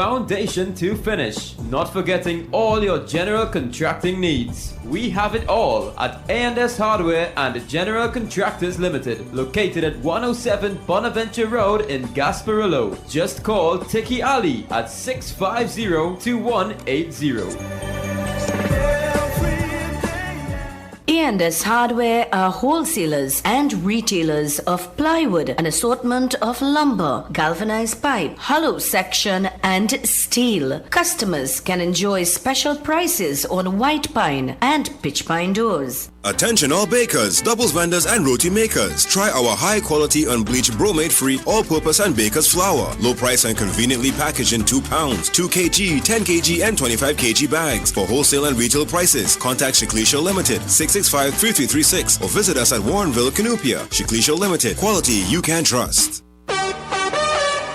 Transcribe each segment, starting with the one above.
Foundation to finish, not forgetting all your general contracting needs. We have it all at A&S Hardware and General Contractors Limited, located at 107 Bonaventure Road in Gasparillo. Just call Tiki Ali at 650-2180. A&S Hardware are wholesalers and retailers of plywood, an assortment of lumber, galvanized pipe, hollow section, and steel. Customers can enjoy special prices on white pine and pitch pine doors. Attention all bakers, doubles vendors and roti makers. Try our high quality unbleached bromate free all-purpose and baker's flour. Low price and conveniently packaged in 2 pounds, 2 kg, 10 kg and 25 kg bags. For wholesale and retail prices, contact Shiklisha Limited 665-3336 or visit us at Warrenville, Canupia. Shiklisha Limited, quality you can trust.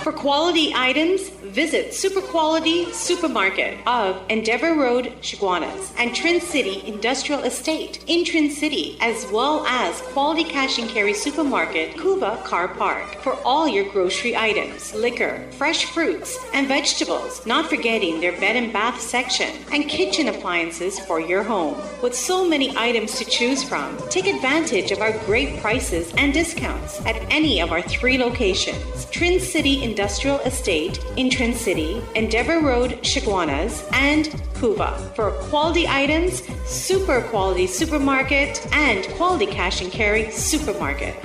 For quality items, visit Super Quality Supermarket of Endeavour Road, Chaguanas, and Trin City Industrial Estate in Trin City, as well as Quality Cash and Carry Supermarket, Cuba Car Park, for all your grocery items, liquor, fresh fruits, and vegetables, not forgetting their bed and bath section, and kitchen appliances for your home. With so many items to choose from, take advantage of our great prices and discounts at any of our 3 locations: Trin City Industrial Estate in Trin City, Endeavour Road, Chaguanas, and Cuba. For quality items, Super Quality Supermarket and Quality Cash and Carry Supermarket.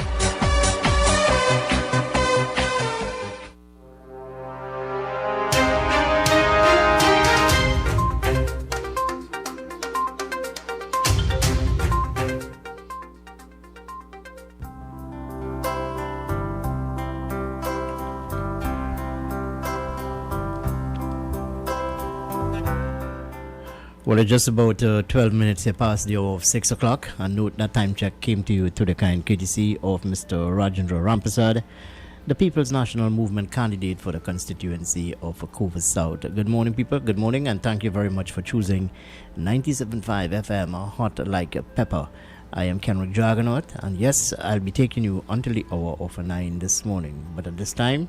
Well, it's just about 12 minutes past the hour of 6 o'clock. And note that time check came to you through the kind courtesy of Mr. Rajendra Rampasad, the People's National Movement candidate for the constituency of Covers South. Good morning, people. Good morning, and thank you very much for choosing 97.5 FM, hot like a pepper. I am Kenrick Juggernaut, and yes, I'll be taking you until the hour of 9 this morning. But at this time,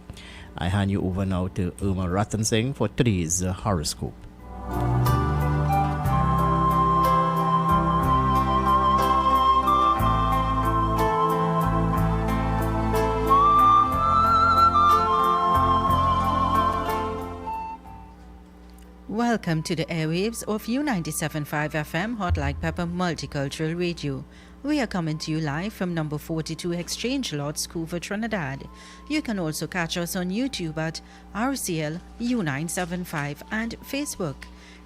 I hand you over now to Irma Ratan Singh for today's horoscope. Welcome to the airwaves of U97.5 FM Hot Like Pepper Multicultural Radio. We are coming to you live from number 42 Exchange Lot, Scoover, Trinidad. You can also catch us on YouTube at RCL U975 and Facebook.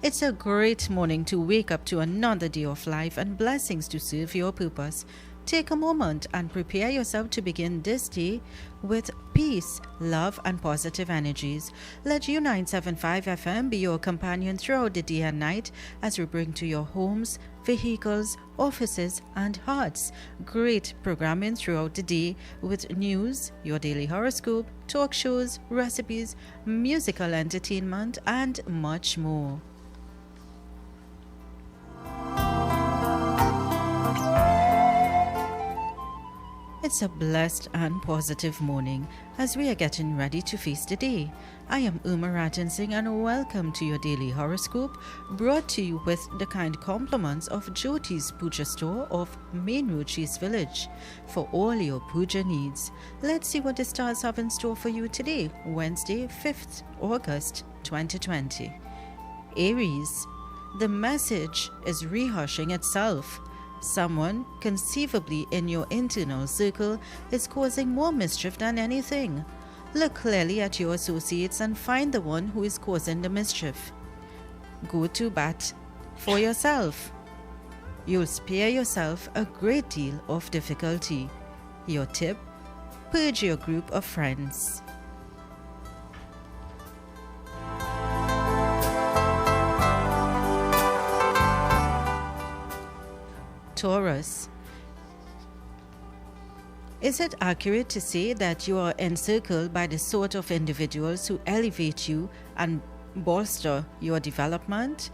It's a great morning to wake up to another day of life and blessings to serve your purpose. Take a moment and prepare yourself to begin this day with peace, love, and positive energies. Let U975 FM be your companion throughout the day and night as we bring to your homes, vehicles, offices, and hearts great programming throughout the day with news, your daily horoscope, talk shows, recipes, musical entertainment, and much more. It's a blessed and positive morning as we are getting ready to face the day. I am Uma Ratan Singh and welcome to your daily horoscope, brought to you with the kind compliments of Jyoti's Puja Store of Main Road, Chase Village. For all your puja needs, let's see what the stars have in store for you today, Wednesday, 5th August 2020. Aries, the message is rehushing itself. Someone, conceivably in your internal circle, is causing more mischief than anything. Look clearly at your associates and find the one who is causing the mischief. Go to bat for yourself. You'll spare yourself a great deal of difficulty. Your tip: purge your group of friends. Taurus, is it accurate to say that you are encircled by the sort of individuals who elevate you and bolster your development?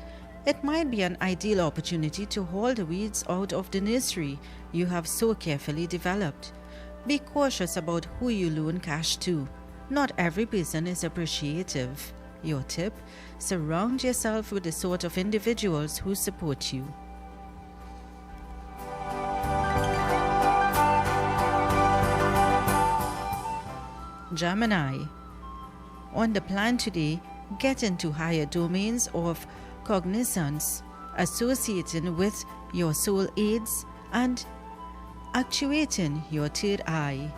It might be an ideal opportunity to haul the weeds out of the nursery you have so carefully developed. Be cautious about who you loan cash to. Not every person is appreciative. Your tip: surround yourself with the sort of individuals who support you. Gemini. On the plan today, get into higher domains of cognizance, associating with your soul aids and actuating your third eye.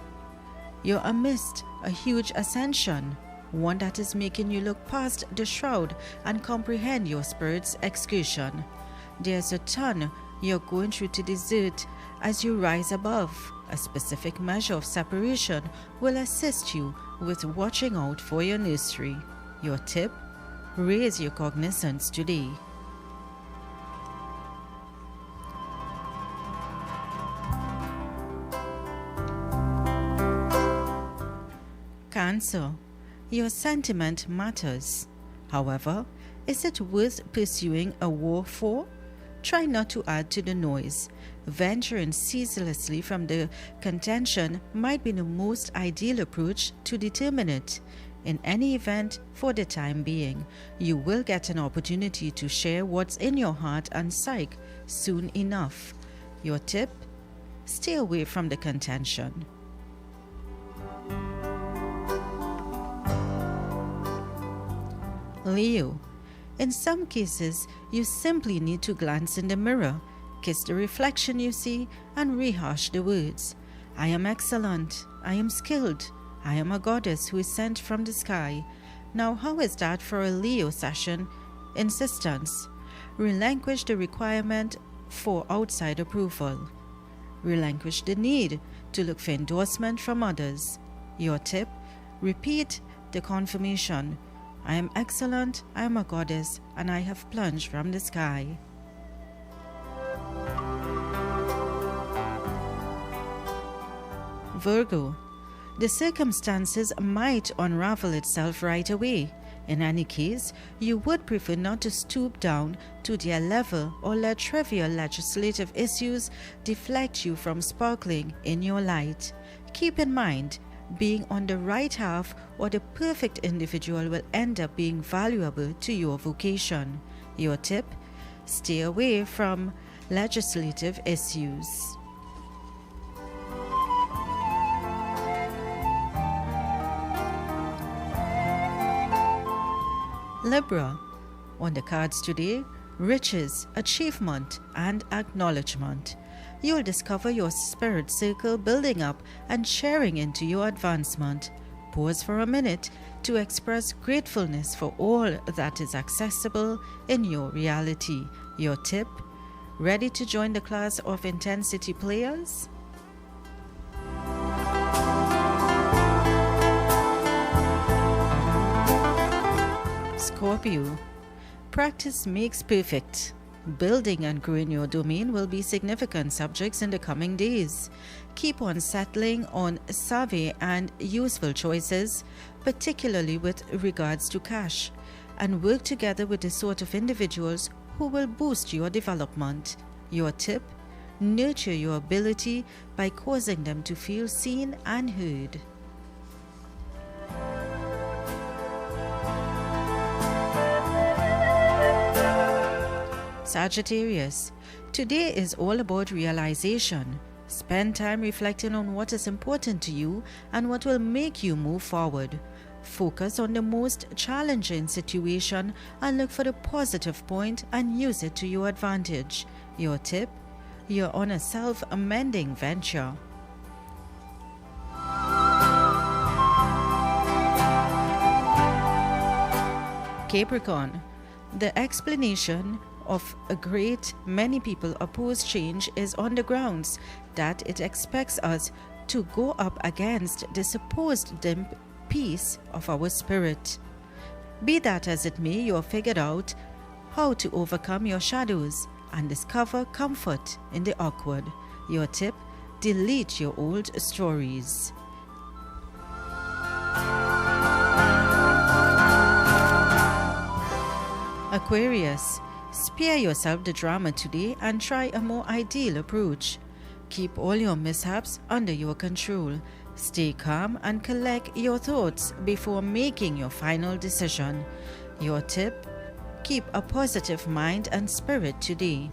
You're amidst a huge ascension, one that is making you look past the shroud and comprehend your spirit's excursion. There's a ton you're going through to desert as you rise above. A specific measure of separation will assist you with watching out for your nursery. Your tip: raise your cognizance today. Cancer. Your sentiment matters. However, is it worth pursuing a war for? Try not to add to the noise. Venturing ceaselessly from the contention might be the most ideal approach to determine it. In any event, for the time being, you will get an opportunity to share what's in your heart and psyche soon enough. Your tip: stay away from the contention. Leo. In some cases, you simply need to glance in the mirror, kiss the reflection you see, and rehash the words. I am excellent. I am skilled. I am a goddess who is sent from the sky. Now, how is that for a Leo session insistence? Relinquish the requirement for outside approval. Relinquish the need to look for endorsement from others. Your tip: repeat the confirmation. I am excellent, I am a goddess, and I have plunged from the sky. Virgo. The circumstances might unravel itself right away. In any case, you would prefer not to stoop down to their level or let trivial legislative issues deflect you from sparkling in your light. Keep in mind, being on the right half or the perfect individual will end up being valuable to your vocation. Your tip: stay away from legislative issues. Libra. On the cards today: riches, achievement, and acknowledgement. You'll discover your spirit circle building up and sharing into your advancement. Pause for a minute to express gratefulness for all that is accessible in your reality. Your tip: ready to join the class of intensity players? Scorpio. Practice makes perfect. Building and growing your domain will be significant subjects in the coming days. Keep on settling on savvy and useful choices, particularly with regards to cash, and work together with the sort of individuals who will boost your development. Your tip: nurture your ability by causing them to feel seen and heard. Sagittarius. Today is all about realization. Spend time reflecting on what is important to you and what will make you move forward. Focus on the most challenging situation and look for the positive point and use it to your advantage. Your tip: you're on a self-amending venture. Capricorn. The explanation of a great many people oppose change is on the grounds that it expects us to go up against the supposed dim peace of our spirit. Be that as it may, you have figured out how to overcome your shadows and discover comfort in the awkward. Your tip: delete your old stories. Aquarius. Spare yourself the drama today and try a more ideal approach. Keep all your mishaps under your control. Stay calm and collect your thoughts before making your final decision. Your tip: keep a positive mind and spirit today.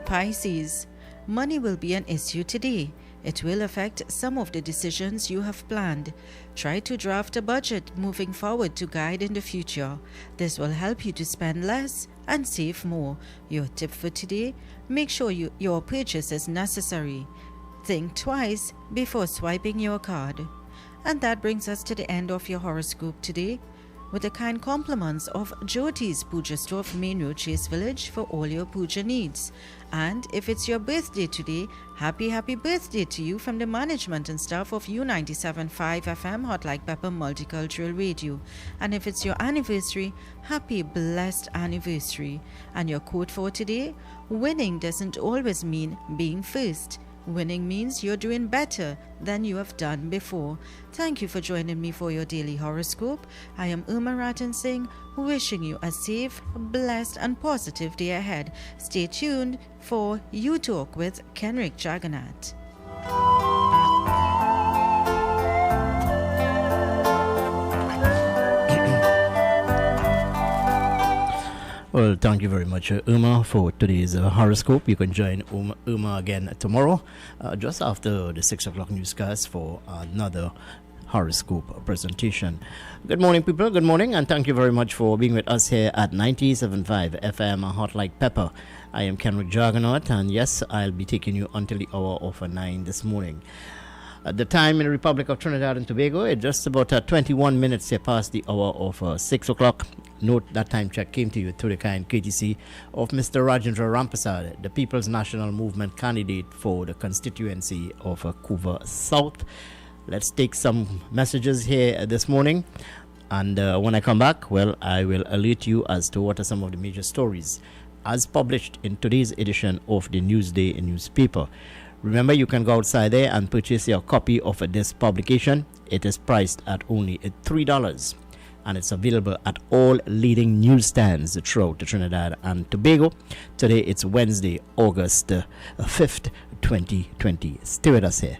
Pisces, money will be an issue today. It will affect some of the decisions you have planned. Try to draft a budget moving forward to guide in the future. This will help you to spend less and save more. Your tip for today: make sure your purchase is necessary. Think twice before swiping your card. And that brings us to the end of your horoscope today, with the kind compliments of Jyoti's Puja Store of Main Road, Chase Village, for all your puja needs. And if it's your birthday today, happy birthday to you from the management and staff of U97.5 FM Hot Like Pepper Multicultural Radio. And if it's your anniversary, happy blessed anniversary. And your quote for today: winning doesn't always mean being first. Winning means you're doing better than you have done before. Thank you for joining me for your daily horoscope. I am Uma Ratan Singh, wishing you a safe, blessed and positive day ahead. Stay tuned for You Talk with Kenrick Jagannath. Well, thank you very much, Uma, for today's horoscope. You can join Uma again tomorrow, just after the 6 o'clock newscast, for another horoscope presentation. Good morning, people. Good morning, and thank you very much for being with us here at 97.5 FM Hot Like Pepper. I am Kenrick Jagannath, and yes, I'll be taking you until the hour of 9 this morning. At the time in the Republic of Trinidad and Tobago, it's just about 21 minutes past the hour of 6 o'clock. Note that time check came to you through the kind courtesy of Mr. Rajendra Rampasad, the People's National Movement candidate for the constituency of Couva South. Let's take some messages here this morning, and when I come back, well, I will alert you as to what are some of the major stories as published in today's edition of the Newsday newspaper. Remember, you can go outside there and purchase your copy of this publication. It is priced at only $3, and it's available at all leading newsstands throughout Trinidad and Tobago. Today it's Wednesday, August 5th, 2020. Stay with us here.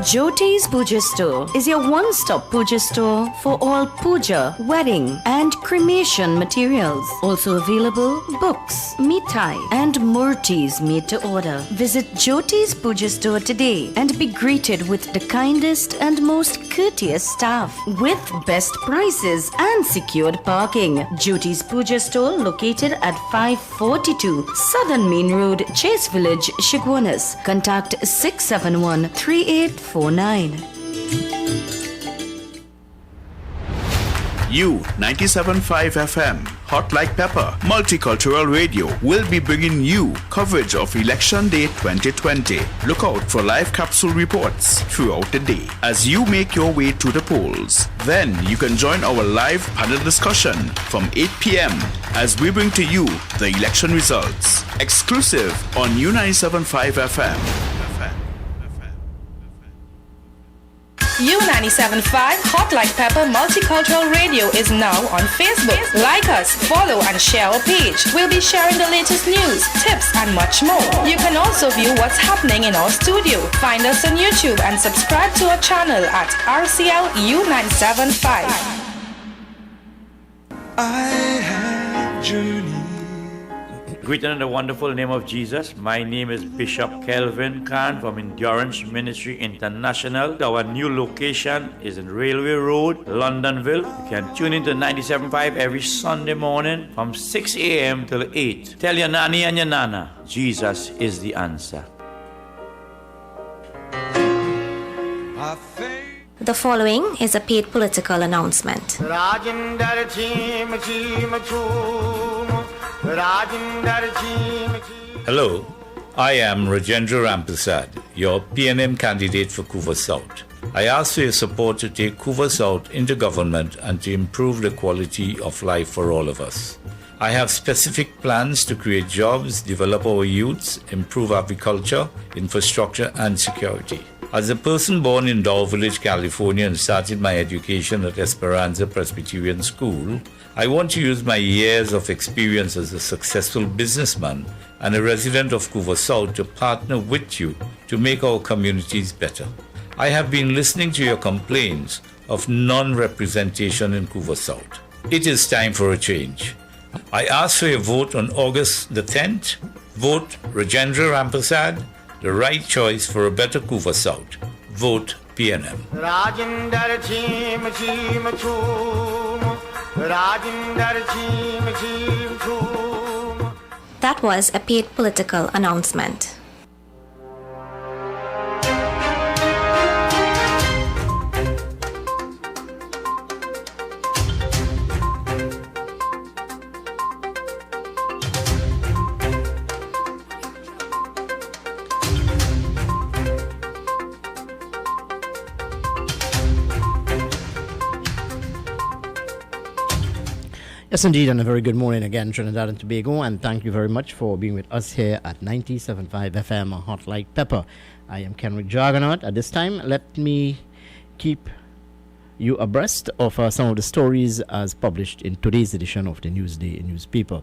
Jyoti's Puja Store is your one-stop puja store for all puja, wedding and cremation materials. Also available books, mithai and murtis made to order. Visit Jyoti's Puja Store today and be greeted with the kindest and most courteous staff with best prices and secured parking. Jyoti's Puja Store located at 542 Southern Main Road, Chase Village, Shigwanas. Contact 671-3849. U97.5 FM, Hot Like Pepper, Multicultural Radio will be bringing you coverage of Election Day 2020. Look out for live capsule reports throughout the day as you make your way to the polls. Then you can join our live panel discussion from 8 p.m. as we bring to you the election results. Exclusive on U97.5 FM. U97.5 Hot Like Pepper Multicultural Radio is now on Facebook. Like us, follow and share our page. We'll be sharing the latest news, tips and much more. You can also view what's happening in our studio. Find us on YouTube and subscribe to our channel at RCL U975. I have journeyed. Greeted in the wonderful name of Jesus. My name is Bishop Kelvin Khan from Endurance Ministry International. Our new location is in Railway Road, Londonville. You can tune into 97.5 every Sunday morning from 6 a.m. till 8. Tell your nanny and your nana, Jesus is the answer. The following is a paid political announcement. Hello, I am Rajendra Rampasad, your PNM candidate for Couva South. I ask for your support to take Couva South into government and to improve the quality of life for all of us. I have specific plans to create jobs, develop our youths, improve agriculture, infrastructure and security. As a person born in Dow Village, California and started my education at Esperanza Presbyterian School, I want to use my years of experience as a successful businessman and a resident of Couva South to partner with you to make our communities better. I have been listening to your complaints of non-representation in Couva South. It is time for a change. I ask for your vote on August the 10th. Vote Rajendra Rampersad, the right choice for a better Couva South. Vote PNM. Rajendra Chim Chim Chum. Rajendra Chim Chim Chum. That was a paid political announcement. Yes, indeed, and a very good morning again, Trinidad and Tobago, and thank you very much for being with us here at 97.5 FM Hot Like Pepper. I am Kenrick Juggernaut. At this time, let me keep you abreast of some of the stories as published in today's edition of the Newsday newspaper.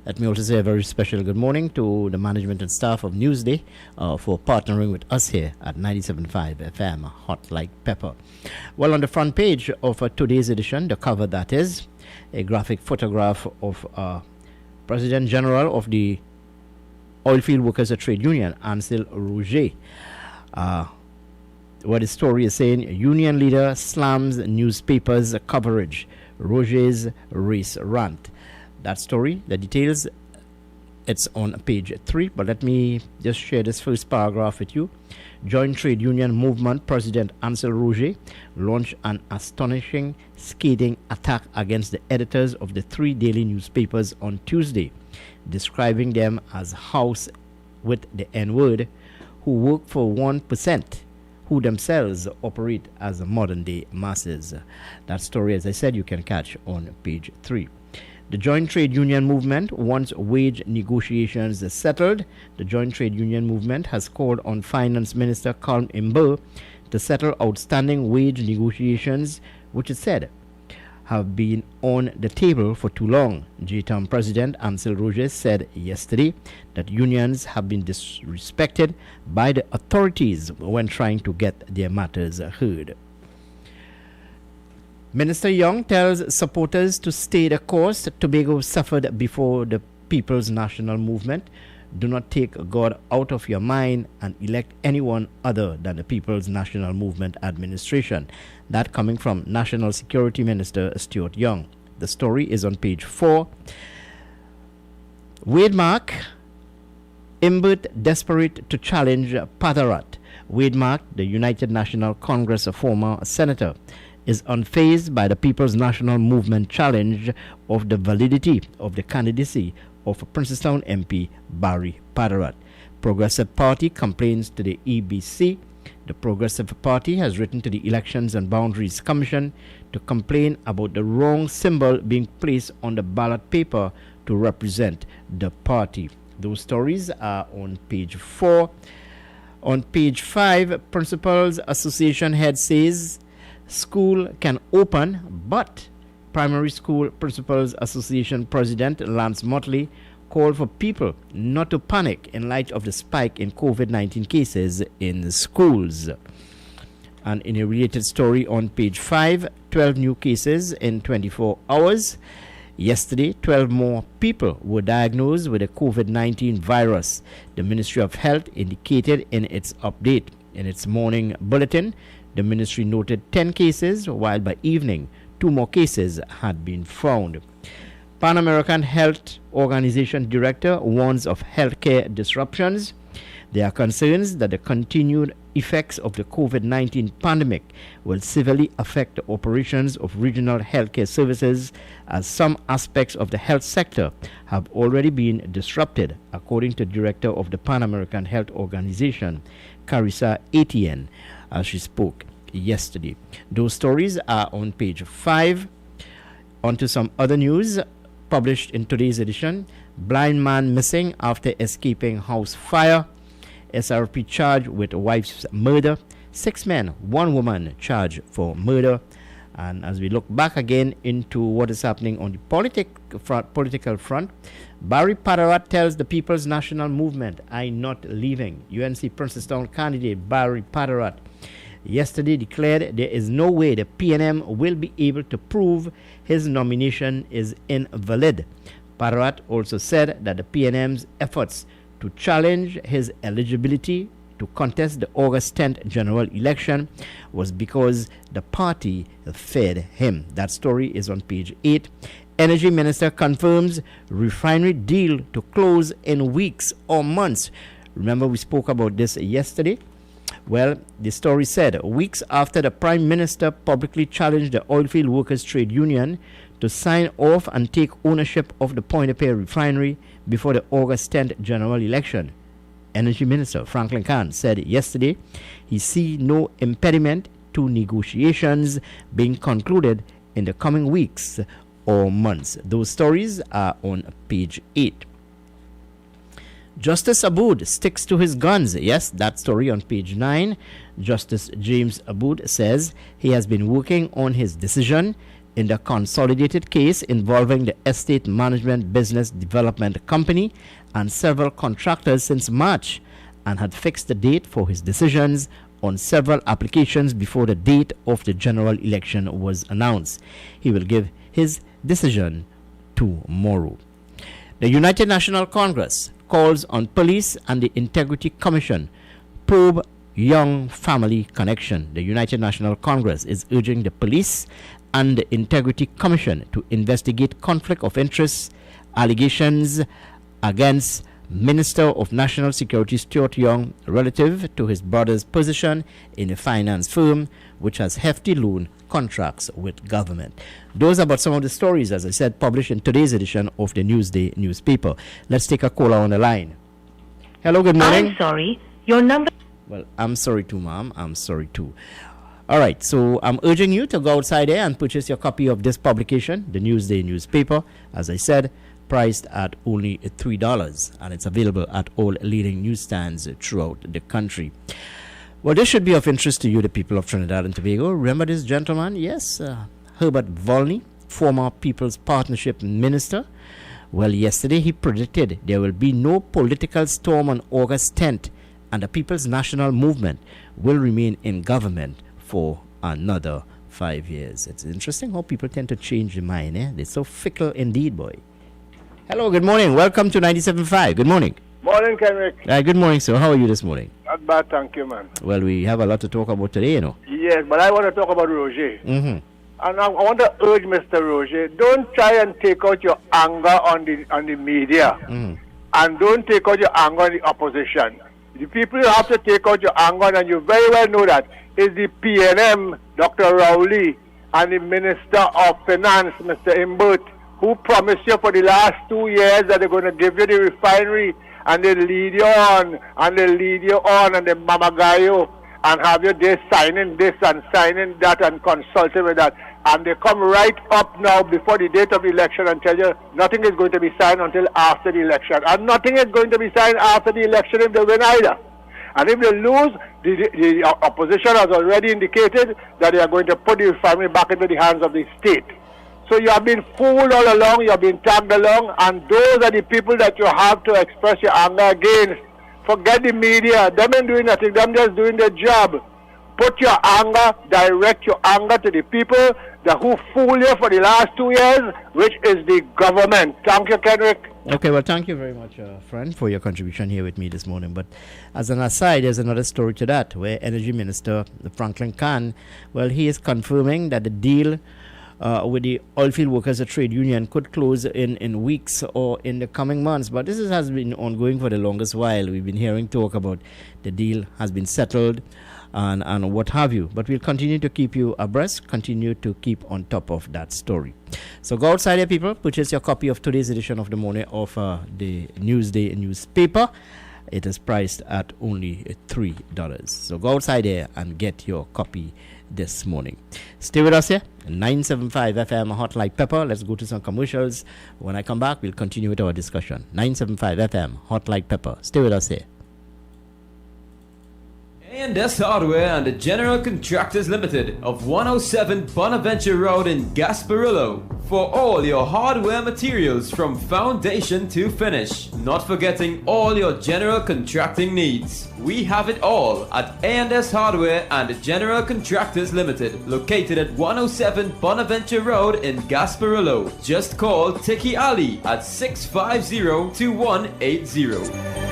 Let me also say a very special good morning to the management and staff of Newsday for partnering with us here at 97.5 FM Hot Like Pepper. Well, on the front page of today's edition, the cover that is a graphic photograph of President General of the Oilfield Workers Trade Union, Ansel Roger. What the story is saying, union leader slams newspapers coverage, Roger's race rant. That story, the details, it's on page 3, but let me just share this first paragraph with you. Joint Trade Union Movement President Ansel Roger launched an astonishing scathing attack against the editors of the 3 daily newspapers on Tuesday, describing them as house with the N-word who work for 1%, who themselves operate as modern-day masses. That story, as I said, you can catch on page 3. The Joint Trade Union Movement wants wage negotiations settled. The Joint Trade Union Movement has called on Finance Minister Colm Imber to settle outstanding wage negotiations, which it said have been on the table for too long. JTAM President Ansel Roger said yesterday that unions have been disrespected by the authorities when trying to get their matters heard. Minister Young tells supporters to stay the course. Tobago suffered before the People's National Movement. Do not take God out of your mind and elect anyone other than the People's National Movement administration. That coming from National Security Minister Stuart Young. The story is on page 4. Wademark, Imbert desperate to challenge Padarat. Wademark, the United National Congress former senator, is unfazed by the People's National Movement challenge of the validity of the candidacy of Princestown MP Barry Padarat. Progressive Party complains to the EBC. The Progressive Party has written to the Elections and Boundaries Commission to complain about the wrong symbol being placed on the ballot paper to represent the party. Those stories are on page 4. On page 5, Principals Association head says school can open, but Primary School Principals Association President Lance Motley called for people not to panic in light of the spike in COVID-19 cases in schools. And in a related story on page 5, 12 new cases in 24 hours. Yesterday, 12 more people were diagnosed with the COVID-19 virus. The Ministry of Health indicated in its update. In its morning bulletin, the ministry noted 10 cases, while by evening, 2 more cases had been found. Pan American Health Organization Director warns of healthcare disruptions. There are concerns that the continued effects of the COVID-19 pandemic will severely affect the operations of regional healthcare services, as some aspects of the health sector have already been disrupted, according to Director of the Pan American Health Organization, Carissa Etienne, as she spoke yesterday. Those stories are on page 5. On to some other news published in today's edition. Blind man missing after escaping house fire. SRP charged with wife's murder. 6 men, 1 woman charged for murder. And as we look back again into what is happening on the political front, Barry Padarat tells the People's National Movement, "I'm not leaving." UNC Princeton candidate Barry Padarat yesterday declared there is no way the PNM will be able to prove his nomination is invalid. Padarat also said that the PNM's efforts to challenge his eligibility to contest the August 10th general election was because the party fed him. That story is on page 8. Energy Minister confirms refinery deal to close in weeks or months. Remember, we spoke about this yesterday. Well, the story said, weeks after the Prime Minister publicly challenged the Oilfield Workers Trade Union to sign off and take ownership of the Point-de-Paix refinery before the August 10th general election, Energy Minister Franklin Kahn said yesterday he sees no impediment to negotiations being concluded in the coming weeks or months. Those stories are on page 8. Justice Aboud sticks to his guns. Yes, that story on page 9. Justice James Aboud says he has been working on his decision in the consolidated case involving the Estate Management Business Development Company and several contractors since March, and had fixed the date for his decisions on several applications before the date of the general election was announced. He will give his decision tomorrow. The United National Congress calls on police and the Integrity Commission probe young family connection. The United National Congress is urging the police and the Integrity Commission to investigate conflict of interest allegations against Minister of National Security Stuart Young relative to his brother's position in a finance firm which has hefty loan contracts with government. Those are about some of the stories, as I said, published in today's edition of the Newsday newspaper. Let's take a caller on the line. Hello, good morning. I'm sorry, your number... Well, I'm sorry too, ma'am. I'm sorry too. All right, so I'm urging you to go outside there and purchase your copy of this publication, the Newsday newspaper. As I said, priced at only $3, and it's available at all leading newsstands throughout the country. Well, this should be of interest to you, the people of Trinidad and Tobago. Remember this gentleman? Yes, Herbert Volney, former People's Partnership Minister. Well, yesterday he predicted there will be no political storm on August 10th, and the People's National Movement will remain in government for another 5 years. It's interesting how people tend to change their mind. They're so fickle indeed, boy. Hello, good morning. Welcome to 97.5. Good morning. Morning, Kenrick. Good morning, sir. How are you this morning? Not bad, thank you, man. Well, we have a lot to talk about today, you know. Yes, but I want to talk about Roger. Mm-hmm. And I want to urge Mr. Roger, don't try and take out your anger on the media. Mm-hmm. And don't take out your anger on the opposition. The people you have to take out your anger on, and you very well know that, is the PNM, Dr. Rowley, and the Minister of Finance, Mr. Imbert, who promised you for the last 2 years that they're going to give you the refinery, and they lead you on, and they lead you on, and they mamagayo, and have you there signing this and signing that and consulting with that. And they come right up now before the date of the election and tell you nothing is going to be signed until after the election. And nothing is going to be signed after the election if they win either. And if they lose, the opposition has already indicated that they are going to put the refinery back into the hands of the state. So you have been fooled all along, you have been tagged along, and those are the people that you have to express your anger against. Forget the media, them ain't doing nothing, them just doing their job. Put your anger, direct your anger to the people that who fooled you for the last 2 years, which is the government. Thank you, Kendrick. Okay, well, thank you very much, friend, for your contribution here with me this morning. But as an aside, there's another story to that, where Energy Minister Franklin Kahn, well, he is confirming that the deal with the Oilfield Workers Trade Union could close in weeks or in the coming months. But this has been ongoing for the longest while. We've been hearing talk about the deal has been settled and what have you. But we'll continue to keep you abreast, continue to keep on top of that story. So go outside here, people. Purchase your copy of today's edition of the morning of the Newsday newspaper. It is priced at only $3. So go outside there and get your copy this morning. Stay with us here, 975 FM Hot Like Pepper. Let's go to some commercials. When I come back, we'll continue with our discussion. 975 FM Hot Like Pepper. Stay with us here. A&S Hardware and General Contractors Limited of 107 Bonaventure Road in Gasparillo. For all your hardware materials from foundation to finish. Not forgetting all your general contracting needs. We have it all at A&S Hardware and General Contractors Limited, located at 107 Bonaventure Road in Gasparillo. Just call Tiki Ali at 650-2180.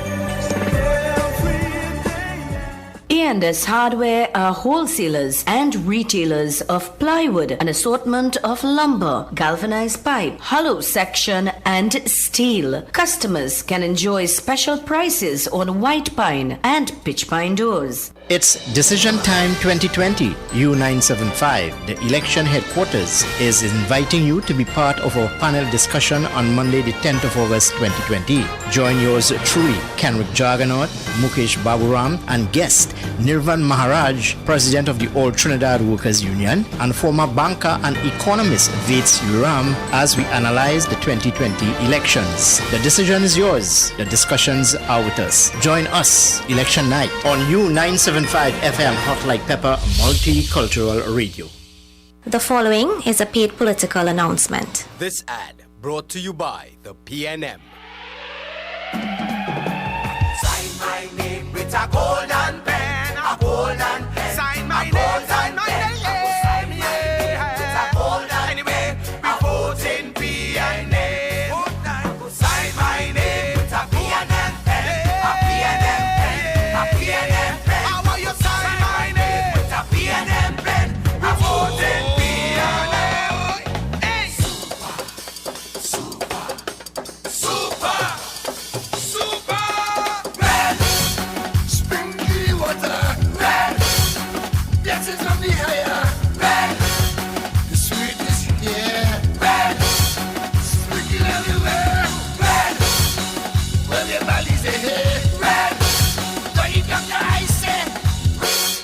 A&S Hardware are wholesalers and retailers of plywood, an assortment of lumber, galvanized pipe, hollow section, and steel. Customers can enjoy special prices on white pine and pitch pine doors. It's Decision Time 2020, U975. The election headquarters is inviting you to be part of our panel discussion on Monday, the 10th of August 2020. Join yours truly, Kenrick Jarganaut, Mukesh Baburam, and guest Nirvan Maharaj, President of the All Trinidad Workers Union, and former banker and economist Vates Uram, as we analyze the 2020 elections. The decision is yours. The discussions are with us. Join us election night on U975 FM Hot Like Pepper Multicultural Radio. The following is a paid political announcement. This ad brought to you by the PNM. Sign my name with a golden pen, a golden pen. Sign my name, sign my name. Yeah. With a golden anyway, we vote in PNM. Sign my name with a PNM pen, a PNM pen, a PNM pen. How are you sign my name with a PNM pen? We vote in PNM. Hey. Super. Red. Springy water. Red. This is on the higher. Red. The sweetness here. Red. Sprinkle everywhere. Red. Well, your body's here. Red. Don't you come to ice it.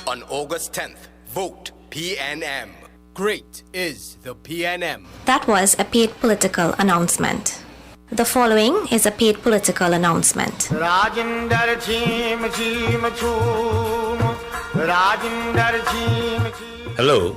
On August 10th, vote PNM. Great is the PNM. That was a paid political announcement. The following is a paid political announcement. Rajendra Chim Chim Chum. Rajendra Chim Chim. Hello,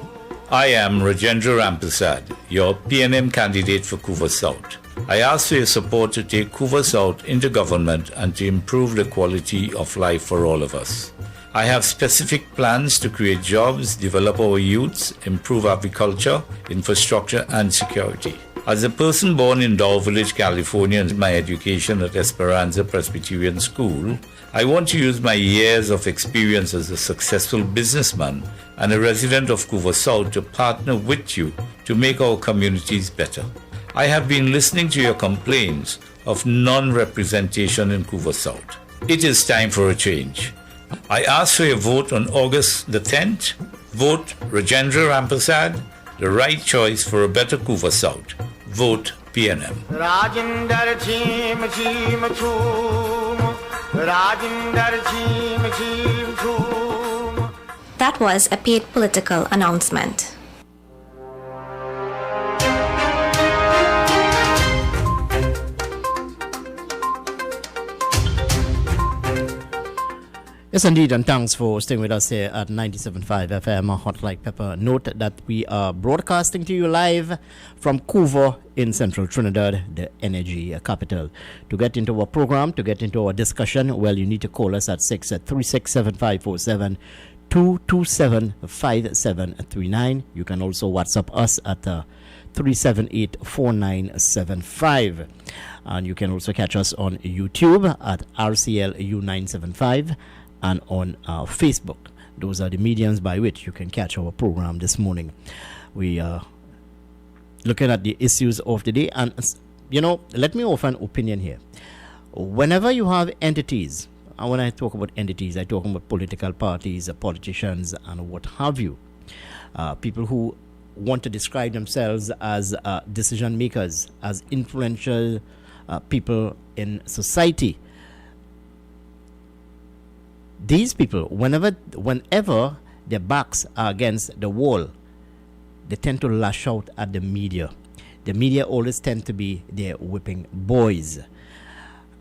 I am Rajendra Rampersad, your PNM candidate for Couva South. I ask for your support to take Couva South into government and to improve the quality of life for all of us. I have specific plans to create jobs, develop our youths, improve agriculture, infrastructure, and security. As a person born in Dow Village, California, and my education at Esperanza Presbyterian School, I want to use my years of experience as a successful businessman and a resident of Couva South to partner with you to make our communities better. I have been listening to your complaints of non-representation in Couva South. It is time for a change. I ask for your vote on August the 10th. Vote Rajendra Rampersad, the right choice for a better Couva South. Vote PNM. Rajendra Chim Chim Chum. Rajendra Chim Chim Chum. That was a paid political announcement. Yes, indeed, and thanks for staying with us here at 97.5 FM Hot Like Pepper. Note that we are broadcasting to you live from Couva in central Trinidad, the energy capital. To get into our program, to get into our discussion, well, you need to call us at 636-7547, 227-5739. You can also WhatsApp us at 378-4975. And you can also catch us on YouTube at RCLU975. And on Facebook. Those are the mediums by which you can catch our program this morning. We are looking at the issues of the day. And, you know, let me offer an opinion here. Whenever you have entities, and when I talk about entities, I talk about political parties, politicians, and what have you, people who want to describe themselves as decision makers, as influential people in society. These people, whenever their backs are against the wall, they tend to lash out at the media. The media always tend to be their whipping boys.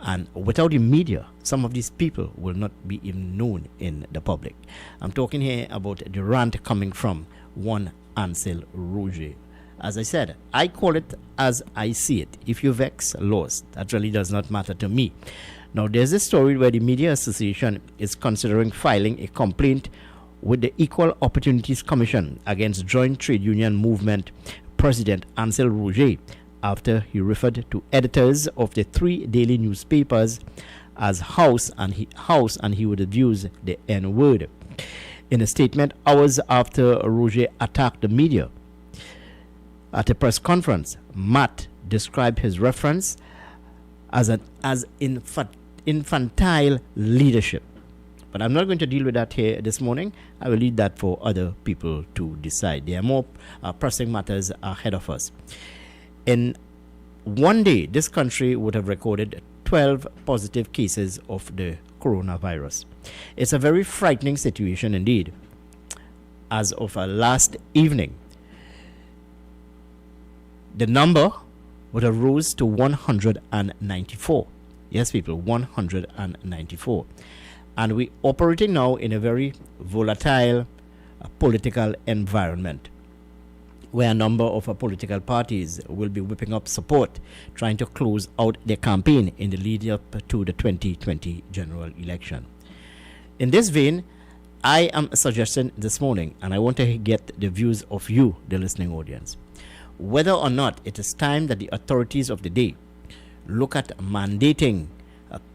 And without the media, some of these people will not be even known in the public. I'm talking here about the rant coming from one Ansel Roger. As I said, I call it as I see it. If you vex, lost. That really does not matter to me. Now, there's a story where the Media Association is considering filing a complaint with the Equal Opportunities Commission against Joint Trade Union Movement President Ansel Roger after he referred to editors of the 3 daily newspapers as house and he would abuse the N-word. In a statement hours after Roger attacked the media at a press conference, Matt described his reference as infantile leadership. But I'm not going to deal with that here this morning. I will leave that for other people to decide. There are more pressing matters ahead of us. In one day, this country would have recorded 12 positive cases of the coronavirus. It's a very frightening situation indeed. As of last evening, the number would have rose to 194. Yes, people, 194. And we're operating now in a very volatile political environment, where a number of political parties will be whipping up support, trying to close out their campaign in the lead up to the 2020 general election. In this vein, I am suggesting this morning, and I want to get the views of you, the listening audience, whether or not it is time that the authorities of the day look at mandating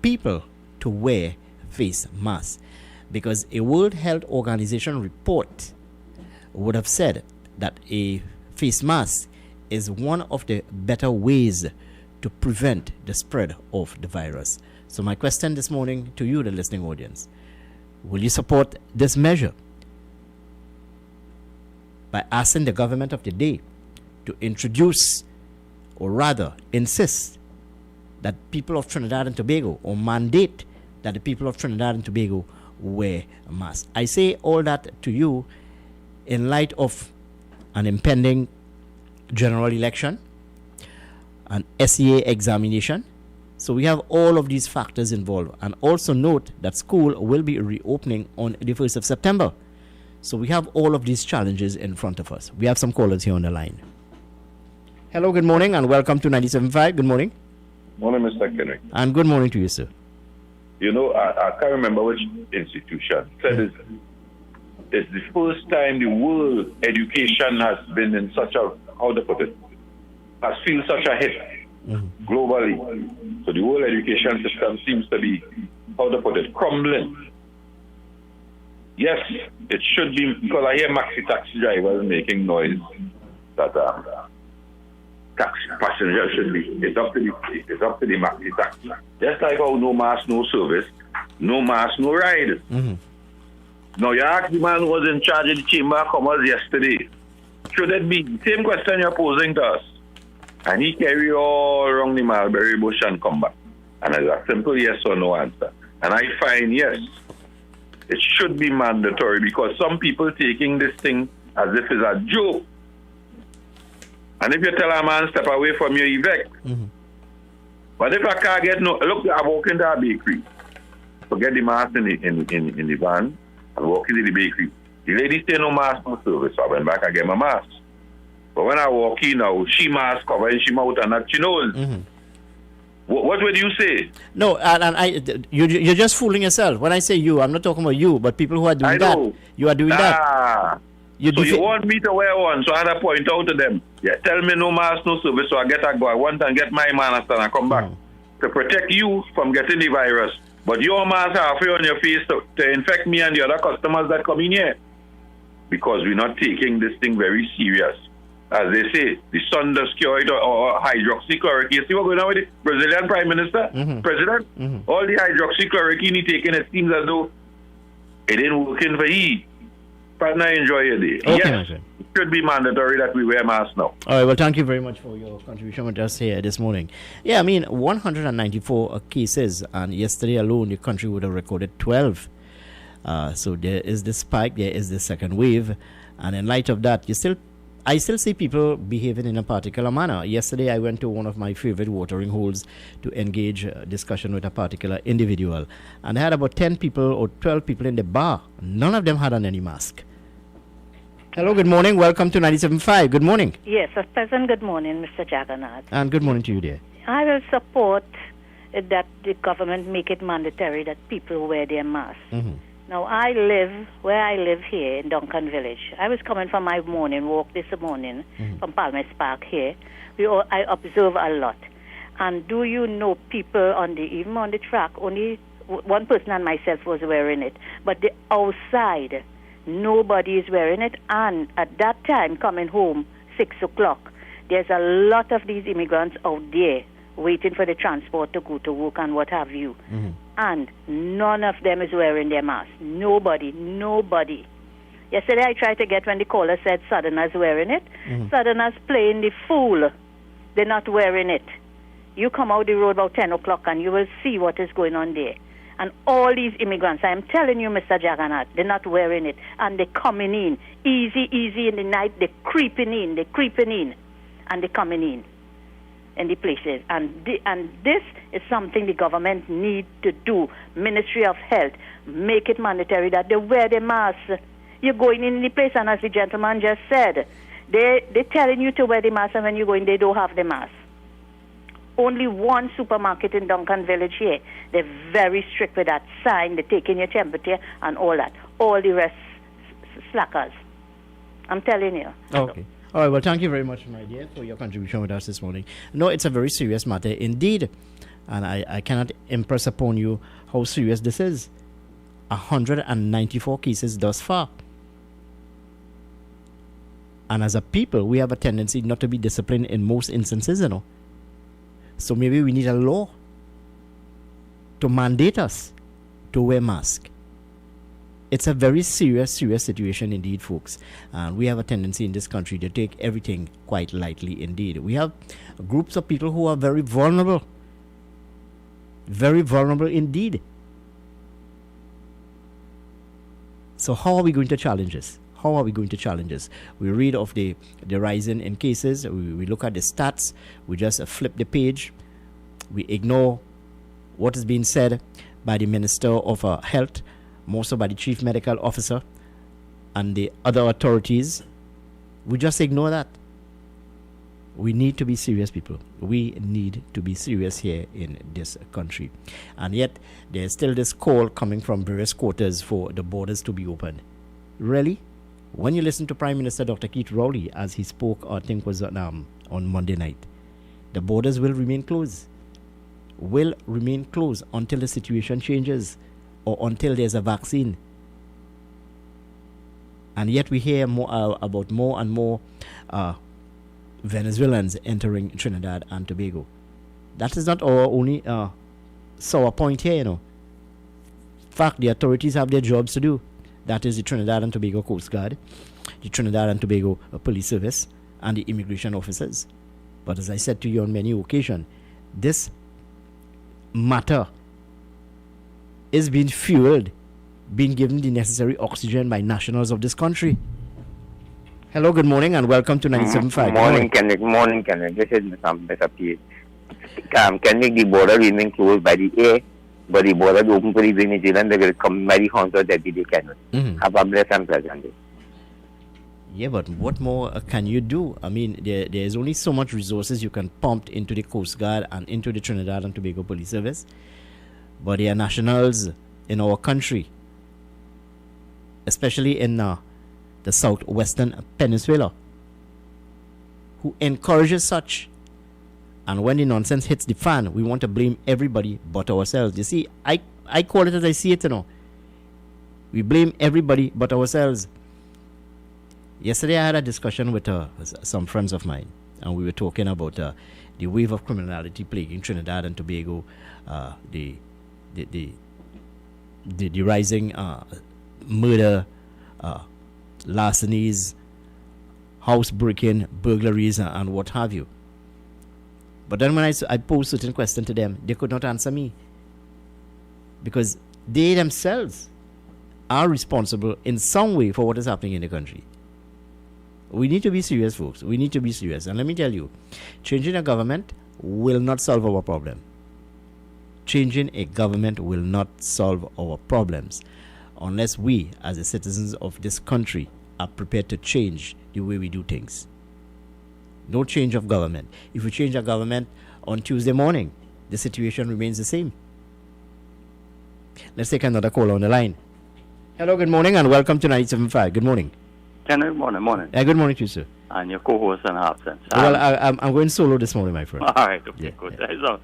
people to wear face masks, because a World Health Organization report would have said that a face mask is one of the better ways to prevent the spread of the virus. So my question this morning to you, the listening audience, will you support this measure by asking the government of the day to introduce, or rather insist, that people of Trinidad and Tobago, or mandate that the people of Trinidad and Tobago wear a mask? I say all that to you in light of an impending general election, an SEA examination. So we have all of these factors involved. And also note that school will be reopening on the 1st of September. So we have all of these challenges in front of us. We have some callers here on the line. Hello, good morning, and welcome to 97.5. Good morning. Morning, Mr. Kenrick. And good morning to you, sir. You know, I can't remember which institution said it. It's the first time the world education has been in such a, how to put it, has feel such a hit globally. So the whole education system seems to be, how to put it, crumbling. Yes, it should be, because I hear maxi taxi drivers making noise that taxi passengers should be, it's up to the maxi taxi. Just like how no mask, no service, no mask, no ride. Now you ask the man who was in charge of the Chamber of Commerce yesterday, should it be the same question you're posing to us? And he carry all around the Mulberry Bush and come back. And it's a simple yes or no answer. And I find yes, it should be mandatory, because some people taking this thing as if it's a joke. And if you tell a man step away from your evict, but if I can't get no, look, I walk into a bakery, forget the mask in the van, and walk into the bakery. The lady say no mask, no service, so I went back and get my mask. But when I walk in now, she mask covering she mouth and that she knows. What would you say? No, and you're just fooling yourself. When I say you, I'm not talking about you, but people who are doing that. You are doing that. You want me to wear one, so I had to point out to them. Yeah, tell me no mask, no service, so I go. I want and get my mask and I come back to protect you from getting the virus. But your mask halfway on your face to infect me and the other customers that come in here. Because we're not taking this thing very serious. As they say, the Sunderscure or hydroxychloroquine. You see what's going on with the Brazilian Prime Minister? President? All the hydroxychloroquine he taking, it seems as though it ain't working for he. Partner, enjoy your day. Okay, yes, it should be mandatory that we wear masks now. All right, well, thank you very much for your contribution with us here this morning. Yeah, I mean, 194 cases, and yesterday alone, the country would have recorded 12. So there is this spike, there is the second wave, and in light of that, you still I still see people behaving in a particular manner. Yesterday, I went to one of my favorite watering holes to engage discussion with a particular individual. And I had about 10 people or 12 people in the bar. None of them had on any mask. Hello, good morning. Welcome to 97.5. Good morning. Yes, a pleasant good morning, Mr. Jagannath. And good morning to you, dear. I will support that the government make it mandatory that people wear their masks. Mm-hmm. Now, where I live here in Duncan Village. I was coming from my morning walk this morning from Palmas Park here. I observe a lot. And do you know people even on the track, only one person and myself was wearing it. But the outside, nobody is wearing it. And at that time, coming home, 6 o'clock, there's a lot of these immigrants out there waiting for the transport to go to work and what have you. Mm-hmm. And none of them is wearing their mask. Nobody. Yesterday I tried to get when the caller said Southerners wearing it. Mm-hmm. Southerners playing the fool. They're not wearing it. You come out the road about 10 o'clock and you will see what is going on there. And all these immigrants, I am telling you, Mr. Jagannath, they're not wearing it. And they're coming in. Easy in the night. They're creeping in. And they're coming in the places. And this is something the government need to do. Ministry of Health, make it mandatory that they wear the mask. You're going in the place, and as the gentleman just said, they're telling you to wear the mask, and when you go in, they don't have the mask. Only one supermarket in Duncan Village here. They're very strict with that sign. They're taking your temperature and all that. All the rest, slackers. I'm telling you. Okay. All right, well, thank you very much, my dear, for your contribution with us this morning. No, it's a very serious matter indeed, and I cannot impress upon you how serious this is. 194 cases thus far. And as a people, we have a tendency not to be disciplined in most instances, you know. So maybe we need a law to mandate us to wear masks. It's a very serious situation indeed, folks. And we have a tendency in this country to take everything quite lightly indeed. We have groups of people who are very vulnerable. Very vulnerable indeed. So how are we going to challenge this? How are we going to challenge this? We read of the rising in cases. We look at the stats. We just flip the page. We ignore what is being said by the Minister of Health, more so by the Chief Medical Officer and the other authorities. We just ignore that. We need to be serious, people. We need to be serious here in this country. And yet, there's still this call coming from various quarters for the borders to be opened. Really? When you listen to Prime Minister Dr. Keith Rowley, as he spoke, I think was on Monday night, the borders will remain closed. Will remain closed until the situation changes or until there's a vaccine. And yet we hear more about more and more Venezuelans entering Trinidad and Tobago. That is not our only sour point here, you know. In fact, the authorities have their jobs to do. That is the Trinidad and Tobago Coast Guard, the Trinidad and Tobago Police Service, and the immigration officers. But as I said to you on many occasions, this matter is being fueled, being given the necessary oxygen by nationals of this country. Hello, good morning, and welcome to 97.5. Morning, Kenneth. This is Mr. P. Can make the border remain closed by the air, but the border open for the Venezuelan, they will come by the house that they cannot. Have a blessed and pleasant day. Yeah, but what more can you do? I mean, there is only so much resources you can pump into the Coast Guard and into the Trinidad and Tobago Police Service. But there are nationals in our country, especially in the southwestern peninsula, who encourages such. And when the nonsense hits the fan, we want to blame everybody but ourselves. You see, I call it as I see it, you know. We blame everybody but ourselves. Yesterday I had a discussion with some friends of mine, and we were talking about the wave of criminality plaguing Trinidad and Tobago, the rising murder, larcenies, house breaking, burglaries, and what have you. But then when I posed certain questions to them, they could not answer me, because they themselves are responsible in some way for what is happening in the country. We need to be serious, folks. We need to be serious. And let me tell you, changing a government will not solve our problem. Changing a government will not solve our problems unless we, as the citizens of this country, are prepared to change the way we do things. No change of government. If we change our government on Tuesday morning, the situation remains the same. Let's take another call on the line. Hello, good morning, and welcome to 97.5. Good morning. Good morning. Good morning to you, sir. And your co-host in absence. Well, I'm going solo this morning, my friend. All right, okay, good. So,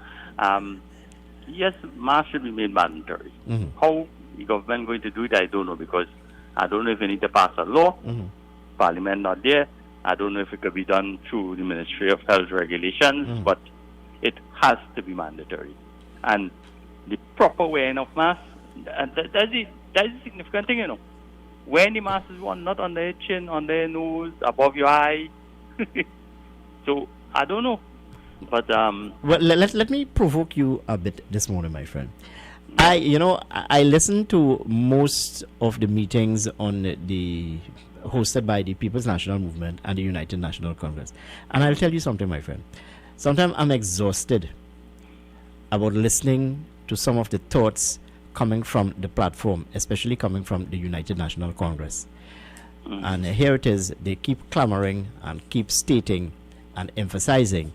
yes, mask should be made mandatory. How the government going to do it, I don't know, because I don't know if they need to pass a law. Parliament not there. I don't know if it could be done through the Ministry of Health regulations, but it has to be mandatory. And the proper wearing of masks, that's the significant thing, you know. Wearing the mask is one, not on their chin, on their nose, above your eye. So, I don't know. But well, let me provoke you a bit this morning, my friend. I listened to most of the meetings on the hosted by the People's National Movement and the United National Congress, and I'll tell you something, my friend. Sometimes I'm exhausted about listening to some of the thoughts coming from the platform, especially coming from the United National Congress. And here it is, they keep clamoring and keep stating and emphasizing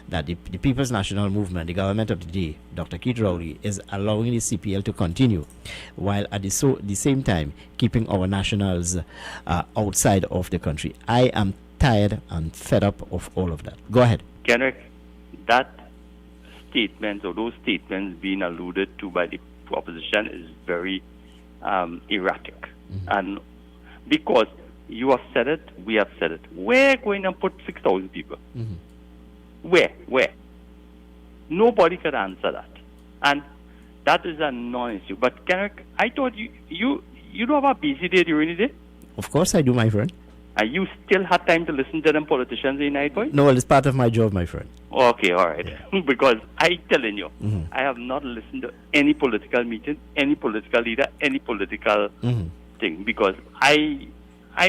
that the People's National Movement, the government of the day, Dr. Keith Rowley, is allowing the CPL to continue, while at the same time keeping our nationals outside of the country. I am tired and fed up of all of that. Go ahead. Kenrick, that statement or those statements being alluded to by the opposition is very erratic. And because you have said it, we have said it. We're going to put 6,000 people. Where? Nobody could answer that. And that is a non-issue. But Kenrick, I thought you don't have a busy day during the day? Of course I do, my friend. And you still had time to listen to them politicians in night, boy? No, well, it's part of my job, my friend. Okay, all right. Yeah. Because I'm telling you, I have not listened to any political meeting, any political leader, any political thing. Because I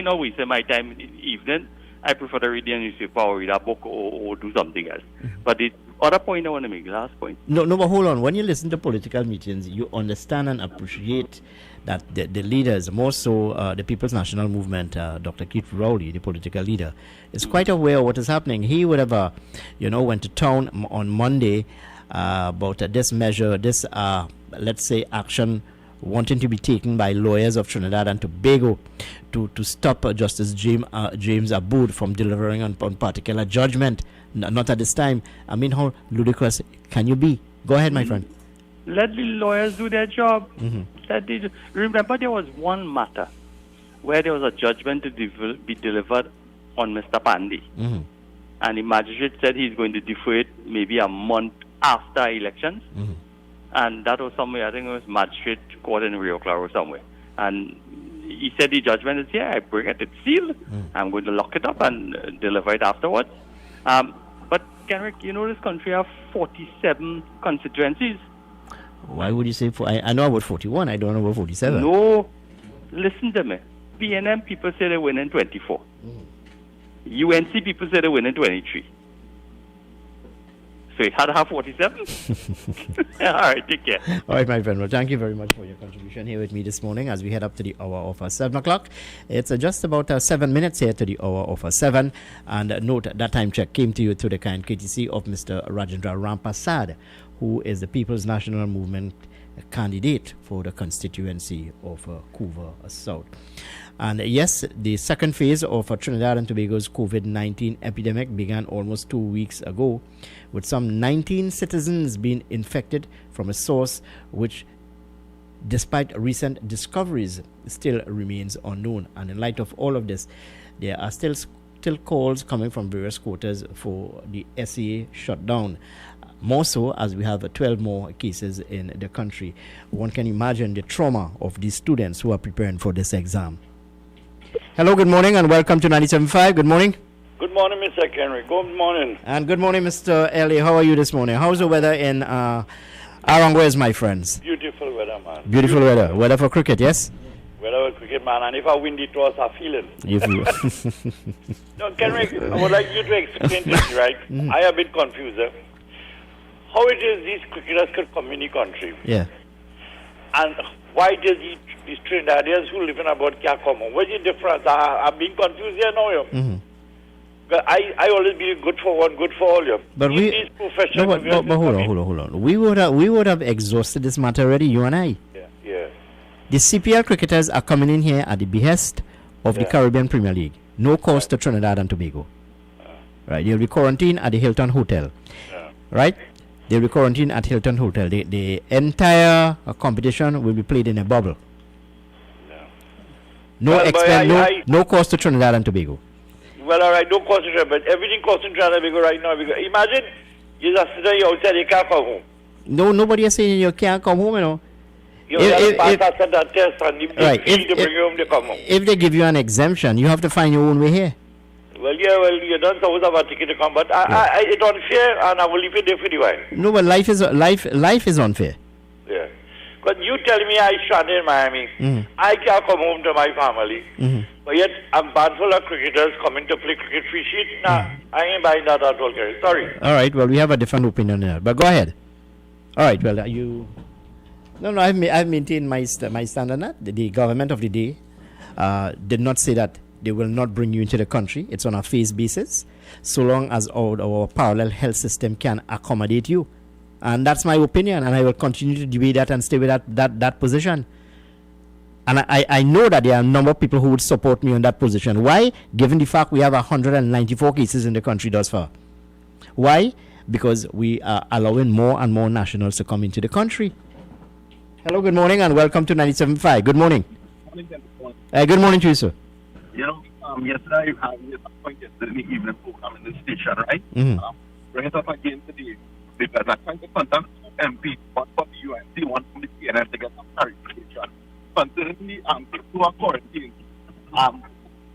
know we say my time in the evening, I prefer to read a newspaper or read a book or do something else. But the other point I want to make, last point. No, but hold on. When you listen to political meetings, you understand and appreciate that the leaders, more so the People's National Movement, Dr. Keith Rowley, the political leader, is quite aware of what is happening. He would have, went to town on Monday about this measure, this, let's say, action wanting to be taken by lawyers of Trinidad and Tobago to stop Justice James Aboud from delivering on particular judgment. Not at this time. I mean, how ludicrous can you be? Go ahead, my friend. Let the lawyers do their job. Remember, there was one matter where there was a judgment to be delivered on Mr. Pandy. And the magistrate said he's going to defer it maybe a month after elections. And that was somewhere, I think it was Magistrate Court in Rio Claro somewhere. And he said the judgment is here, I bring it, it's sealed. I'm going to lock it up and deliver it afterwards. But, Kenrick, this country have 47 constituencies. Why would you say, I know about 41, I don't know about 47. No, listen to me. PNM people say they win in 24. UNC people say they win in 23. So it had to have 47? All right, take care. All right, my friend. Well, thank you very much for your contribution here with me this morning as we head up to the hour of 7 o'clock. It's just about 7 minutes here to the hour of 7. And note that time check came to you through the kind courtesy of Mr. Rajendra Rampasad, who is the People's National Movement candidate for the constituency of Couva South. And yes, the second phase of Trinidad and Tobago's COVID-19 epidemic began almost 2 weeks ago, with some 19 citizens being infected from a source which, despite recent discoveries, still remains unknown. And in light of all of this, there are still calls coming from various quarters for the SEA shutdown. More so as we have 12 more cases in the country. One can imagine the trauma of these students who are preparing for this exam. Hello, good morning, and welcome to 97.5. Good morning. Good morning, Mr. Henry. Good morning. And good morning, Mr. Ellie. How are you this morning? How's the weather in Aranguez, my friends? Beautiful weather, man. Beautiful weather. Weather for cricket, yes? Weather for cricket. cricket man, and if I win the toss, I feel it. No, Kenrick, I would like you to explain to me, right? I have been confused. How it is these cricketers could come in the country? Yeah. And why does these Trinidadians who live in abroad can't come home? What's the difference? I'm being confused here now. I always be good for one, good for all. But these professionals. but hold on. We would have exhausted this matter already, you and I. Yeah. The CPL cricketers are coming in here at the behest of the Caribbean Premier League. No cost to Trinidad and Tobago. Right? They'll be quarantined at the Hilton Hotel. Right? They'll be quarantined at Hilton Hotel. The entire competition will be played in a bubble. No cost to Trinidad and Tobago. Well, all right, no cost to Trinidad, but everything costs in Trinidad and Tobago right now. Because imagine you just sit there outside, you can't come home. No, nobody is saying you can't come home, you know. You have to pass that test and you right. to bring you home, they come home. If they give you an exemption, you have to find your own way here. Well, you don't always have a ticket to come, but it's unfair, and I will leave it there for the while. No, but life is unfair. Yeah. Because you tell me I stranded in Miami, I can't come home to my family, but yet I'm banned full of cricketers coming to play cricket free sheet. Nah, I ain't buying that at all, Gary. Sorry. All right, well, we have a different opinion here, but go ahead. All right, well, No, I've maintained my stand on that. The government of the day did not say that they will not bring you into the country. It's on a phase basis, so long as our parallel health system can accommodate you. And that's my opinion, and I will continue to debate that and stay with that position. And I know that there are a number of people who would support me on that position. Why? Given the fact we have 194 cases in the country thus far. Why? Because we are allowing more and more nationals to come into the country. Hello, good morning, and welcome to 97.5. Good morning. Good morning to you, sir. You know, yesterday I was appointed in the evening program in the station, right? Bring it up again today because I'm trying to contact two MPs, one from the UNC, one from the CNN to get some clarification concerning the people who are quarantined.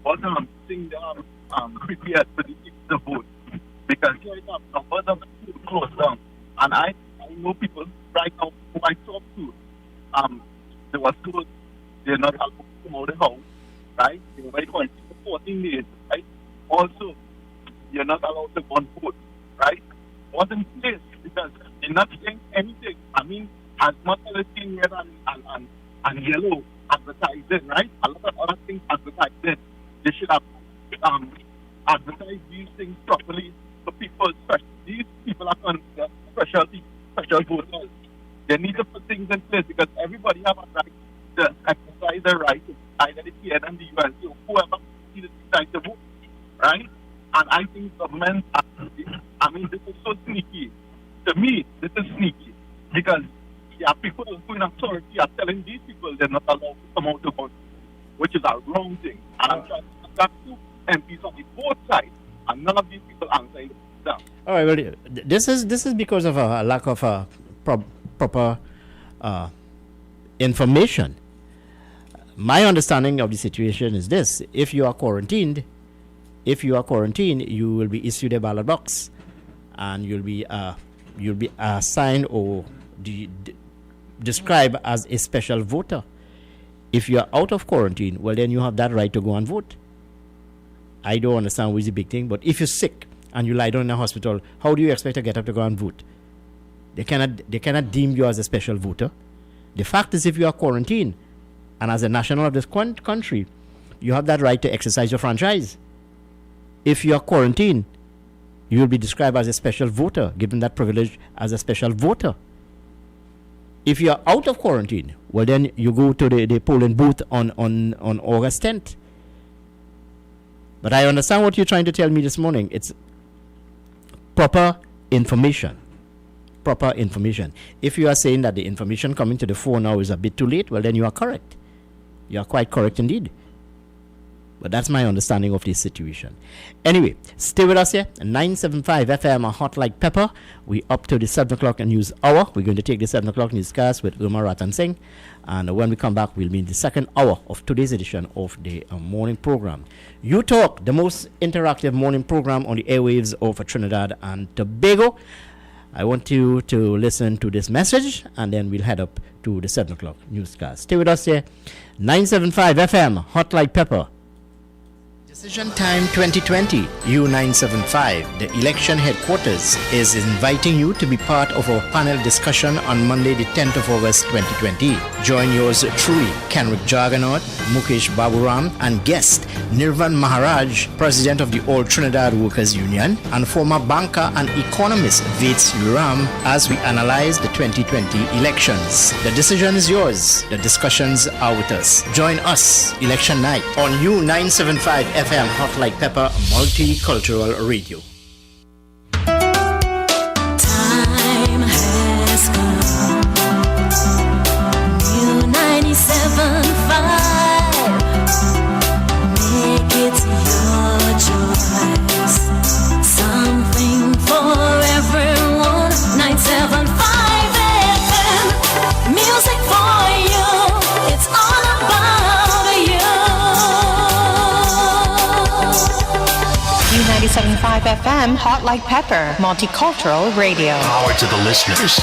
Also, seeing them prepared for the vote because here is numbers of people closed down, and I know people right now who I talk to. They were told they're not allowed to come out of the house, right? They were quarantined for 14 days, right? Also, you're not allowed to go on vote, right? Wasn't this because they're not saying anything. I mean, as much as they're seeing red and yellow advertising, right? A lot of other things advertising. They should have advertised these things properly for people. These people are considered special voters. They need to put things in place because everybody have a right to exercise their right to either the PN the UNC or whoever decides to vote, right? And I think government, this is so sneaky. To me, this is sneaky because people who in authority are telling these people they're not allowed to come out to vote, which is a wrong thing. And I'm trying to contact two MPs on both sides, and none of these people answering them. All right, well, this is because of a lack of proper information. My understanding of the situation is this: if you are quarantined, you will be issued a ballot box, and you'll be assigned or described as a special voter. If you are out of quarantine, well, then you have that right to go and vote. I don't understand what's the big thing, but if you're sick and you lie down in a hospital, how do you expect to get up to go and vote? They cannot deem you as a special voter. The fact is, if you are quarantined, and as a national of this country, you have that right to exercise your franchise. If you are quarantined, you will be described as a special voter, given that privilege as a special voter. If you are out of quarantine, well, then you go to the polling booth on August 10th. But I understand what you're trying to tell me this morning. It's proper information. Proper information. If you are saying that the information coming to the fore now is a bit too late, well, then you are correct. You are quite correct indeed. But that's my understanding of this situation. Anyway, stay with us here. 975 FM, hot like pepper. We up to the 7 o'clock news hour. We're going to take the 7 o'clock newscast with Umar Ratan Singh. And when we come back, we'll be in the second hour of today's edition of the morning program. You Talk, the most interactive morning program on the airwaves of Trinidad and Tobago. I want you to listen to this message, and then we'll head up to the 7 o'clock newscast. Stay with us here. 975 FM, Hot Like Pepper. Decision Time 2020, U975, the election headquarters, is inviting you to be part of our panel discussion on Monday, the 10th of August 2020. Join yours truly, Kenrick Jarganaut, Mukesh Baburam, and guest Nirvan Maharaj, President of the All Trinidad Workers Union, and former banker and economist Vates Uram, as we analyze the 2020 elections. The decision is yours. The discussions are with us. Join us election night on U975 FM Hot Like Pepper Multicultural Radio. Time has come. New 97.5. Make it your choice. Something for everyone. 975 FM. Music for you. It's all about you. 97.5 FM, Hot Like Pepper, Multicultural Radio. Power to the listeners.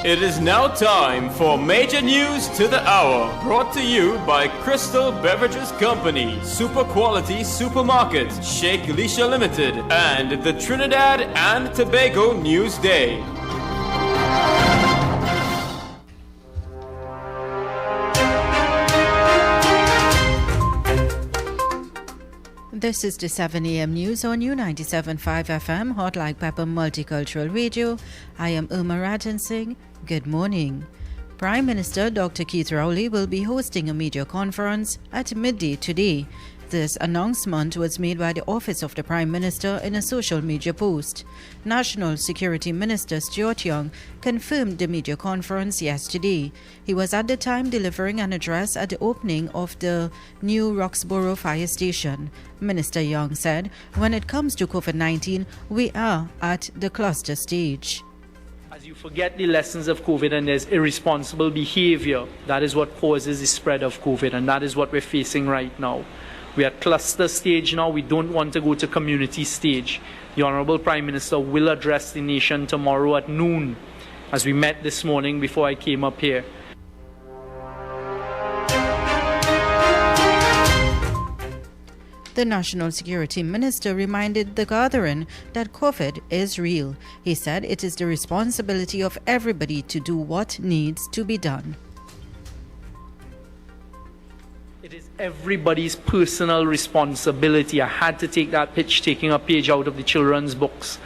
It is now time for Major News to the Hour, brought to you by Crystal Beverages Company, Super Quality Supermarket, Sheikh Elisha Limited, and the Trinidad and Tobago News Day. This is the 7 a.m. news on U97.5 FM, Hot Like Pepper Multicultural Radio. I am Uma Rajan Singh. Good morning. Prime Minister Dr. Keith Rowley will be hosting a media conference at midday today. This announcement was made by the Office of the Prime Minister in a social media post. National Security Minister Stuart Young confirmed the media conference yesterday. He was at the time delivering an address at the opening of the new Roxborough Fire Station. Minister Young said, "When it comes to COVID-19, we are at the cluster stage." As you forget the lessons of COVID and there's irresponsible behavior, that is what causes the spread of COVID, and that is what we're facing right now. We are at cluster stage now. We don't want to go to community stage. The Honorable Prime Minister will address the nation tomorrow at noon, as we met this morning before I came up here. The National Security Minister reminded the gathering that COVID is real. He said it is the responsibility of everybody to do what needs to be done. It is everybody's personal responsibility. I had to take that taking a page out of the children's books.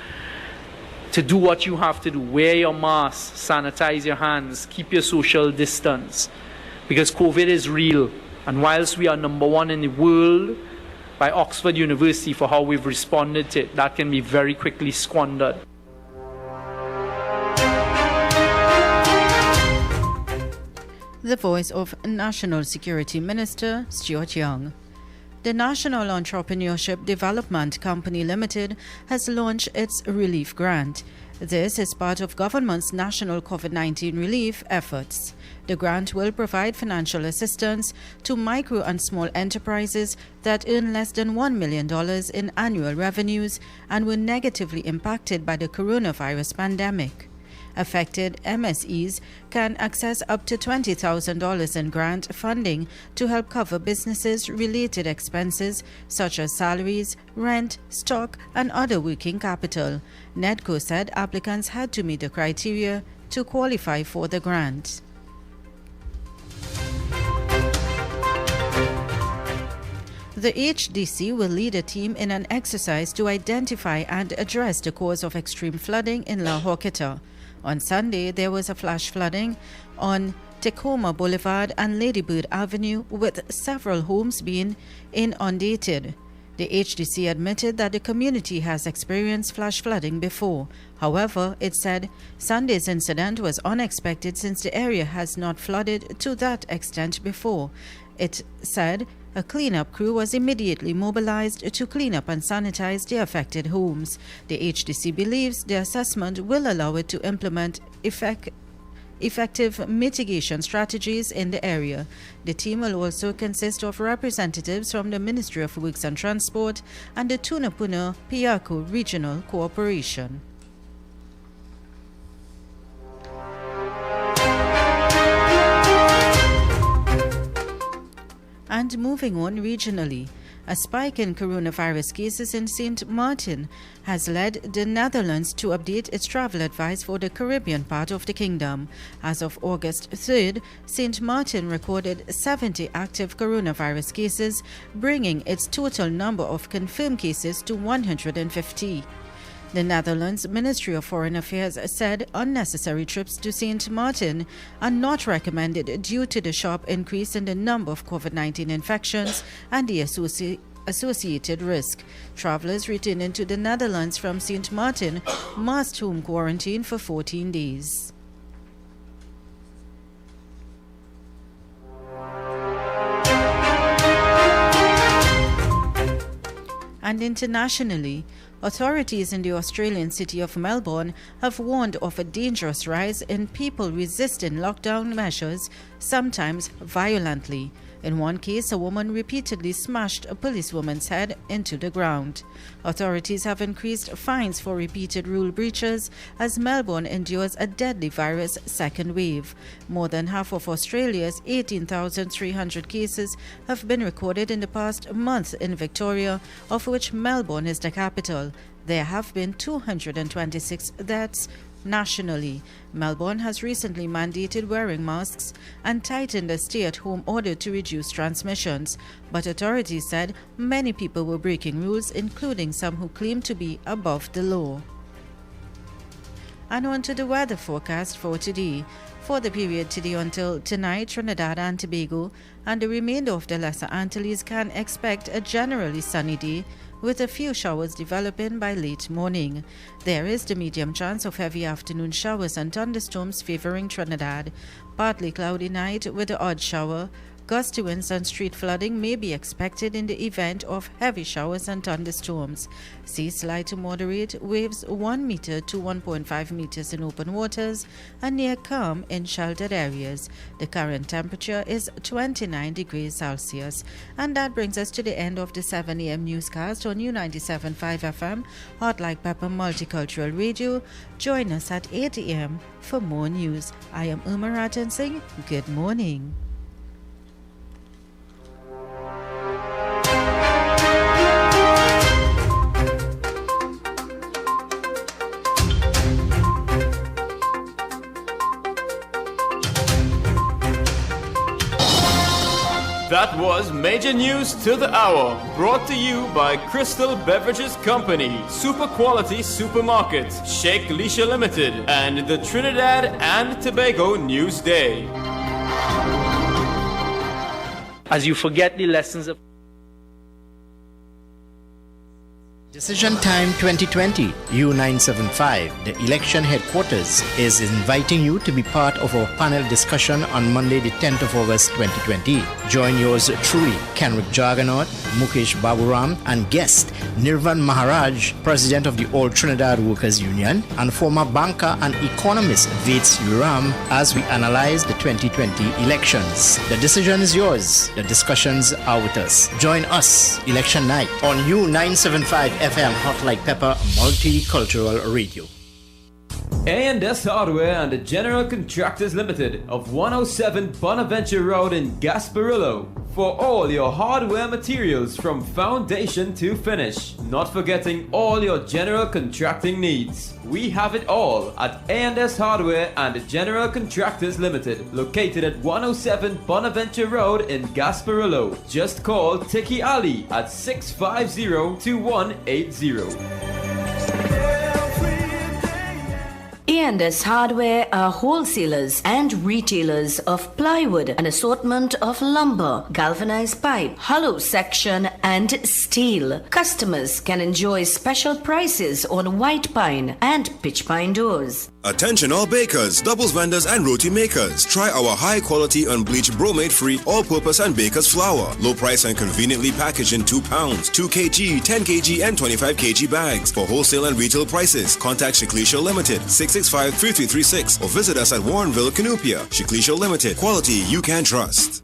To do what you have to do. Wear your mask, sanitize your hands, keep your social distance. Because COVID is real. And whilst we are number one in the world by Oxford University for how we've responded to it, that can be very quickly squandered. The voice of National Security Minister Stuart Young. The National Entrepreneurship Development Company Limited has launched its relief grant. This is part of government's national COVID-19 relief efforts. The grant will provide financial assistance to micro and small enterprises that earn less than $1 million in annual revenues and were negatively impacted by the coronavirus pandemic. Affected MSEs can access up to $20,000 in grant funding to help cover businesses-related expenses such as salaries, rent, stock, and other working capital. NEDCO said applicants had to meet the criteria to qualify for the grant. The HDC will lead a team in an exercise to identify and address the cause of extreme flooding in La Horquetta. On Sunday, there was a flash flooding on Tacoma Boulevard and Ladybird Avenue, with several homes being inundated. The HDC admitted that the community has experienced flash flooding before. However, it said Sunday's incident was unexpected since the area has not flooded to that extent before. It said a cleanup crew was immediately mobilized to clean up and sanitize the affected homes. The HDC believes the assessment will allow it to implement effective mitigation strategies in the area. The team will also consist of representatives from the Ministry of Works and Transport and the Tunapuna Piaku Regional Corporation. And moving on regionally, a spike in coronavirus cases in St. Martin has led the Netherlands to update its travel advice for the Caribbean part of the kingdom. As of August 3rd, St. Martin recorded 70 active coronavirus cases, bringing its total number of confirmed cases to 150. The Netherlands Ministry of Foreign Affairs said unnecessary trips to St. Martin are not recommended due to the sharp increase in the number of COVID-19 infections and the associated risk. Travelers returning to the Netherlands from St. Martin must home quarantine for 14 days. And internationally, authorities in the Australian city of Melbourne have warned of a dangerous rise in people resisting lockdown measures, sometimes violently. In one case, a woman repeatedly smashed a policewoman's head into the ground. Authorities have increased fines for repeated rule breaches as Melbourne endures a deadly virus second wave. More than half of Australia's 18,300 cases have been recorded in the past month in Victoria, of which Melbourne is the capital. There have been 226 deaths nationally. Melbourne has recently mandated wearing masks and tightened a stay-at-home order to reduce transmissions, but authorities said many people were breaking rules, including some who claimed to be above the law. And on to the weather forecast for today. For the period today until tonight, Trinidad and Tobago and the remainder of the Lesser Antilles can expect a generally sunny day, with a few showers developing by late morning. There is the medium chance of heavy afternoon showers and thunderstorms favoring Trinidad. Partly cloudy night with the odd shower. Gusty winds and street flooding may be expected in the event of heavy showers and thunderstorms. Seas slight to moderate, waves 1 meter to 1.5 meters in open waters and near calm in sheltered areas. The current temperature is 29 degrees Celsius. And that brings us to the end of the 7 a.m. newscast on U97.5 FM, Hot Like Pepper Multicultural Radio. Join us at 8 a.m. for more news. I am Uma Rajan Singh. Good morning. That was Major News to the Hour, brought to you by Crystal Beverages Company, Super Quality Supermarket, Sheikh Lisha Limited, and the Trinidad and Tobago News Day. As you forget the lessons of Decision Time 2020, U975, the election headquarters, is inviting you to be part of our panel discussion on Monday, the 10th of August 2020. Join yours truly, Kenrick Jarganaut, Mukesh Baburam, and guest Nirvan Maharaj, President of the All Trinidad Workers Union, and former banker and economist Vates Uram, as we analyze the 2020 elections. The decision is yours. The discussions are with us. Join us, election night, on U975 FM Hot Like Pepper Multicultural Radio. A&S Hardware and the General Contractors Limited of 107 Bonaventure Road in Gasparillo. For all your hardware materials from foundation to finish. Not forgetting all your general contracting needs. We have it all at A&S Hardware and the General Contractors Limited. Located at 107 Bonaventure Road in Gasparillo. Just call Tiki Ali at 650-2180. A&S Hardware are wholesalers and retailers of plywood, an assortment of lumber, galvanized pipe, hollow section, and steel. Customers can enjoy special prices on white pine and pitch pine doors. Attention all bakers, doubles vendors and roti makers. Try our high quality unbleached bromate free all-purpose and baker's flour. Low price and conveniently packaged in 2 pounds, 2 kg, 10 kg and 25 kg bags. For wholesale and retail prices, contact Shiklisha Limited 665-3336 or visit us at Warrenville, Canupia. Shiklisha Limited, quality you can trust.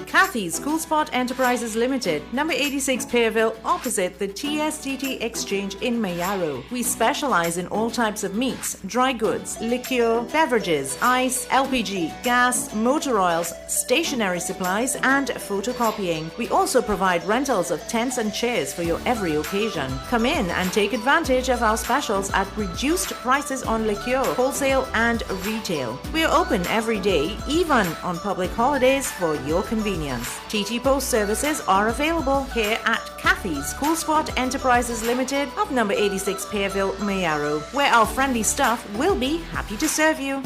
Kathy's Cool Spot Enterprises Limited, number 86 Pearville, opposite the TSTT Exchange in Mayaro. We specialize in all types of meats, dry goods, liquor, beverages, ice, LPG, gas, motor oils, stationery supplies, and photocopying. We also provide rentals of tents and chairs for your every occasion. Come in and take advantage of our specials at reduced prices on liquor, wholesale and retail. We are open every day, even on public holidays, for your convenience. TT Post services are available here at Kathy's Cool Spot Enterprises Limited of number 86 Pearville, Mayaro, where our friendly staff will be happy to serve you.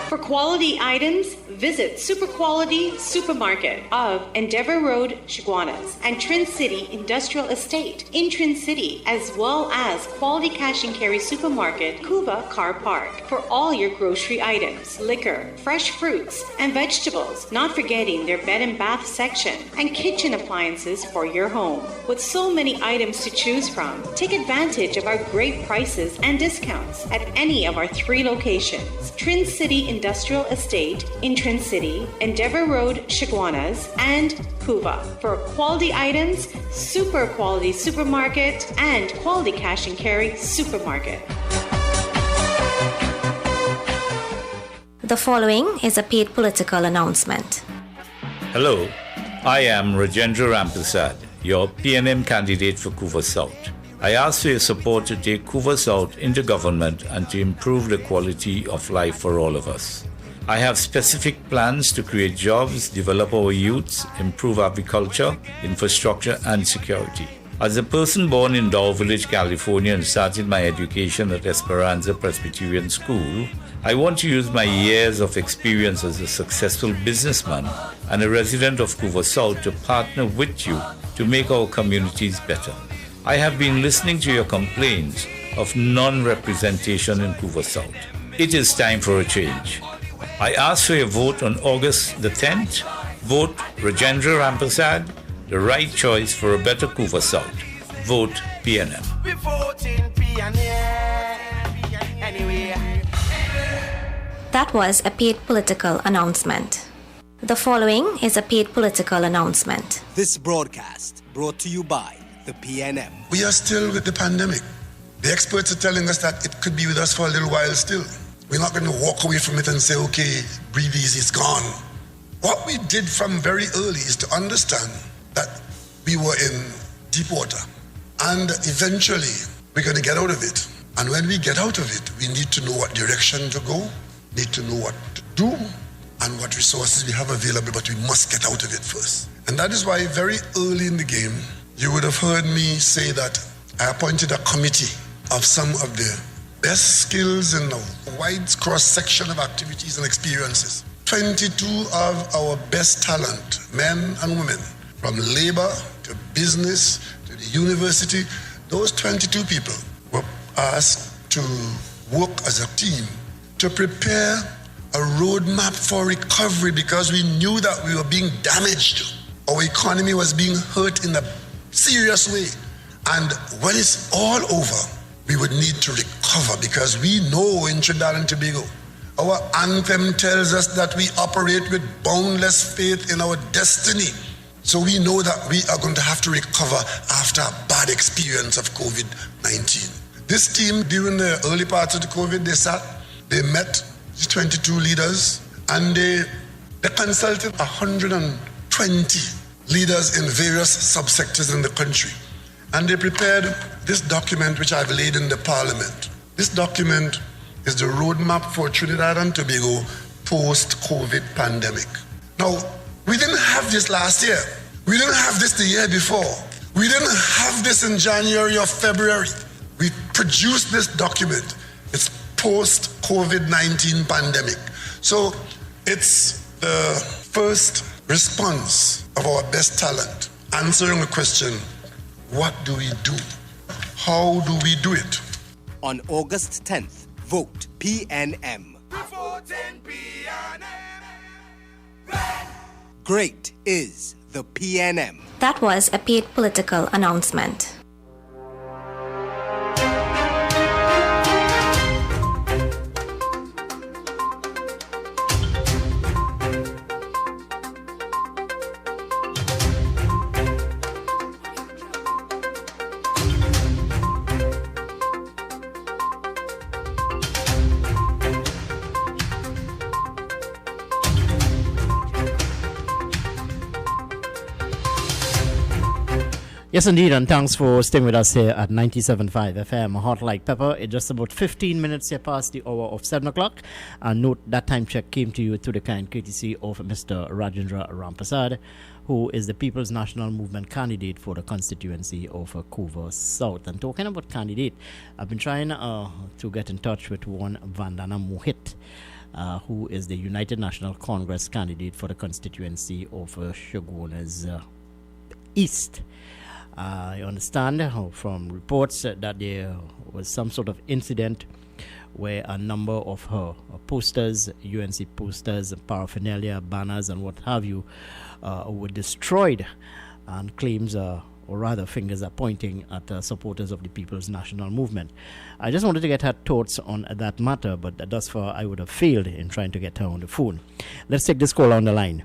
For quality items, visit Super Quality Supermarket of Endeavour Road, Chaguanas, and Trin City Industrial Estate in Trin City, as well as Quality Cash and Carry Supermarket, Cuba Car Park, for all your grocery items, liquor, fresh fruits, and vegetables, not forgetting their bed and bath section, and kitchen appliances for your home. With so many items to choose from, take advantage of our great prices and discounts at any of our 3 locations: Trin City Industrial Estate in Trin City, Endeavour Road, Chaguanas, and Cuba. For quality items, Super Quality Supermarket and Quality Cash and Carry Supermarket. The following is a paid political announcement. Hello, I am Rajendra Rampersad, your PNM candidate for Couva South. I ask for your support to take Couva South into government and to improve the quality of life for all of us. I have specific plans to create jobs, develop our youths, improve agriculture, infrastructure, and security. As a person born in Dow Village, California, and started my education at Esperanza Presbyterian School, I want to use my years of experience as a successful businessman and a resident of Couva South to partner with you to make our communities better. I have been listening to your complaints of non-representation in Couva South. It is time for a change. I ask for your vote on August the 10th. Vote Rajendra Rampersad, the right choice for a better Couva South. Vote PNM. We voting PNM anyway. That was a paid political announcement. The following is a paid political announcement. This broadcast brought to you by the PNM. We are still with the pandemic. The experts are telling us that it could be with us for a little while still. We're not going to walk away from it and say, okay, breathe easy, it's gone. What we did from very early is to understand that we were in deep water. And eventually, we're going to get out of it. And when we get out of it, we need to know what direction to go, need to know what to do, and what resources we have available, but we must get out of it first. And that is why very early in the game, you would have heard me say that I appointed a committee of some of the best skills in a wide cross-section of activities and experiences. 22 of our best talent, men and women, from labor to business to the university, those 22 people were asked to work as a team to prepare a roadmap for recovery because we knew that we were being damaged. Our economy was being hurt in a serious way. And when it's all over, we would need to recover because we know in Trinidad and Tobago, our anthem tells us that we operate with boundless faith in our destiny. So we know that we are going to have to recover after a bad experience of COVID-19. This team, during the early parts of the COVID, they met the 22 leaders and they consulted 120 leaders in various subsectors in the country. And they prepared this document which I've laid in the Parliament. This document is the roadmap for Trinidad and Tobago post-COVID pandemic. Now, we didn't have this last year. We didn't have this the year before. We didn't have this in January or February. We produced this document. It's post-COVID-19 pandemic. So it's the first response of our best talent answering the question, what do we do? How do we do it? On August 10th, vote PNM. Great is the PNM. That was a paid political announcement. Yes, indeed, and thanks for staying with us here at 97.5 FM, Hot Like Pepper. It's just about 15 minutes here past the hour of 7 o'clock. And note that time check came to you through the kind courtesy of Mr. Rajendra Rampasad, who is the People's National Movement candidate for the constituency of Couva South. And talking about candidate, I've been trying to get in touch with one Vandana Mohit, who is the United National Congress candidate for the constituency of Chaguanas East. I understand from reports that there was some sort of incident where a number of her posters, UNC posters, paraphernalia, banners, and what have you, were destroyed, and claims, or rather fingers are pointing at supporters of the People's National Movement. I just wanted to get her thoughts on that matter, but thus far I would have failed in trying to get her on the phone. Let's take this call on the line.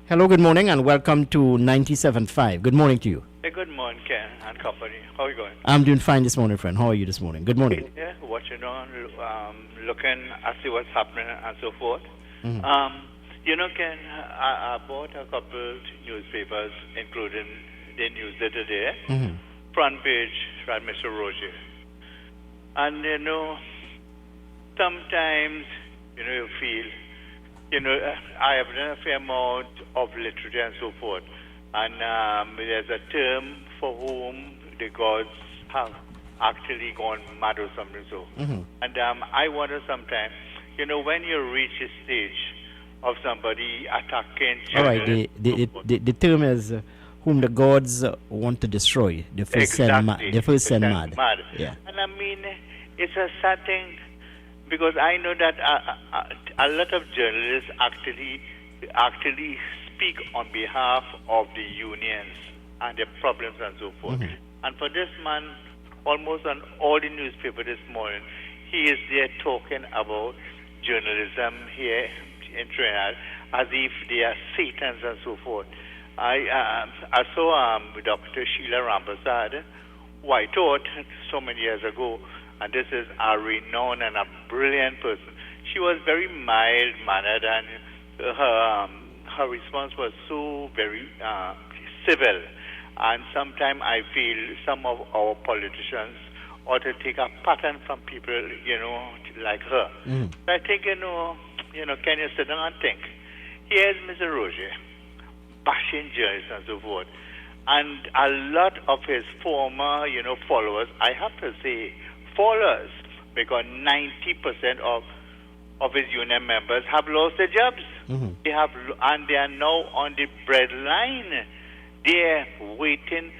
Hello, good morning, and welcome to 97.5. Good morning to you. Hey, good morning, Ken and company. How are you going? I'm doing fine this morning, friend. How are you this morning? Good morning. Yeah, watching on, looking at see what's happening and so forth. Mm-hmm. You know, Ken, I bought a couple newspapers, including the Newsletter today, Mm-hmm. front page by Mr. Roger. And, you know, sometimes, you know, you feel, you know, I have done a fair amount of literature and so forth. And there's a term for whom the gods have actually gone mad or something so. Mm-hmm. And I wonder sometimes, you know, when you reach a stage of somebody attacking All right, the term is whom the gods want to destroy. The first send mad. The first send mad. Yeah. And I mean, it's a sad thing because I know that a lot of journalists actually speak on behalf of the unions and their problems and so forth. Mm-hmm. And for this man, almost on all the newspaper this morning, he is there talking about journalism here in Trinidad as if they are satans and so forth. I saw Dr. Sheila Rampasad, who I taught so many years ago, and this is a renowned and a brilliant person. She was very mild-mannered, and her response was so very civil. And sometimes I feel some of our politicians ought to take a pattern from people, you know, like her. Mm. I think, you know, can you sit down and think? Here's Mr. Roger bashing journalists and so forth. And a lot of his former, you know, followers, I have to say followers, because 90% of his union members have lost their jobs. Mm-hmm. They are now on the breadline. They're waiting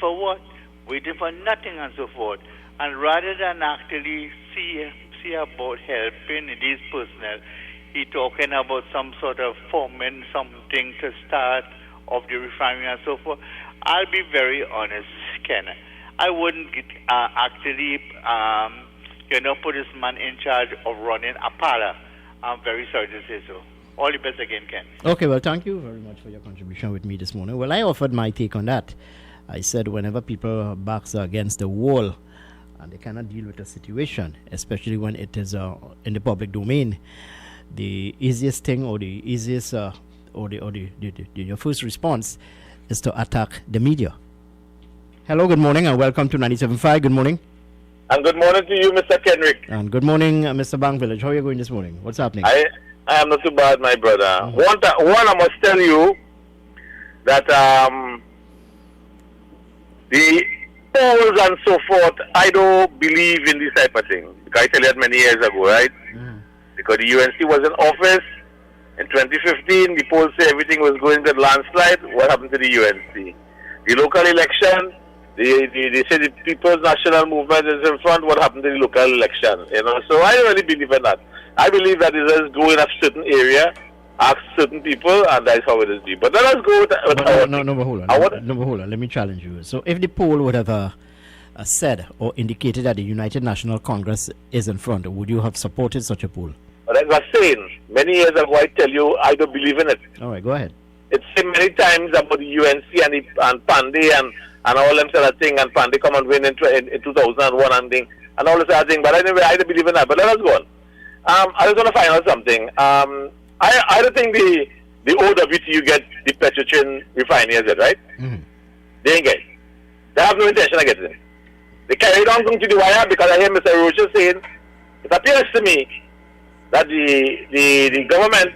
for what? Waiting for nothing and so forth. And rather than actually see about helping these personnel, he talking about some sort of forming something to start of the refinery and so forth. I'll be very honest, Ken. I wouldn't actually, put this man in charge of running a parlor. I'm very sorry to say so. All the best again, Ken. Okay, well, thank you very much for your contribution with me this morning. Well, I offered my take on that. I said whenever people backs are against the wall and they cannot deal with a situation, especially when it is in the public domain, the easiest thing or the easiest your first response is to attack the media. Hello, good morning, and welcome to 97.5. Good morning. And good morning to you, Mr. Kenrick. And good morning, Mr. Bank Village. How are you going this morning? What's happening? I am not too bad, my brother. Mm-hmm. One, I must tell you that the polls and so forth, I don't believe in this type of thing. Because I tell you that many years ago, right? Mm-hmm. Because the UNC was in office, In 2015, the polls say everything was going to landslide. What happened to the UNC? The local election, they say the People's National Movement is in front. What happened to the local election? You know, so I don't really believe in that. I believe that it is go in a certain area, ask certain people, and that's how it is. But let us go with No, hold on. Let me challenge you. So if the poll would have said or indicated that the United National Congress is in front, would you have supported such a poll? But as I was saying, many years ago, I tell you, I don't believe in it. All right, go ahead. It's said many times about the UNC and Pandey and all them sort of thing, and Pandey come and win in 2001 and thing, and all this other thing. But anyway, I don't believe in that. But let us go on. I was going to find out something. I don't think the OWTU get the Petrochin refinery, is it, right? Mm-hmm. They ain't get it. They have no intention of getting it. They carried on going to the wire because I hear Mr. Rocha saying, it appears to me that the government,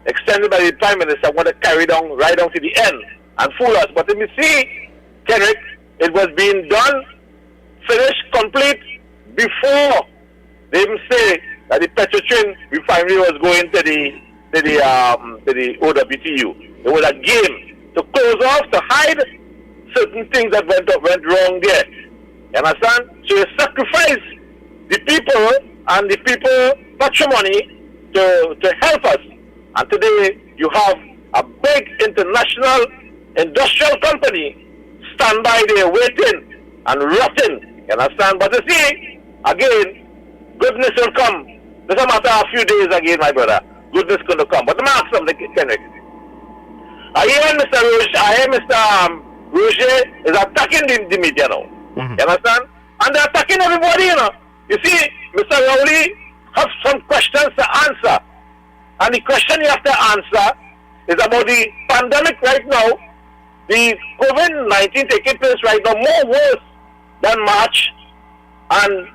extended by the Prime Minister, want to carry down right down to the end and fool us. But let me see, Kendrick, it was being done, finished, complete, before they even say that the Petrochin refinery was going to the OWTU. It was a game to close off, to hide certain things that went wrong there. You understand? So you sacrifice the people and the people patrimony to help us. And today you have a big international industrial company stand by there waiting and rotting. You understand? But you see, again, goodness will come. Doesn't matter a few days again, my brother. Goodness going to come. But let me ask something, Kendrick. I hear Mr. Roger is attacking the media now. Mm-hmm. You understand? And they're attacking everybody, you know. You see, Mr. Rowley have some questions to answer. And the question you have to answer is about the pandemic right now. The COVID-19 taking place right now more worse than March and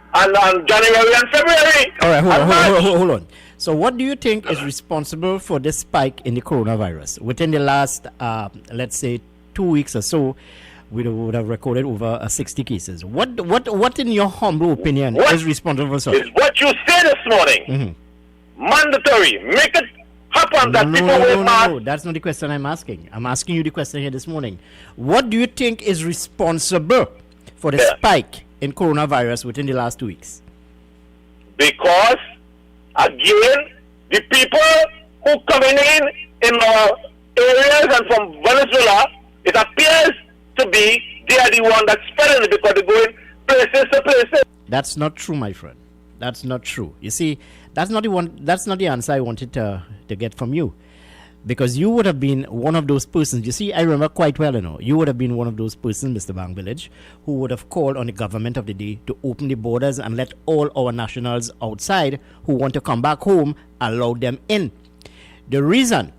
January and February. All right, hold on. So what do you think is responsible for this spike in the coronavirus? Within the last, let's say, 2 weeks or so, we would have recorded over 60 cases. What in your humble opinion, is responsible for such? Is what you said this morning. Mm-hmm. Mandatory. Make it happen that people will pass. No, that's not the question I'm asking. I'm asking you the question here this morning. What do you think is responsible for the spike in coronavirus within the last 2 weeks? Because, again, the people who coming in our areas and from Venezuela, it appears to be they are the one that's spreading it because they're going places to places. That's not true, my friend. That's not true. You see, that's not the answer I wanted to get from you. Because you would have been one of those persons. You see, I remember quite well, you know. You would have been one of those persons, Mr. Bang Village, who would have called on the government of the day to open the borders and let all our nationals outside who want to come back home, allow them in. The reason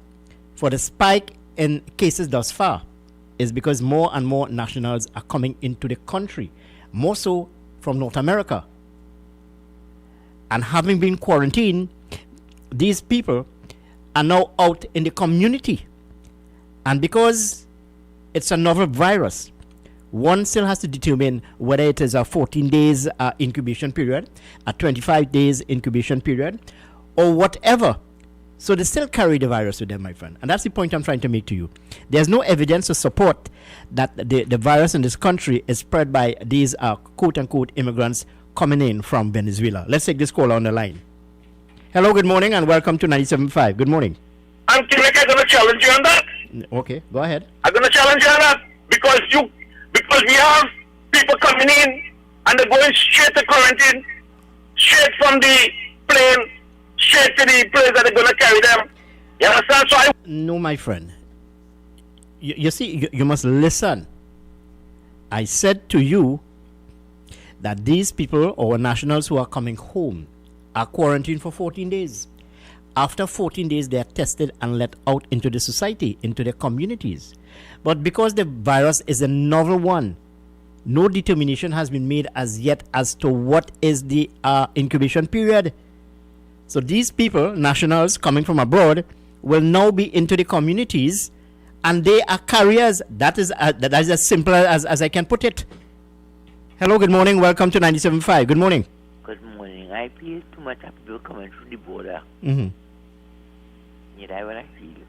for the spike in cases thus far is because more and more nationals are coming into the country, more so from North America. And having been quarantined, these people are now out in the community. And because it's a novel virus, one still has to determine whether it is a 14 days incubation period, a 25 days incubation period, or whatever. So they still carry the virus with them, my friend. And that's the point I'm trying to make to you. There's no evidence to support that the virus in this country is spread by these quote-unquote immigrants coming in from Venezuela. Let's take this caller on the line. Hello, good morning, and welcome to 97.5. Good morning. I'm going to challenge you on that. Okay, go ahead. I'm going to challenge you on that because we have people coming in and they're going straight to quarantine, straight from the plane, straight to the place that they're going to carry them. You understand? So No, my friend. You see, you must listen. I said to you that these people, or nationals who are coming home, are quarantined for 14 days. After 14 days, they are tested and let out into the society, into their communities. But because the virus is a novel one, no determination has been made as yet as to what is the incubation period. So these people, nationals coming from abroad, will now be into the communities, and they are carriers. That is as simple as I can put it. Hello, good morning. Welcome to 97.5. Good morning. Good morning. I feel too much of people coming through the border. Mm-hmm. you die when I feel it.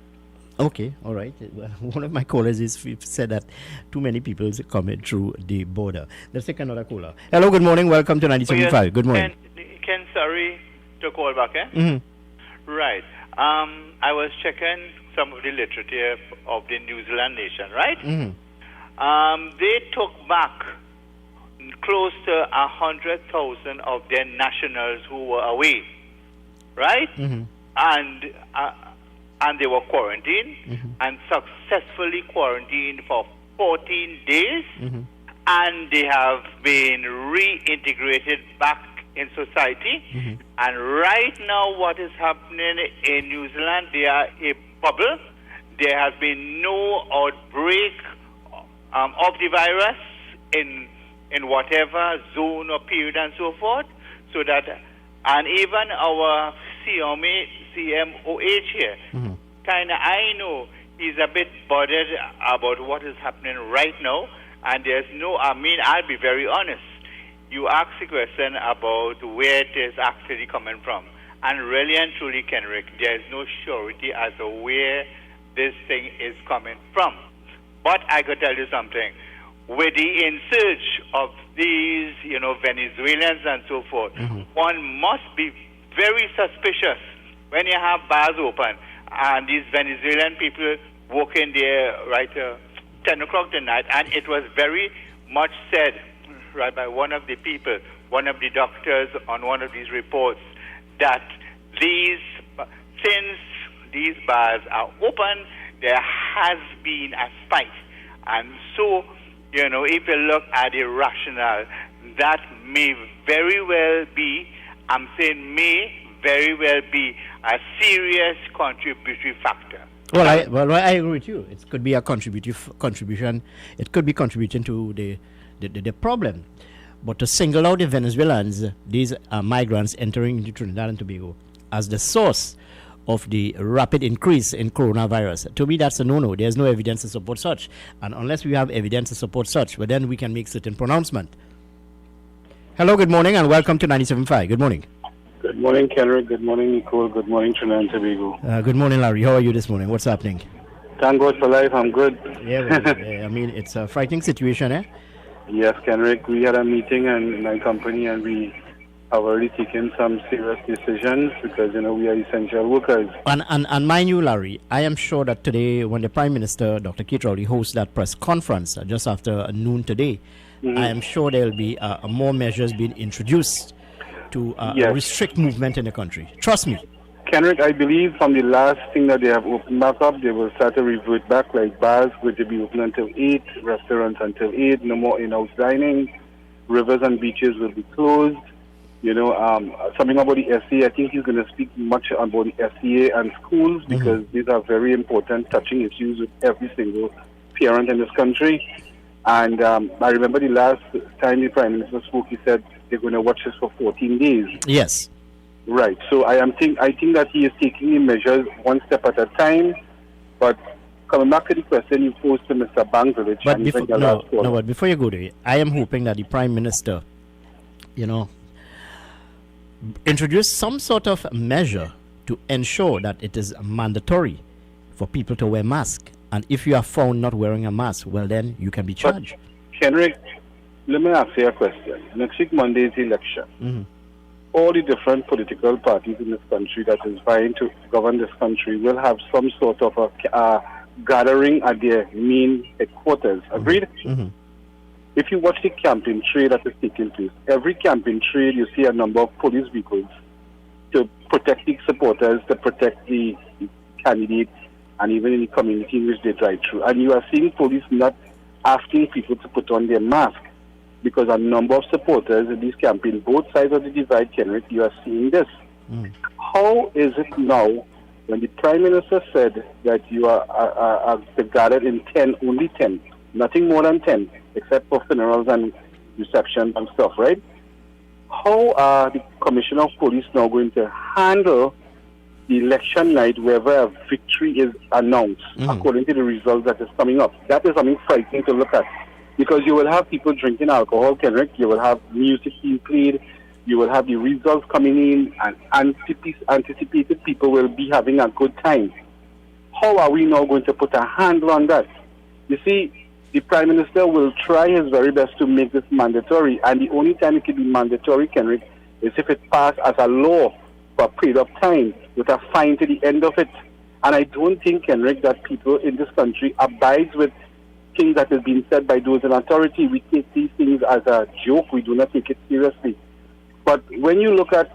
Okay, all right. Well, one of my callers said that too many people coming through the border. Let's take another caller. Hello, good morning. Welcome to 97.5. Good morning. Ken, sorry to call back, eh? Mm-hmm. Right. I was checking some of the literature of the New Zealand nation, right? Mm-hmm. They took back close to 100,000 of their nationals who were away, right? Mm-hmm. And they were quarantined and successfully quarantined for 14 days, and they have been reintegrated back in society. And right now what is happening in New Zealand, they are a bubble. There has been no outbreak of the virus in whatever zone or period and so forth. So that, and even our CMOH here, I know he's a bit bothered about what is happening right now, and there's no, I'll be very honest. You asked a question about where it is actually coming from, and really and truly, Kenrick, there's no surety as to where this thing is coming from. But I could tell you something. With the insurge of these, Venezuelans and so forth, one must be very suspicious when you have bars open and these Venezuelan people walk in there right 10 o'clock at night, and it was very much said right by one of the people, one of the doctors on one of these reports, that since these bars are open, there has been a spike. And so, if you look at the rationale, that may very well be, I'm saying may very well be a serious contributory factor. Well, I agree with you. It could be a contribution. It could be contributing to the problem. But to single out the Venezuelans, these are migrants entering into Trinidad and Tobago, as the source of the rapid increase in coronavirus, to me that's a no-no. There's no evidence to support such. And unless we have evidence to support such, well, then we can make certain pronouncement. Hello, good morning, and welcome to 97.5. Good morning. Good morning, Kenrick. Good morning, Nicole. Good morning, Trinidad and Tobago. Good morning, Larry. How are you this morning? What's happening? Thank God for life. I'm good. Yeah, it's a frightening situation, eh? Yes, Kenrick. We had a meeting in my company, and we have already taken some serious decisions because, we are essential workers. And mind you, Larry, I am sure that today, when the Prime Minister, Dr. Keith Rowley, hosts that press conference just after noon today, I am sure there will be more measures being introduced to restrict movement in the country. Trust me. Kenrick, I believe from the last thing that they have opened back up, they will start to revert back, like bars going to be open until 8, restaurants until 8, no more in-house dining, rivers and beaches will be closed. Something about the SCA, I think he's going to speak much about the SCA and schools because these are very important, touching issues with every single parent in this country. And I remember the last time the Prime Minister spoke, he said they're going to watch this for 14 days. Yes. Right. So I think that he is taking the measures one step at a time. But coming back to the question you posed to Mr. Banglavich, but before you go there, I am hoping that the Prime Minister, introduce some sort of measure to ensure that it is mandatory for people to wear masks. And if you are found not wearing a mask, well, then you can be charged. But, Henrik, let me ask you a question. Next week, Monday is election. All the different political parties in this country that is vying to govern this country will have some sort of a gathering at their main headquarters. Agreed? If you watch the campaign trail that is taking place, every campaign trail you see a number of police vehicles to protect the supporters, to protect the candidates, and even in the community in which they drive through. And you are seeing police not asking people to put on their mask because a number of supporters in this campaign, both sides of the divide, Kenrick, you are seeing this. How is it now when the Prime Minister said that you are gathered in 10, only 10, nothing more than 10, except for funerals and receptions and stuff, right? How are the Commissioner of Police now going to handle the election night wherever a victory is announced according to the results that is coming up? That is something frightening to look at because you will have people drinking alcohol, Kenrick, you will have music being played, you will have the results coming in, and anticipated people will be having a good time. how are we now going to put a handle on that? You see, the Prime Minister will try his very best to make this mandatory, and the only time it can be mandatory, Kenrick, is if it passed as a law for a period of time with a fine to the end of it. And I don't think, Kenrick, that people in this country abide with things that is being said by those in authority. We take these things as a joke. We do not take it seriously. But when you look at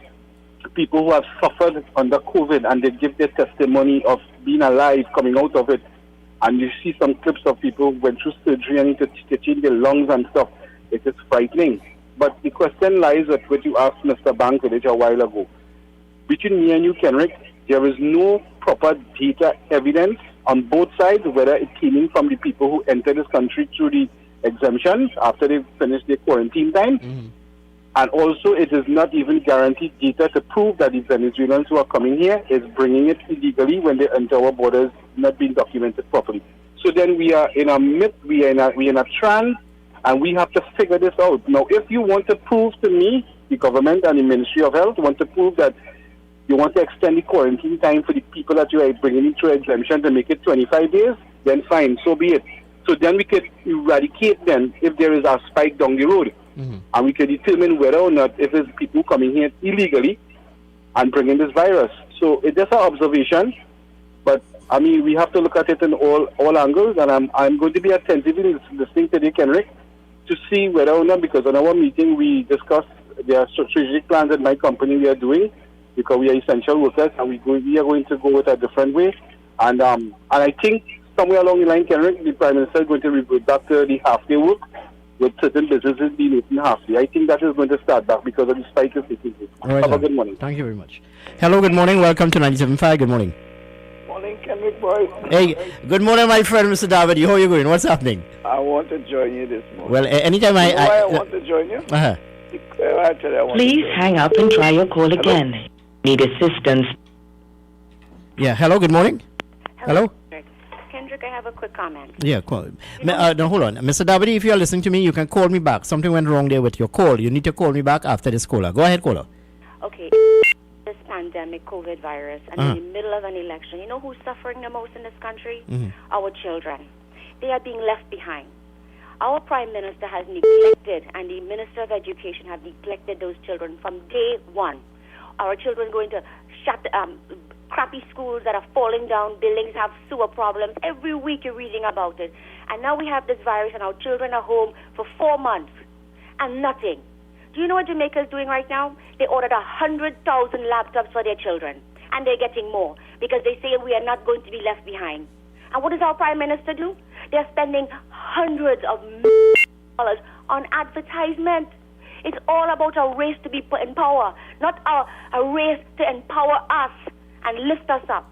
people who have suffered under COVID and they give their testimony of being alive, coming out of it, and you see some clips of people who went through surgery and need to change their lungs and stuff, it is frightening. But the question lies with what you asked Mr. Bankvillage a while ago. Between me and you, Kenrick, there is no proper data evidence on both sides, whether it came in from the people who entered this country through the exemptions after they finished their quarantine time. And also, it is not even guaranteed data to prove that the Venezuelans who are coming here is bringing it illegally when they enter our borders, not being documented properly. So then we are in a myth, we are in a trance, and we have to figure this out. Now, if you want to prove to me, the government and the Ministry of Health want to prove that you want to extend the quarantine time for the people that you are bringing in through exemption to make it 25 days, then fine, so be it. So then we could eradicate them if there is a spike down the road. And we can determine whether or not if it's people coming here illegally and bringing this virus. So it's just an observation, but I mean we have to look at it in all angles, and I'm going to be attentively listening today, Kenrick, to see whether or not, because on our meeting we discussed there are strategic plans that my company we are doing because we are essential workers, and we are going to go with a different way, and I think somewhere along the line, Kenrick, the Prime Minister is going to revert back to the half-day work, with certain businesses being open half-day. I think that is going to start back because of the spike is taking place. Right, have a good morning. Thank you very much. Hello, good morning. Welcome to 97.5. Good morning. Morning, Kenrick boy. Hey, good morning, my friend, Mr. Davidi. How are you going? What's happening? I want to join you this morning. Well, anytime you know why I want to join you? Uh-huh. Please hang up and try your call again. Need assistance? Yeah, hello, good morning. Hello? Kendrick, I have a quick comment. Yeah, call. No, hold on. Mr. Davidi, if you are listening to me, you can call me back. Something went wrong there with your call. You need to call me back after this caller. Go ahead, caller. Okay. This pandemic, COVID virus, and in the middle of an election, you know who's suffering the most in this country? Our children. They are being left behind. Our Prime Minister has neglected, and the Minister of Education have neglected those children from day one. Our children going to crappy schools that are falling down, buildings have sewer problems. Every week you're reading about it. And now we have this virus and our children are home for 4 months and nothing. Do you know what Jamaica is doing right now? They ordered 100,000 laptops for their children, and they're getting more because they say we are not going to be left behind. And what does our Prime Minister do? They're spending hundreds of millions of dollars on advertisement. It's all about a race to be put in power, not a race to empower us and lift us up.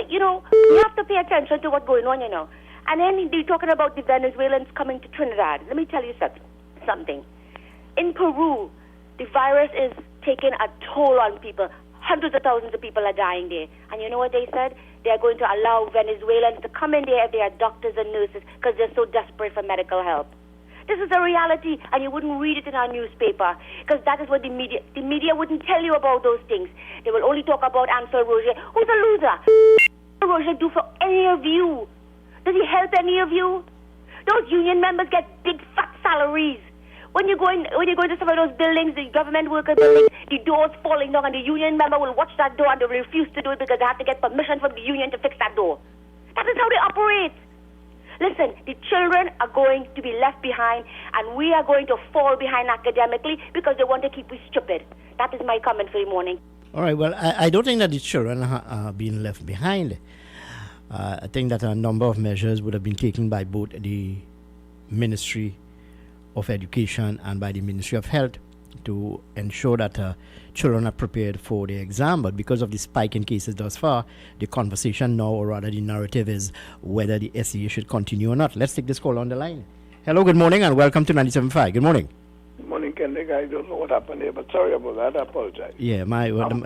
You know, you have to pay attention to what's going on, you know. And then they're talking about the Venezuelans coming to Trinidad. Let me tell you something. In Peru, the virus is taking a toll on people. Hundreds of thousands of people are dying there. And you know what they said? They are going to allow Venezuelans to come in there if they are doctors and nurses because they're so desperate for medical help. This is a reality, and you wouldn't read it in our newspaper because that is what the media wouldn't tell you about those things. They will only talk about Ansel Roger, who's a loser. What does Roger do for any of you? Does he help any of you? Those union members get big fat salaries. When you go into some of those buildings, the government worker buildings, the doors falling down, and the union member will watch that door and they will refuse to do it because they have to get permission from the union to fix that door. That is how they operate. Listen, the children are going to be left behind, and we are going to fall behind academically because they want to keep us stupid. That is my comment for the morning. All right, well, I don't think that the children are being left behind. I think that a number of measures would have been taken by both the Ministry of Education and by the Ministry of Health to ensure that children are prepared for the exam. But because of the spike in cases thus far, the conversation now, or rather the narrative, is whether the SEA should continue or not. Let's take this call on the line. Hello, good morning, and welcome to 97.5. Good morning. Good morning, Kendrick. I don't know what happened here, but sorry about that. I apologize. Yeah,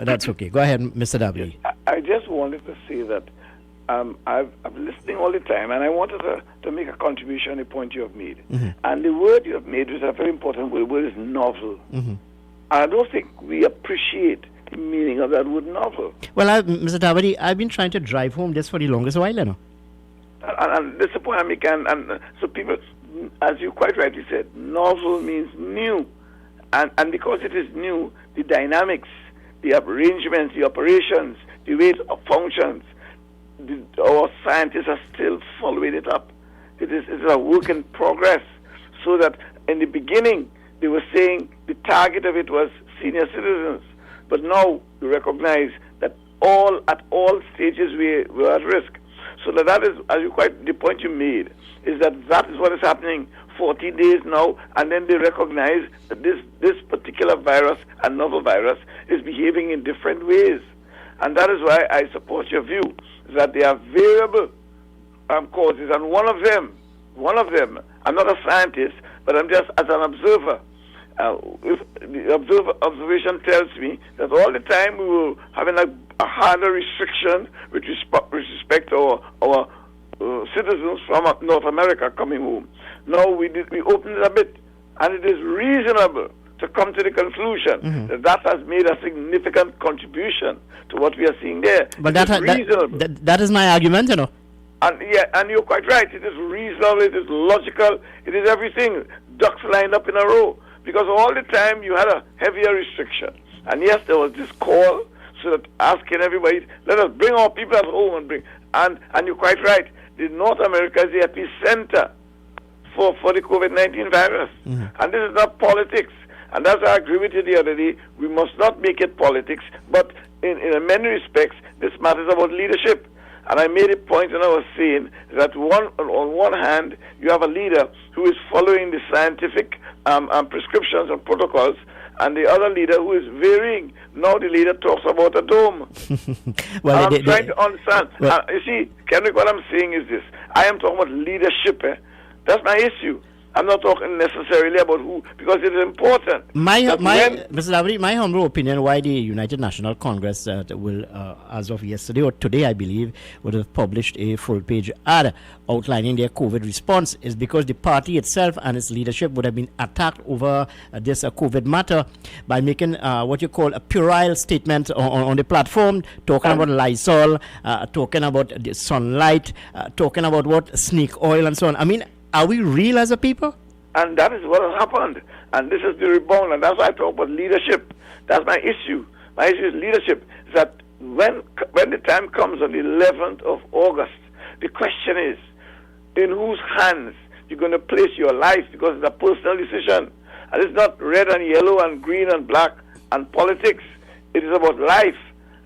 that's okay. Go ahead, Mr. W. I just wanted to say that I've been listening all the time, and I wanted to make a contribution on the point you have made. And the word you have made is a very important word. The word is novel. And I don't think we appreciate the meaning of that word novel. Well, Mr. Davadi, I've been trying to drive home this for the longest while, you know. And this is the point I make, and so people, as you quite rightly said, novel means new. And because it is new, the dynamics, the arrangements, the operations, the way it functions, our scientists are still following it up. It's a work in progress. So that in the beginning, they were saying the target of it was senior citizens. But now we recognize that at all stages we were at risk. So that is, as you the point you made, is that is what is happening 14 days now, and then they recognize that this particular virus, a novel virus, is behaving in different ways. And that is why I support your view, that there are variable causes, and one of them, I'm not a scientist, but I'm just as an observer. If the observation tells me that all the time we were having a harder restriction with respect to our citizens from North America coming home. Now we opened it a bit, and it is reasonable to come to the conclusion that has made a significant contribution to what we are seeing there. But that is my argument, you know. And you're quite right. It is reasonable, it is logical, it is everything. Ducks lined up in a row. Because all the time you had a heavier restriction. And yes, there was this call, so that asking everybody, let us bring our people at home and you're quite right. The North America is the epicenter for the COVID-19 virus. And this is not politics. And as I agree with you the other day, we must not make it politics, but in many respects, this matters about leadership. And I made a point when I was saying that on one hand, you have a leader who is following the scientific prescriptions and protocols, and the other leader who is varying. Now the leader talks about a dome. Well, I'm trying to understand. You see, Kendrick, what I'm saying is this. I am talking about leadership. That's my issue. I'm not talking necessarily about who, because it is important. Mr. Davadi, my humble opinion, why the United National Congress will, as of yesterday or today, I believe, would have published a full-page ad outlining their COVID response is because the party itself and its leadership would have been attacked over this COVID matter by making what you call a puerile statement on the platform, talking about Lysol, talking about the sunlight, talking about what snake oil and so on. I mean, are we real as a people? And that is what has happened. And this is the rebound. And that's why I talk about leadership. That's my issue. My issue is leadership. That when the time comes on the 11th of August, the question is, in whose hands you're going to place your life? Because it's a personal decision. And it's not red and yellow and green and black and politics. It is about life.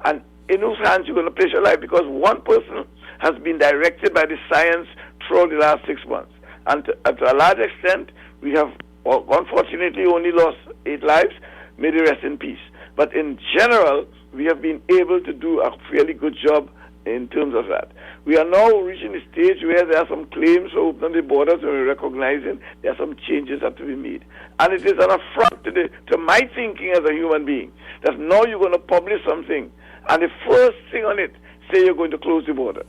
And in whose hands you're going to place your life? Because one person has been directed by the science throughout the last 6 months. And to a large extent, we have unfortunately only lost 8 lives. May they rest in peace. But in general, we have been able to do a fairly good job in terms of that. We are now reaching a stage where there are some claims for opening the borders, and we're recognizing there are some changes that have to be made. And it is an affront to my thinking as a human being that now you're going to publish something, and the first thing on it, say you're going to close the borders.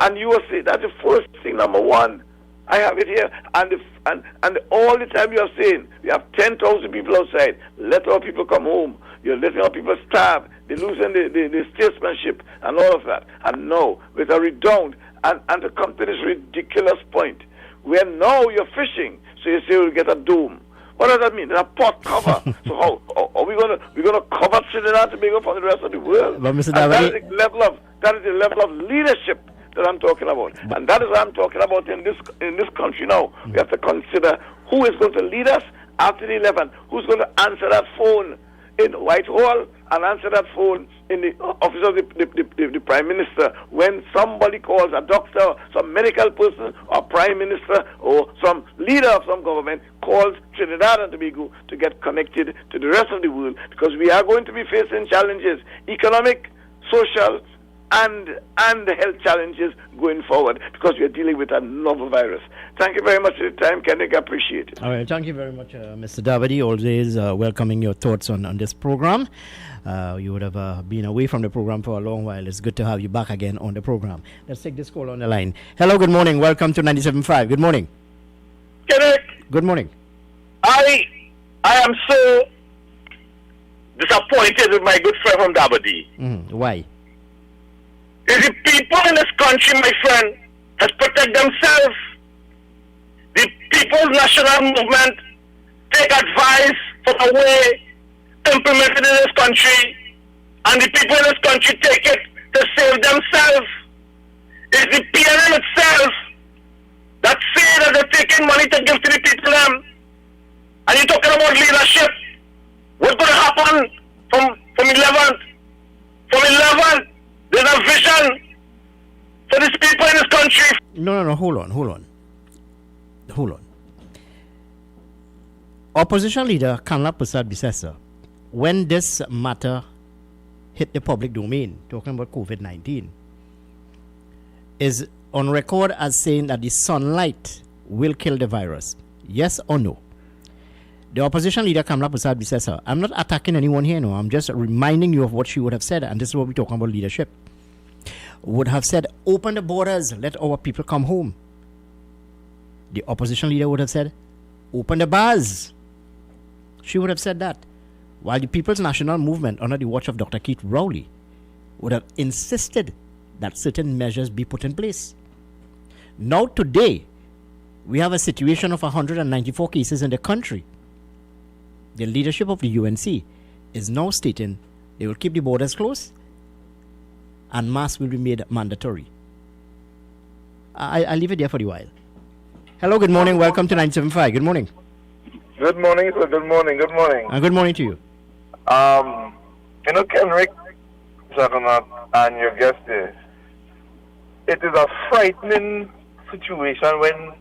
And you will say that's the first thing, number one. I have it here, and all the time you are saying we have 10,000 people outside. Let our people come home. You're letting our people starve. They're losing the statesmanship and all of that. And now, with a redound, and to come to this ridiculous point, where now you're fishing, so you say we'll get a dome. What does that mean? A pot cover. So how are we gonna cover Trinidad and Tobago for the rest of the world? But Mr. That is the level of leadership that I'm talking about. And that is what I'm talking about in this country now. We have to consider who is going to lead us after the 11th, who's going to answer that phone in Whitehall and answer that phone in the office of the Prime Minister when somebody calls, a doctor, some medical person, or Prime Minister, or some leader of some government calls Trinidad and Tobago to get connected to the rest of the world, because we are going to be facing challenges, economic, social, and the health challenges going forward, because we are dealing with a novel virus. Thank you very much for your time, Kendrick. I appreciate it. All right. Thank you very much, Mr. Davadi. Always welcoming your thoughts on this program. You would have been away from the program for a long while. It's good to have you back again on the program. Let's take this call on the line. Hello, good morning. Welcome to 97.5. Good morning. Kendrick. Good morning. I am so disappointed with my good friend from Dabadi. Why? Is the people in this country, my friend, has protected themselves. The People's National Movement take advice from the way implemented in this country, and the people in this country take it to save themselves. It's the PNM itself that say that they're taking money to give to the people them. And you're talking about leadership. What's going to happen from 11th? From 11th, there's a vision for these people in this country. No, hold on. Opposition leader Kamla Prasad Bisesa, when this matter hit the public domain, talking about COVID-19, is on record as saying that the sunlight will kill the virus. Yes or no? The opposition leader Kamla Prasad Bisesa, I'm not attacking anyone here, no. I'm just reminding you of what she would have said, and this is what we're talking about leadership. Would have said, open the borders, let our people come home. The opposition leader would have said, open the bars. She would have said that. While the People's National Movement, under the watch of Dr. Keith Rowley, would have insisted that certain measures be put in place. Now today, we have a situation of 194 cases in the country. The leadership of the UNC is now stating they will keep the borders closed and masks will be made mandatory. I'll leave it there for a while. Hello, good morning. Welcome to 975. Good morning. Good morning, sir. Good morning. And good morning to you. Kenrick, Jagannath, and your guest there, it is a frightening situation when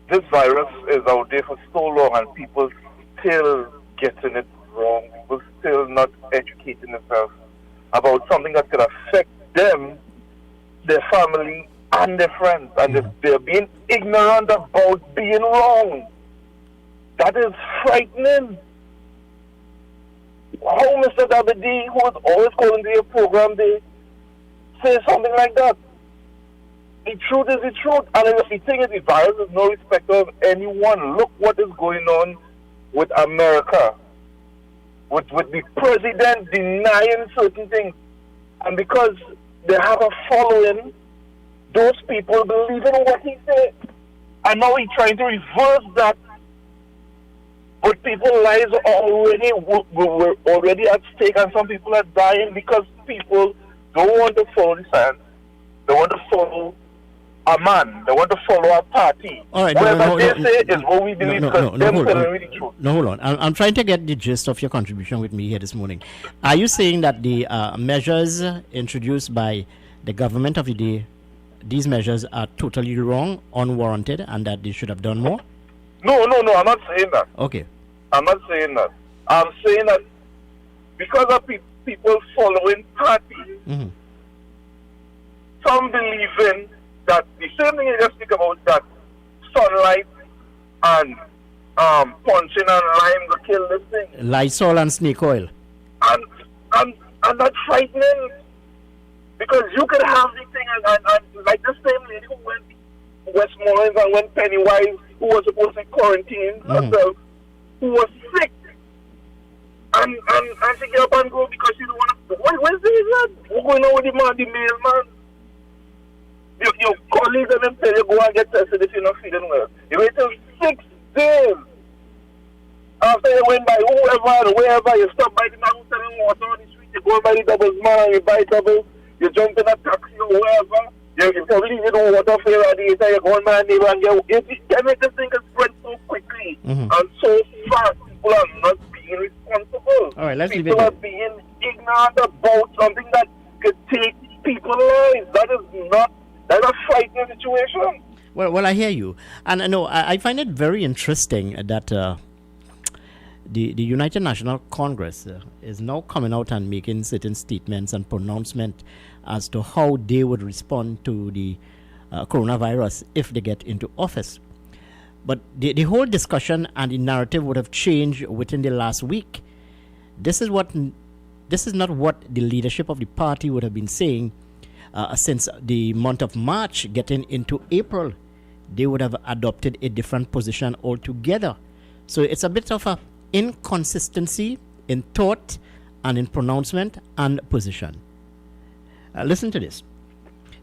this virus is out there for so long and people still getting it wrong. People still not educating themselves about something that could affect them, their family, and their friends. And they're being ignorant about being wrong. That is frightening. How Mr. Dabadi, who was always calling to your program, they say something like that. The truth is the truth. And if the thing is, the virus is no respect of anyone. Look what is going on with America. With the president denying certain things. And because they have a following, those people believe in what he said. And now he's trying to reverse that. But people's lives were already at stake, and some people are dying because people don't want to follow the science. They want to follow a man. They want to follow a party. All right, whatever they say is what we believe because they're telling me the truth. No, hold on. I'm trying to get the gist of your contribution with me here this morning. Are you saying that the measures introduced by the government of the day, these measures are totally wrong, unwarranted, and that they should have done more? No, I'm not saying that. Okay. I'm not saying that. I'm saying that because of people following parties, some believing that the same thing you just speak about, that sunlight and punching and lime will kill this thing. Lysol and snake oil. And that's frightening. Because you could have the thing and like the same lady who went to Westmoreland and went Pennywise, who was supposed to quarantine herself, who was sick, and she get up and go because she don't want to. What's this? What's going on with the mailman? Your colleagues and them tell you go and get tested if you're not feeling well. You wait till 6 days after you went by whoever and wherever. You stop by the man who's selling water on the street. You go by the doubles man and you buy doubles. You jump in a taxi or wherever. You probably you know water for your radiator. You go on my neighbor and this thing can spread so quickly and so fast. People are not being responsible. All right, let's leave it People there. are being ignorant about something that could take people's lives. That's a frightening situation. Well, I hear you, and no, I find it very interesting that the United National Congress is now coming out and making certain statements and pronouncements as to how they would respond to the coronavirus if they get into office. But the whole discussion and the narrative would have changed within the last week. This is not what the leadership of the party would have been saying since the month of March getting into April. They would have adopted a different position altogether. So it's a bit of a inconsistency in thought and in pronouncement and position. Listen to this.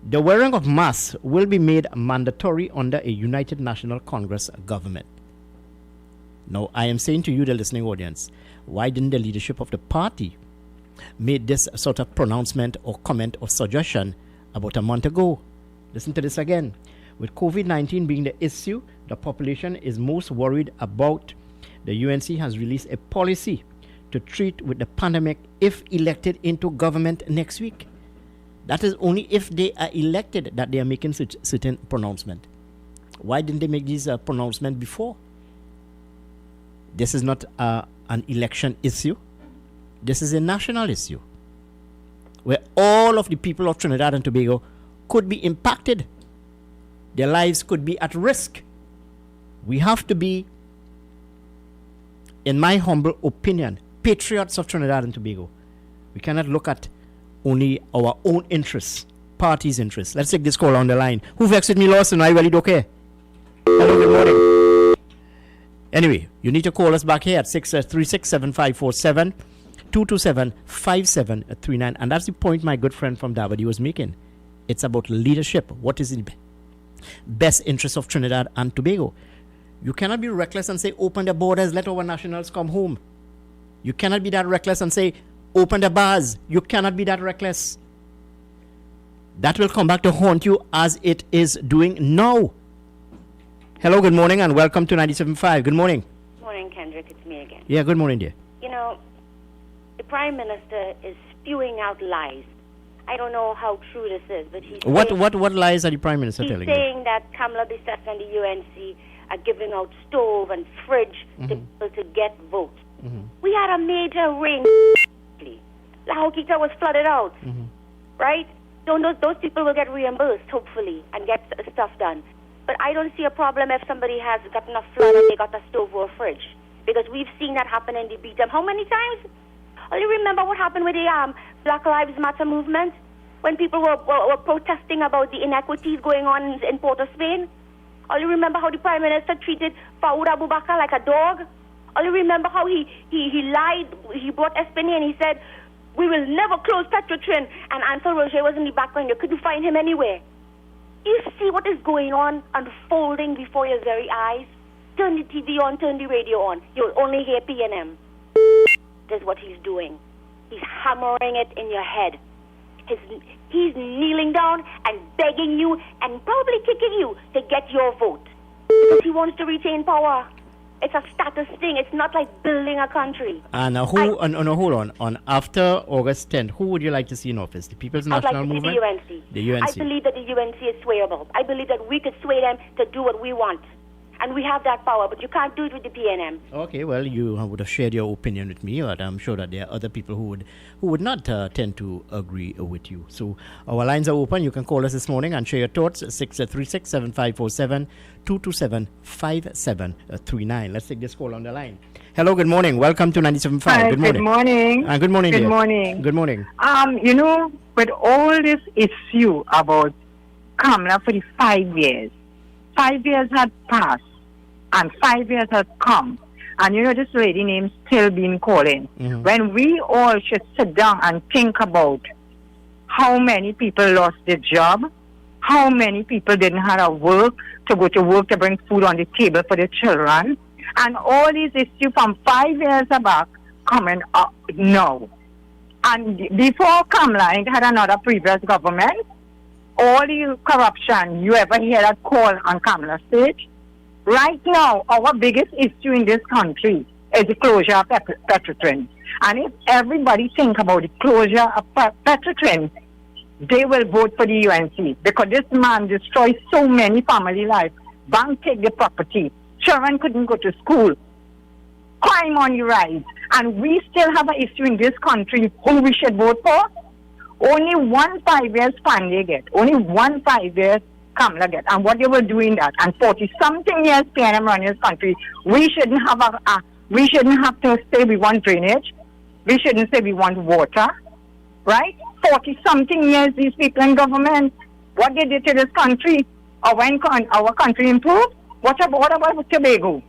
The wearing of masks will be made mandatory under a United National Congress government. Now, I am saying to you, the listening audience, why didn't the leadership of the party make this sort of pronouncement or comment or suggestion about a month ago? Listen to this again. With COVID-19 being the issue, the population is most worried about. The UNC has released a policy to treat with the pandemic if elected into government next week. That is only if they are elected that they are making such certain pronouncement. Why didn't they make this pronouncement before? This is not an election issue. This is a national issue where all of the people of Trinidad and Tobago could be impacted. Their lives could be at risk. We have to be, in my humble opinion, patriots of Trinidad and Tobago. We cannot look at only our own interests, party's interests. Let's take this call on the line. Who vexed with me, Lawson? Are you really okay? Hello, good morning. Anyway, you need to call us back here at 636-7547, 227-5739. And that's the point my good friend from Davide was making. It's about leadership. What is in the best interest of Trinidad and Tobago? You cannot be reckless and say, open the borders, let our nationals come home. You cannot be that reckless and say, open the bars. You cannot be that reckless. That will come back to haunt you as it is doing now. Hello, good morning, and welcome to 97.5. Good morning. Morning, Kendrick. It's me again. Yeah, good morning, dear. You know, the Prime Minister is spewing out lies. I don't know how true this is, but he's What lies are the Prime Minister telling you? He's saying that Kamala Bissett and the UNC are giving out stove and fridge to people to get votes. We had a major rain. Lahokita was flooded out, right? So those people will get reimbursed, hopefully, and get stuff done. But I don't see a problem if somebody has gotten a flood and they got a stove or a fridge, because we've seen that happen in the beat. How many times? Only remember what happened with the Black Lives Matter movement when people were protesting about the inequities going on in Port of Spain. Only remember how the Prime Minister treated Faoud Abubakar like a dog. Only remember how he lied. He brought Espany and he said, we will never close Petrotrin. And Ansel Roger was in the background. You couldn't find him anywhere. You see what is going on unfolding before your very eyes? Turn the TV on, turn the radio on. You'll only hear PNM. That's what he's doing. He's hammering it in your head. He's kneeling down and begging you and probably kicking you to get your vote. Because he wants to retain power. It's a status thing. It's not like building a country. And hold on. On after August 10th, who would you like to see in office? The People's National Movement? I'd like to see the UNC. I believe that the UNC is swayable. I believe that we could sway them to do what we want. And we have that power, but you can't do it with the PNM. Okay, well, you would have shared your opinion with me, but I'm sure that there are other people who would not tend to agree with you. So our lines are open. You can call us this morning and share your thoughts. 636-7547, 227-5739. Let's take this call on the line. Hello, good morning. Welcome to 97.5. Hi, good morning. Good morning. Good morning, Good dear. morning. Good morning. You know, with all this issue about Kamala for the 5 years, 5 years had passed and 5 years had come. And you know, this lady named still been calling. When we all should sit down and think about how many people lost their job, how many people didn't have a work to go to work to bring food on the table for their children, and all these issues from 5 years back coming up now. And before Kamala, it had another previous government. All the corruption you ever hear that call on Kamala's stage. Right now, our biggest issue in this country is the closure of Petrotrin. And if everybody think about the closure of Petrotrin, they will vote for the UNC, because this man destroys so many family lives. Bank take the property. Children couldn't go to school. Crime on the rise. And we still have an issue in this country who we should vote for. Only 1 5 year span they get. Only 1 5 years Kamala get. And what they were doing that. And 40-something years PNM running this country. We shouldn't have we shouldn't have to say we want drainage. We shouldn't say we want water. Right? 40-something years these people in government. What they did to this country. Our country improved. What about Tobago?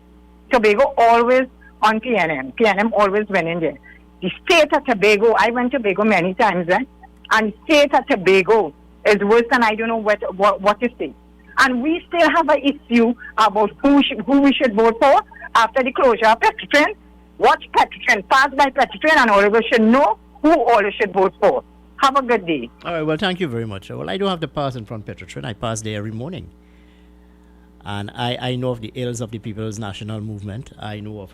Tobago always on PNM. PNM always went in there. The state of Tobago, I went to Tobago many times, and the state of Tobago is worse than I don't know what to say. And we still have an issue about who we should vote for after the closure of Petrotrin. Watch Petrotrin, pass by Petrotrin, and all of us should know who all of us should vote for. Have a good day. All right, well, thank you very much. Well, I don't have to pass in front of Petrotrin. I pass there every morning. And I know of the ills of the People's National Movement. I know of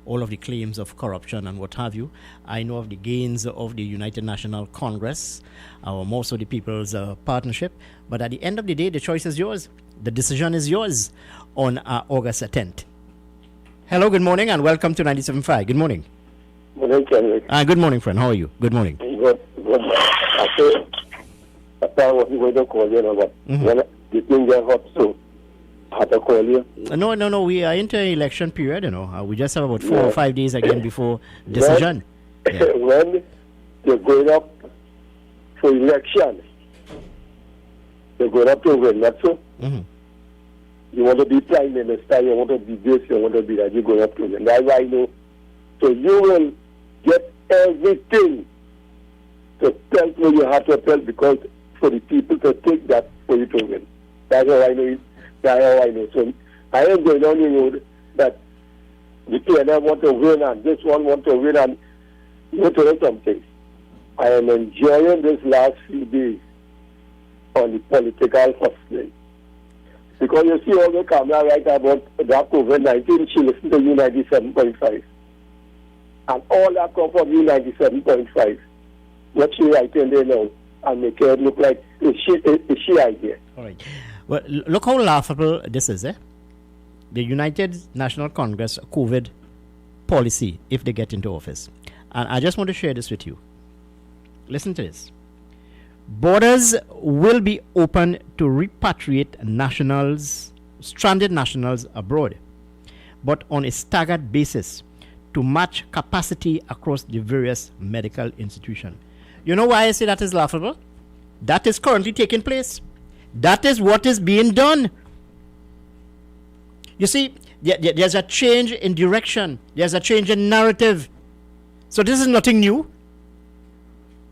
all of the claims of corruption and what have you. I know of the gains of the United National Congress, or most of the People's Partnership. But at the end of the day, the choice is yours. The decision is yours on August 10th. Hello, good morning, and welcome to 97.5. Good morning. Good morning, Kenrick. Good morning, friend. How are you? Good morning. Good. I was going to call you, but when the thing get hot, so I had to call you. No. We are into an election period, you know. We just have about 4 or 5 days again before decision. When you're going up for election, you're going up to win, not so? You want to be prime minister, you want to be this, you want to be that, you're going up to win. That's why I know. So you will get everything to tell what you have to tell, because for the people to take that for you to win. That's how I know it. That's how I know. So I am going on the road that the PNM want to win and this one want to win, and you to know something. I am enjoying this last few days on the political hustling. Because you see all the camera right about that COVID-19, she listen to you 97.5. And all that come from you 97.5. What she writing there now and make it look like is she idea. All right. Well, look how laughable this is, eh? The United National Congress COVID policy if they get into office. And I just want to share this with you. Listen to this. Borders will be open to repatriate nationals, stranded nationals abroad, but on a staggered basis to match capacity across the various medical institutions. You know why I say that is laughable? That is currently taking place. That is what is being done. You see, there's a change in direction. There's a change in narrative. So this is nothing new.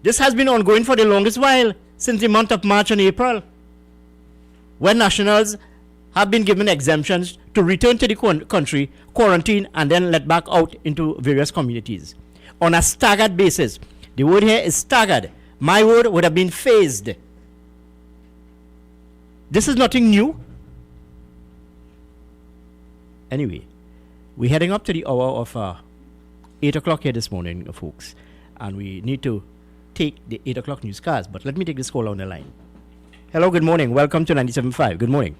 This has been ongoing for the longest while, since the month of March and April, when nationals have been given exemptions to return to the country, quarantine, and then let back out into various communities on a staggered basis. The word here is staggered. My word would have been phased. This is nothing new. Anyway, we're heading up to the hour of 8 o'clock here this morning, folks. And we need to take the 8 o'clock newscast. But let me take this call on the line. Hello, good morning. Welcome to 97.5. Good morning.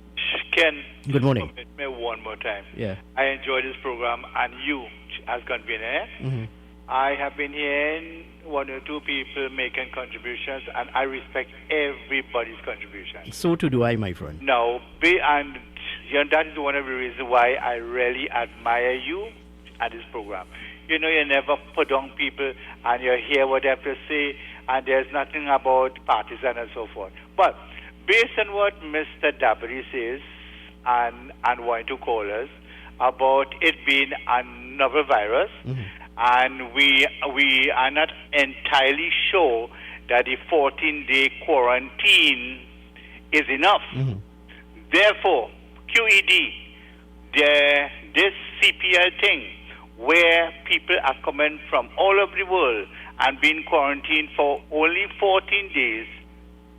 Ken. Good morning. Permit me one more time. Yeah. I enjoy this program, and you, as convener, I have been hearing one or two people making contributions, and I respect everybody's contribution. So too do I, my friend. Now, and that is one of the reasons why I really admire you at this program. You know, you never put on people, and you hear what they have to say, and there's nothing about partisan and so forth. But based on what Mr. Dabiri says, and wanting to call us about it being another virus, and we are not entirely sure that the 14-day quarantine is enough. Therefore, QED, this CPL thing, where people are coming from all over the world and being quarantined for only 14 days,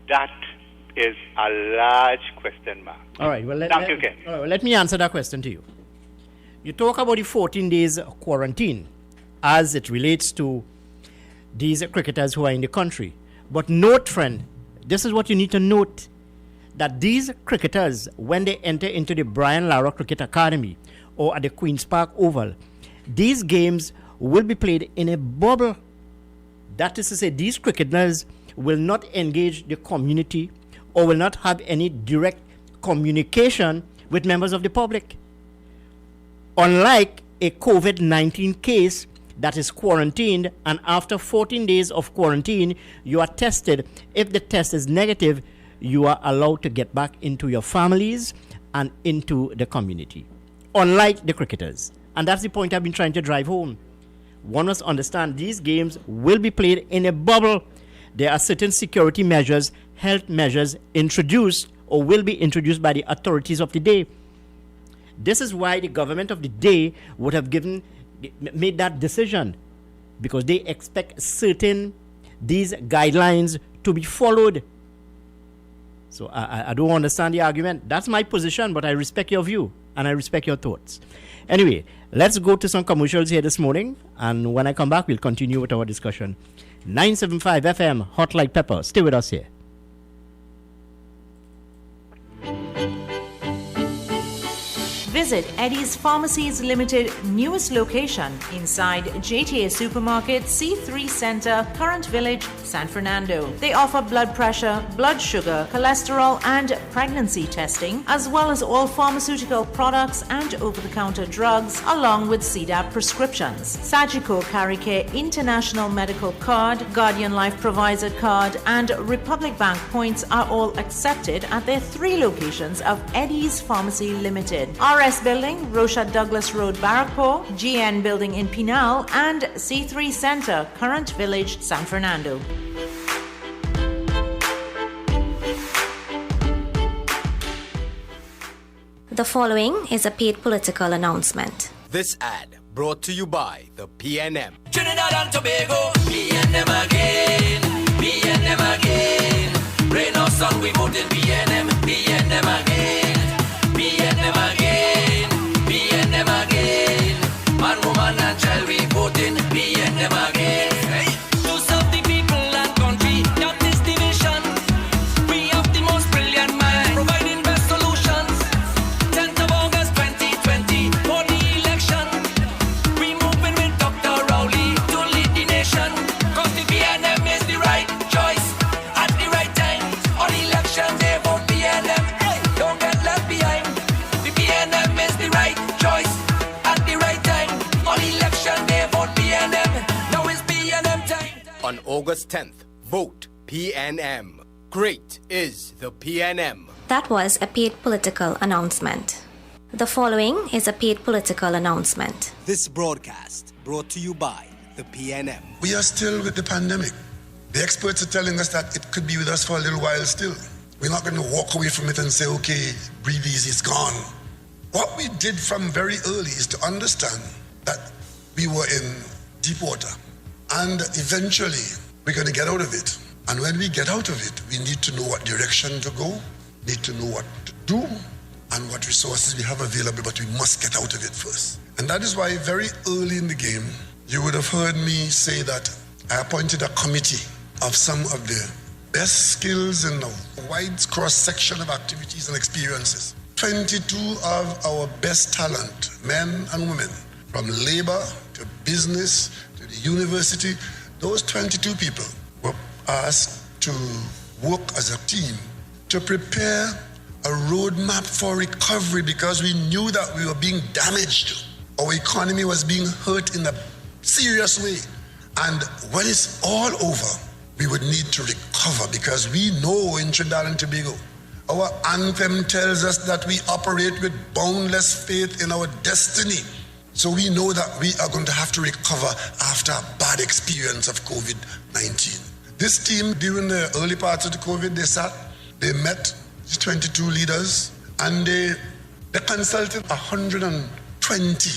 that is a large question mark. All right. Well, Thank you, Ken. All right, well, let me answer that question to you. You talk about the 14 days quarantine as it relates to these cricketers who are in the country. But note, friend, this is what you need to note, that these cricketers, when they enter into the Brian Lara Cricket Academy or at the Queen's Park Oval, these games will be played in a bubble. That is to say, these cricketers will not engage the community or will not have any direct communication with members of the public. Unlike a COVID-19 case that is quarantined, and after 14 days of quarantine, you are tested. If the test is negative, you are allowed to get back into your families and into the community. Unlike the cricketers. And that's the point I've been trying to drive home. one must understand these games will be played in a bubble. There are certain security measures, health measures introduced or will be introduced by the authorities of the day. This is why the government of the day would have made that decision, because they expect these guidelines to be followed. So I don't understand the argument. That's my position, but I respect your view and I respect your thoughts. Anyway, let's go to some commercials here this morning, and when I come back, we'll continue with our discussion. 975 FM, Hot Like Pepper. Stay with us here. Visit Eddie's Pharmacies Limited newest location inside JTA Supermarket, C3 Center, Current Village, San Fernando. They offer blood pressure, blood sugar, cholesterol and pregnancy testing, as well as all pharmaceutical products and over-the-counter drugs, along with CDAP prescriptions. Sagicor Caricare International Medical Card, Guardian Life Provider Card and Republic Bank points are all accepted at their 3 locations of Eddie's Pharmacy Limited. RS Building, Rocha Douglas Road, Barrackpore, GN Building in Pinal, and C3 Center, Current Village, San Fernando. The following is a paid political announcement. This ad brought to you by the PNM. Trinidad and Tobago, PNM again, PNM again. Rain or sun, we vote in PNM, PNM again, PNM again, PNM again. Man, woman and child, we vote in PNM again. Hey. To serve the people and country, not this division. We have the most brilliant mind, providing best solutions. 10th of August 2020, for the election. We moving with Dr. Rowley to lead the nation. Cause the PNM is the right choice at the right time. On election day, vote PNM. Hey, don't get left behind. The PNM is the right choice at the right time. On election day, vote PNM. Now it's PNM time. On August 10th, vote PNM. Great is the PNM. That was a paid political announcement. The following is a paid political announcement. This broadcast brought to you by the PNM. We are still with the pandemic. The experts are telling us that it could be with us for a little while still. We're not going to walk away from it and say, okay, breathe easy, it's gone. What we did from very early is to understand that we were in deep water. And eventually, we're going to get out of it. And when we get out of it, we need to know what direction to go, need to know what to do, and what resources we have available, but we must get out of it first. And that is why very early in the game, you would have heard me say that I appointed a committee of some of the best skills in a wide cross-section of activities and experiences. 22 of our best talent, men and women, from labor to business to the university, those 22 people were asked to work as a team to prepare a roadmap for recovery, because we knew that we were being damaged. Our economy was being hurt in a serious way. And when it's all over, we would need to recover, because we know in Trinidad and Tobago, our anthem tells us that we operate with boundless faith in our destiny. So we know that we are going to have to recover after a bad experience of COVID-19. This team, during the early parts of the COVID, they met 22 leaders, and they consulted 120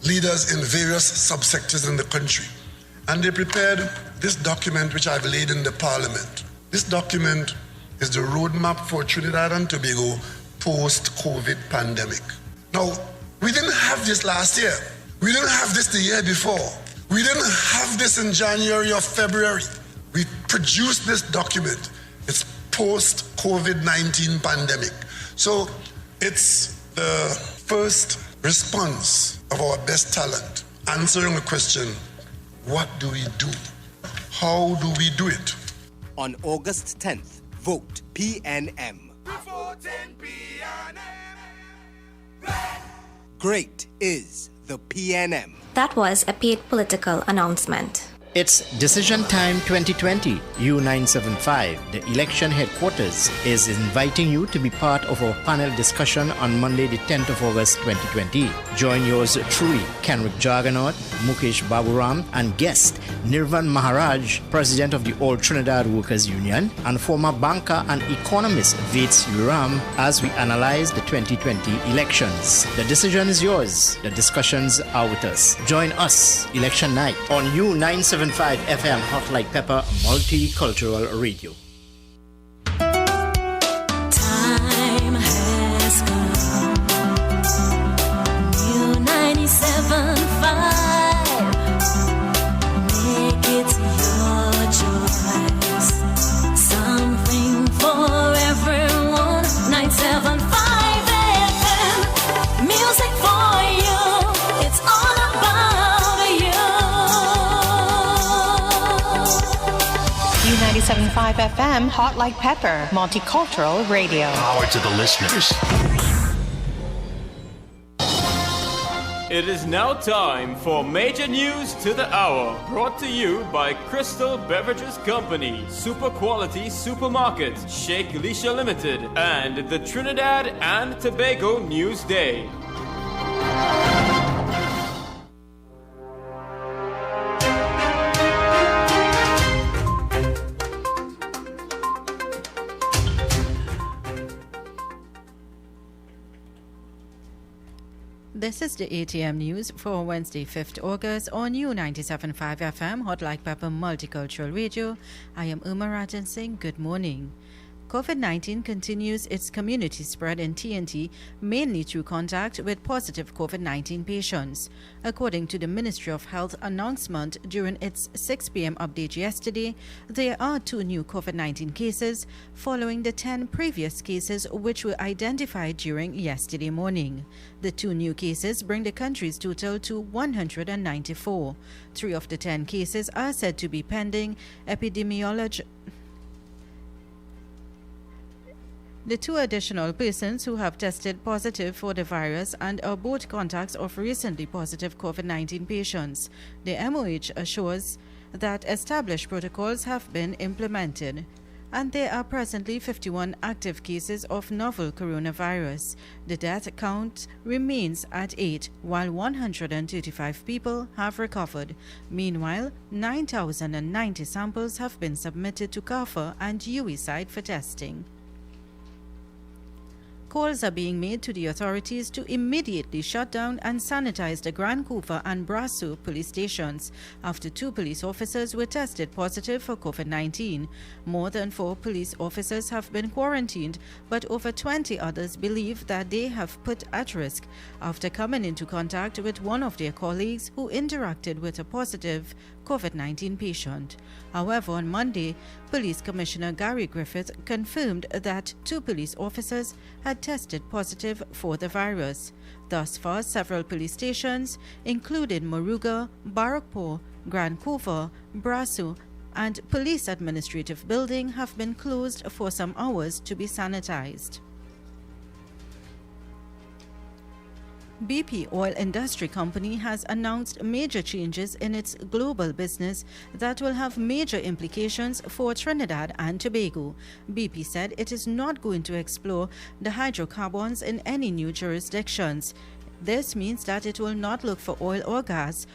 leaders in various subsectors in the country. And they prepared this document, which I've laid in the Parliament. This document is the roadmap for Trinidad and Tobago post-COVID pandemic. Now, we didn't have this last year. We didn't have this the year before. We didn't have this in January or February. We produced this document. It's post-COVID-19 pandemic. So it's the first response of our best talent, answering the question, what do we do? How do we do it? On August 10th, vote PNM. Great is the PNM. That was a paid political announcement. It's Decision Time 2020, U975. The election headquarters is inviting you to be part of our panel discussion on Monday, the 10th of August 2020. Join yours truly, Kenrick Jaggernaut, Mukesh Baburam, and guest Nirvan Maharaj, President of the All Trinidad Workers Union, and former banker and economist Vates Uram, as we analyze the 2020 elections. The decision is yours. The discussions are with us. Join us election night on U975 FM Hot Like Pepper Multicultural Radio. Time has come. U975. Make it your choice. Something for everyone. 975 FM. Music for you. It's all about you. U97.5 FM, Hot Like Pepper, Multicultural Radio. Power to the listeners. It is now time for Major News to the Hour, brought to you by Crystal Beverages Company, Super Quality Supermarket, Sheikh Elisha Limited, and the Trinidad and Tobago News Day. This is the ATM News for Wednesday, 5th August on U97.5 FM, Hot Like Pepper Multicultural Radio. I am Uma Rajan Singh. Good morning. COVID-19 continues its community spread in TNT, mainly through contact with positive COVID-19 patients. According to the Ministry of Health announcement during its 6 p.m. update yesterday, there are 2 new COVID-19 cases following the 10 previous cases which were identified during yesterday morning. The 2 new cases bring the country's total to 194. 3 of the 10 cases are said to be pending epidemiology. The 2 additional persons who have tested positive for the virus and are both contacts of recently positive COVID-19 patients. The MOH assures that established protocols have been implemented, and there are presently 51 active cases of novel coronavirus. The death count remains at 8, while 135 people have recovered. Meanwhile, 9,090 samples have been submitted to CARPHA and UESIDE for testing. Calls are being made to the authorities to immediately shut down and sanitize the Grand Couva and Brasso police stations after 2 police officers were tested positive for COVID-19. More than 4 police officers have been quarantined, but over 20 others believe that they have put at risk after coming into contact with one of their colleagues who interacted with a positive COVID-19 patient. However, on Monday, Police Commissioner Gary Griffith confirmed that 2 police officers had tested positive for the virus. Thus far, several police stations, including Moruga, Barrackpore, Grand Couva, Brasso, and Police Administrative Building, have been closed for some hours to be sanitized. BP Oil Industry Company has announced major changes in its global business that will have major implications for Trinidad and Tobago. BP said it is not going to explore the hydrocarbons in any new jurisdictions. This means that it will not look for oil or gas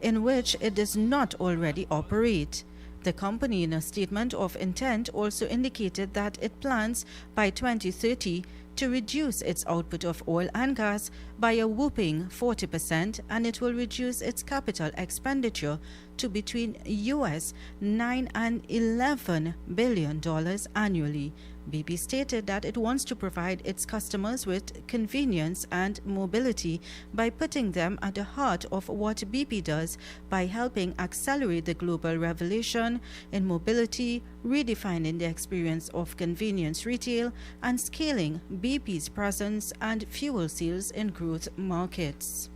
in which it does not already operate. The company, in a statement of intent, also indicated that it plans by 2030 to reduce its output of oil and gas by a whopping 40%, and it will reduce its capital expenditure to between US $9 and $11 billion annually. BP stated that it wants to provide its customers with convenience and mobility by putting them at the heart of what BP does by helping accelerate the global revolution in mobility, redefining the experience of convenience retail, and scaling BP's presence and fuel sales in growth markets.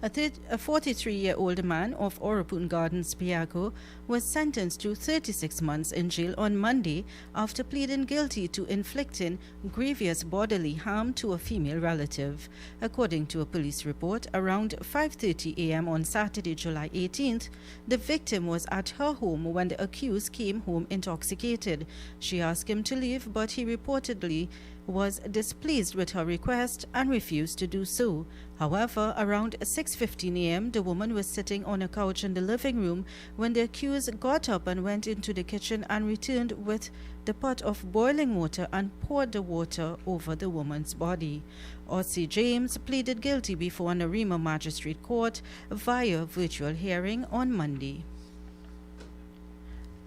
A 43-year-old man of Orapun Gardens, Piaco, was sentenced to 36 months in jail on Monday after pleading guilty to inflicting grievous bodily harm to a female relative. According to a police report, around 5:30 a.m. on Saturday, July 18th, the victim was at her home when the accused came home intoxicated. She asked him to leave, but he reportedly was displeased with her request and refused to do so. However, around 6:15 a.m., the woman was sitting on a couch in the living room when the accused got up and went into the kitchen and returned with the pot of boiling water and poured the water over the woman's body. Ossie James pleaded guilty before an Arima Magistrate Court via virtual hearing on Monday.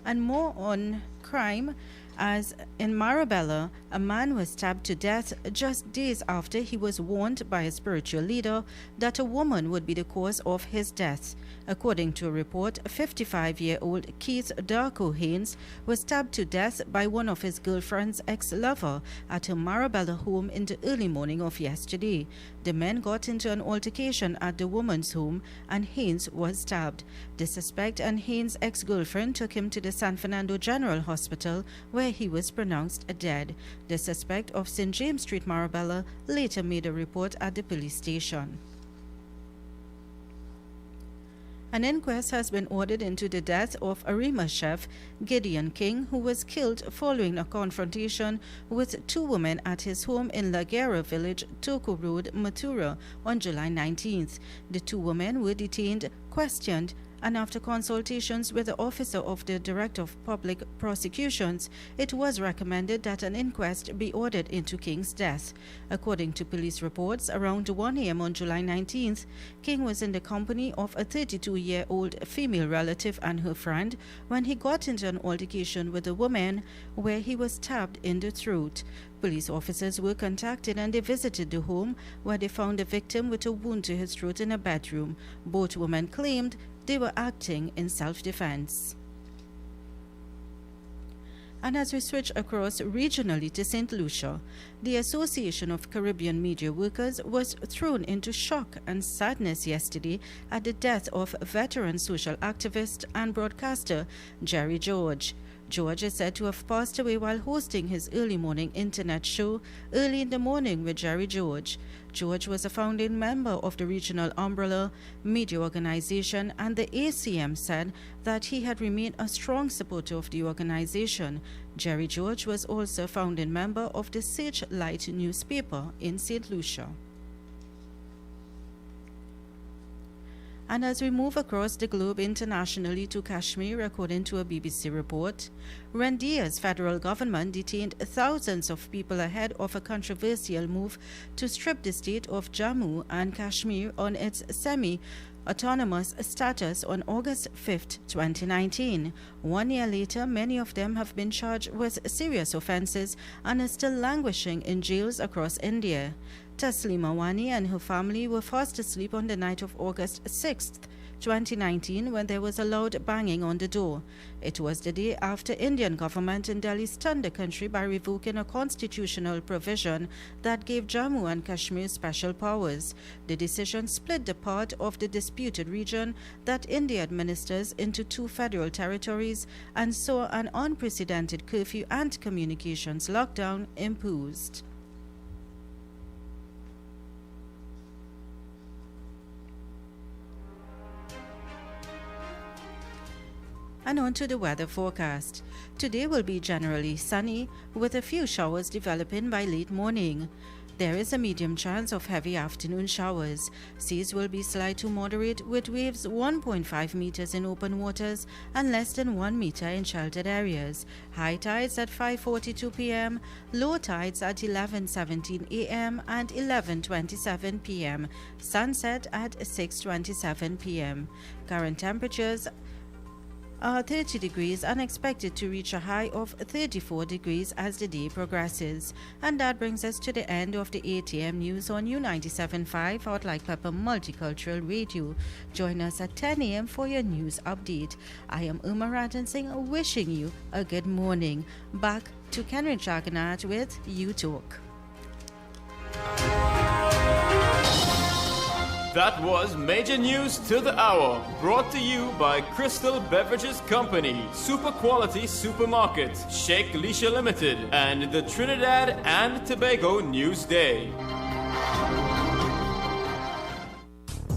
And more on crime, as in Marabella, a man was stabbed to death just days after he was warned by a spiritual leader that a woman would be the cause of his death. According to a report, 55-year-old Keith Darko Haynes was stabbed to death by one of his girlfriend's ex-lover at her Marabella home in the early morning of yesterday. The men got into an altercation at the woman's home and Haynes was stabbed. The suspect and Haynes' ex-girlfriend took him to the San Fernando General Hospital, where he was pronounced dead. The suspect of St. James Street, Marabella, later made a report at the police station. An inquest has been ordered into the death of Arima chef Gideon King, who was killed following a confrontation with two women at his home in La Guerra village, Toko Road, Matura, on July 19th. The two women were detained, questioned, and after consultations with the officer of the Director of Public Prosecutions, it was recommended that an inquest be ordered into King's death. According to police reports, around 1 a.m. on July 19th, King was in the company of a 32-year-old female relative and her friend when he got into an altercation with a woman where he was stabbed in the throat. Police officers were contacted and they visited the home where they found the victim with a wound to his throat in a bedroom. Both women claimed they were acting in self-defense. And as we switch across regionally to St. Lucia, the Association of Caribbean Media Workers was thrown into shock and sadness yesterday at the death of veteran social activist and broadcaster Jerry George. George is said to have passed away while hosting his early morning internet show, Early in the Morning with Jerry George. George was a founding member of the Regional Umbrella Media Organization, and the ACM said that he had remained a strong supporter of the organization. Jerry George was also a founding member of the Sage Light newspaper in St. Lucia. And as we move across the globe internationally to Kashmir, according to a BBC report, India's federal government detained thousands of people ahead of a controversial move to strip the state of Jammu and Kashmir on its semi-autonomous status on August 5, 2019. 1 year later, many of them have been charged with serious offences and are still languishing in jails across India. Taslima Wani and her family were fast asleep on the night of August 6, 2019, when there was a loud banging on the door. It was the day after Indian government in Delhi stunned the country by revoking a constitutional provision that gave Jammu and Kashmir special powers. The decision split the part of the disputed region that India administers into two federal territories and saw an unprecedented curfew and communications lockdown imposed. And on to the weather forecast. Today will be generally sunny, with a few showers developing by late morning. There is a medium chance of heavy afternoon showers. Seas will be slight to moderate, with waves 1.5 meters in open waters and less than 1 meter in sheltered areas. High tides at 5:42 p.m., low tides at 11:17 a.m. and 11:27 p.m. Sunset at 6:27 p.m. Current temperatures are 30 degrees and expected to reach a high of 34 degrees as the day progresses. And that brings us to the end of the 8 a.m. news on U97.5 Hot Like Pepper Multicultural Radio. Join us at 10 a.m. for your news update. I am Uma Ratan Singh, wishing you a good morning. Back to Kenrick Jagannath with You Talk. That was Major News to the Hour, brought to you by Crystal Beverages Company, Super Quality Supermarket, Sheikh Leisha Limited, and the Trinidad and Tobago Newsday.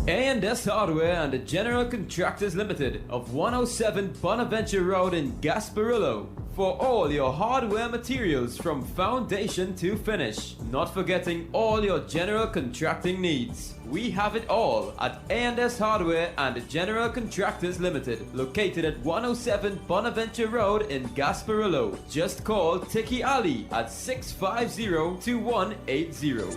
A&S Hardware and the General Contractors Limited of 107 Bonaventure Road in Gasparillo. For all your hardware materials from foundation to finish. Not forgetting all your general contracting needs. We have it all at A&S Hardware and the General Contractors Limited, located at 107 Bonaventure Road in Gasparillo. Just call Tiki Ali at 650-2180.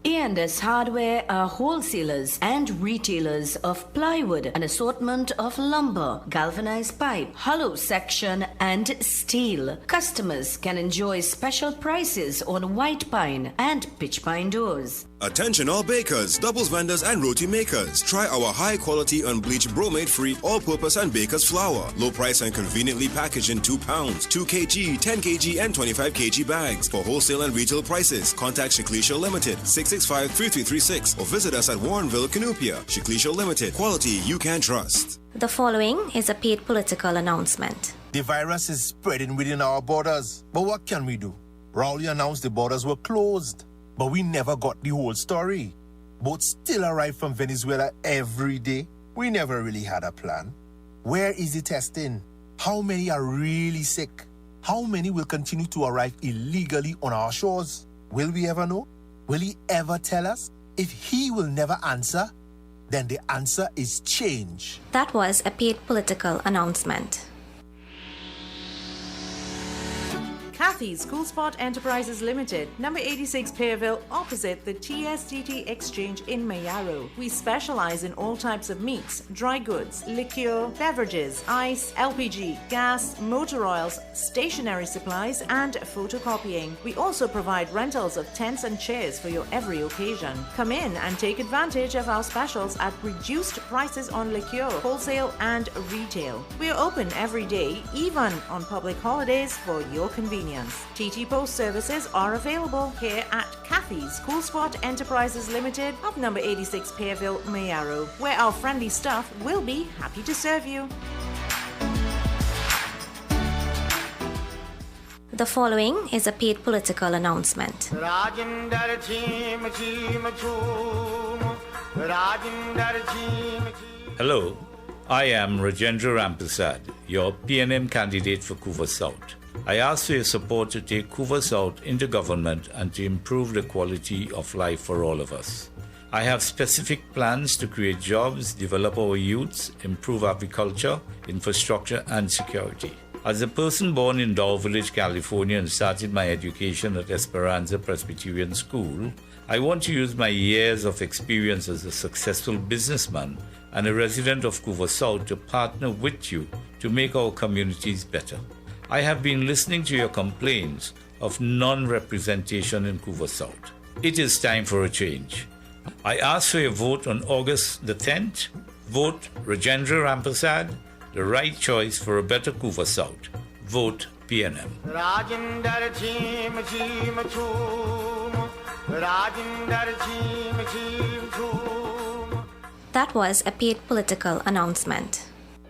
A&S Hardware are wholesalers and retailers of plywood, an assortment of lumber, galvanized pipe, hollow section, and steel. Customers can enjoy special prices on white pine and pitch pine doors. Attention all bakers, doubles vendors and roti makers. Try our high quality unbleached bromate free all-purpose and baker's flour. Low price and conveniently packaged in 2 pounds, 2 kg, 10 kg and 25 kg bags. For wholesale and retail prices, contact Shiklisha Limited 665-3336 or visit us at Warrenville, Canupia. Shiklisha Limited, quality you can trust. The following is a paid political announcement. The virus is spreading within our borders. But what can we do? Rowley announced the borders were closed. But we never got the whole story. Boats still arrive from Venezuela every day. We never really had a plan. Where is the testing? How many are really sick? How many will continue to arrive illegally on our shores? Will we ever know? Will he ever tell us? If he will never answer, then the answer is change. That was a paid political announcement. Kathy School Sport Enterprises Limited, number 86 Pearville, opposite the TSTT Exchange in Mayaro. We specialize in all types of meats, dry goods, liquor, beverages, ice, LPG, gas, motor oils, stationery supplies, and photocopying. We also provide rentals of tents and chairs for your every occasion. Come in and take advantage of our specials at reduced prices on liquor, wholesale and retail. We are open every day, even on public holidays, for your convenience. TT Post services are available here at Kathy's School Sport Enterprises Limited of number 86 Pearville, Mayaro, where our friendly staff will be happy to serve you. The following is a paid political announcement. Hello, I am Rajendra Rampersad, your PNM candidate for Couva South. I ask for your support to take Couva South into government and to improve the quality of life for all of us. I have specific plans to create jobs, develop our youths, improve agriculture, infrastructure, and security. As a person born in Dow Village, California, and started my education at Esperanza Presbyterian School, I want to use my years of experience as a successful businessman and a resident of Couva South to partner with you to make our communities better. I have been listening to your complaints of non-representation in Couva South. It is time for a change. I ask for your vote on August the 10th. Vote Rajendra Rampersad, the right choice for a better Couva South. Vote PNM. That was a paid political announcement.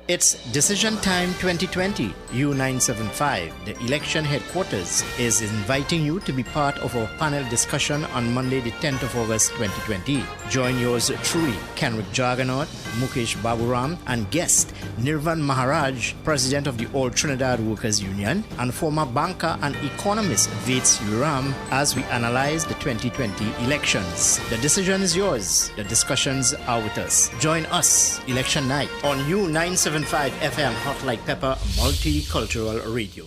It's Decision Time 2020, U975. The election headquarters is inviting you to be part of our panel discussion on Monday, the 10th of August 2020. Join yours truly, Kenrick Jargonaut, Mukesh Baburam, and guest Nirvan Maharaj, President of the All Trinidad Workers Union, and former banker and economist Vates Uram, as we analyze the 2020 elections. The decision is yours. The discussions are with us. Join us election night on U975 FM Hot Like Pepper Multicultural Radio.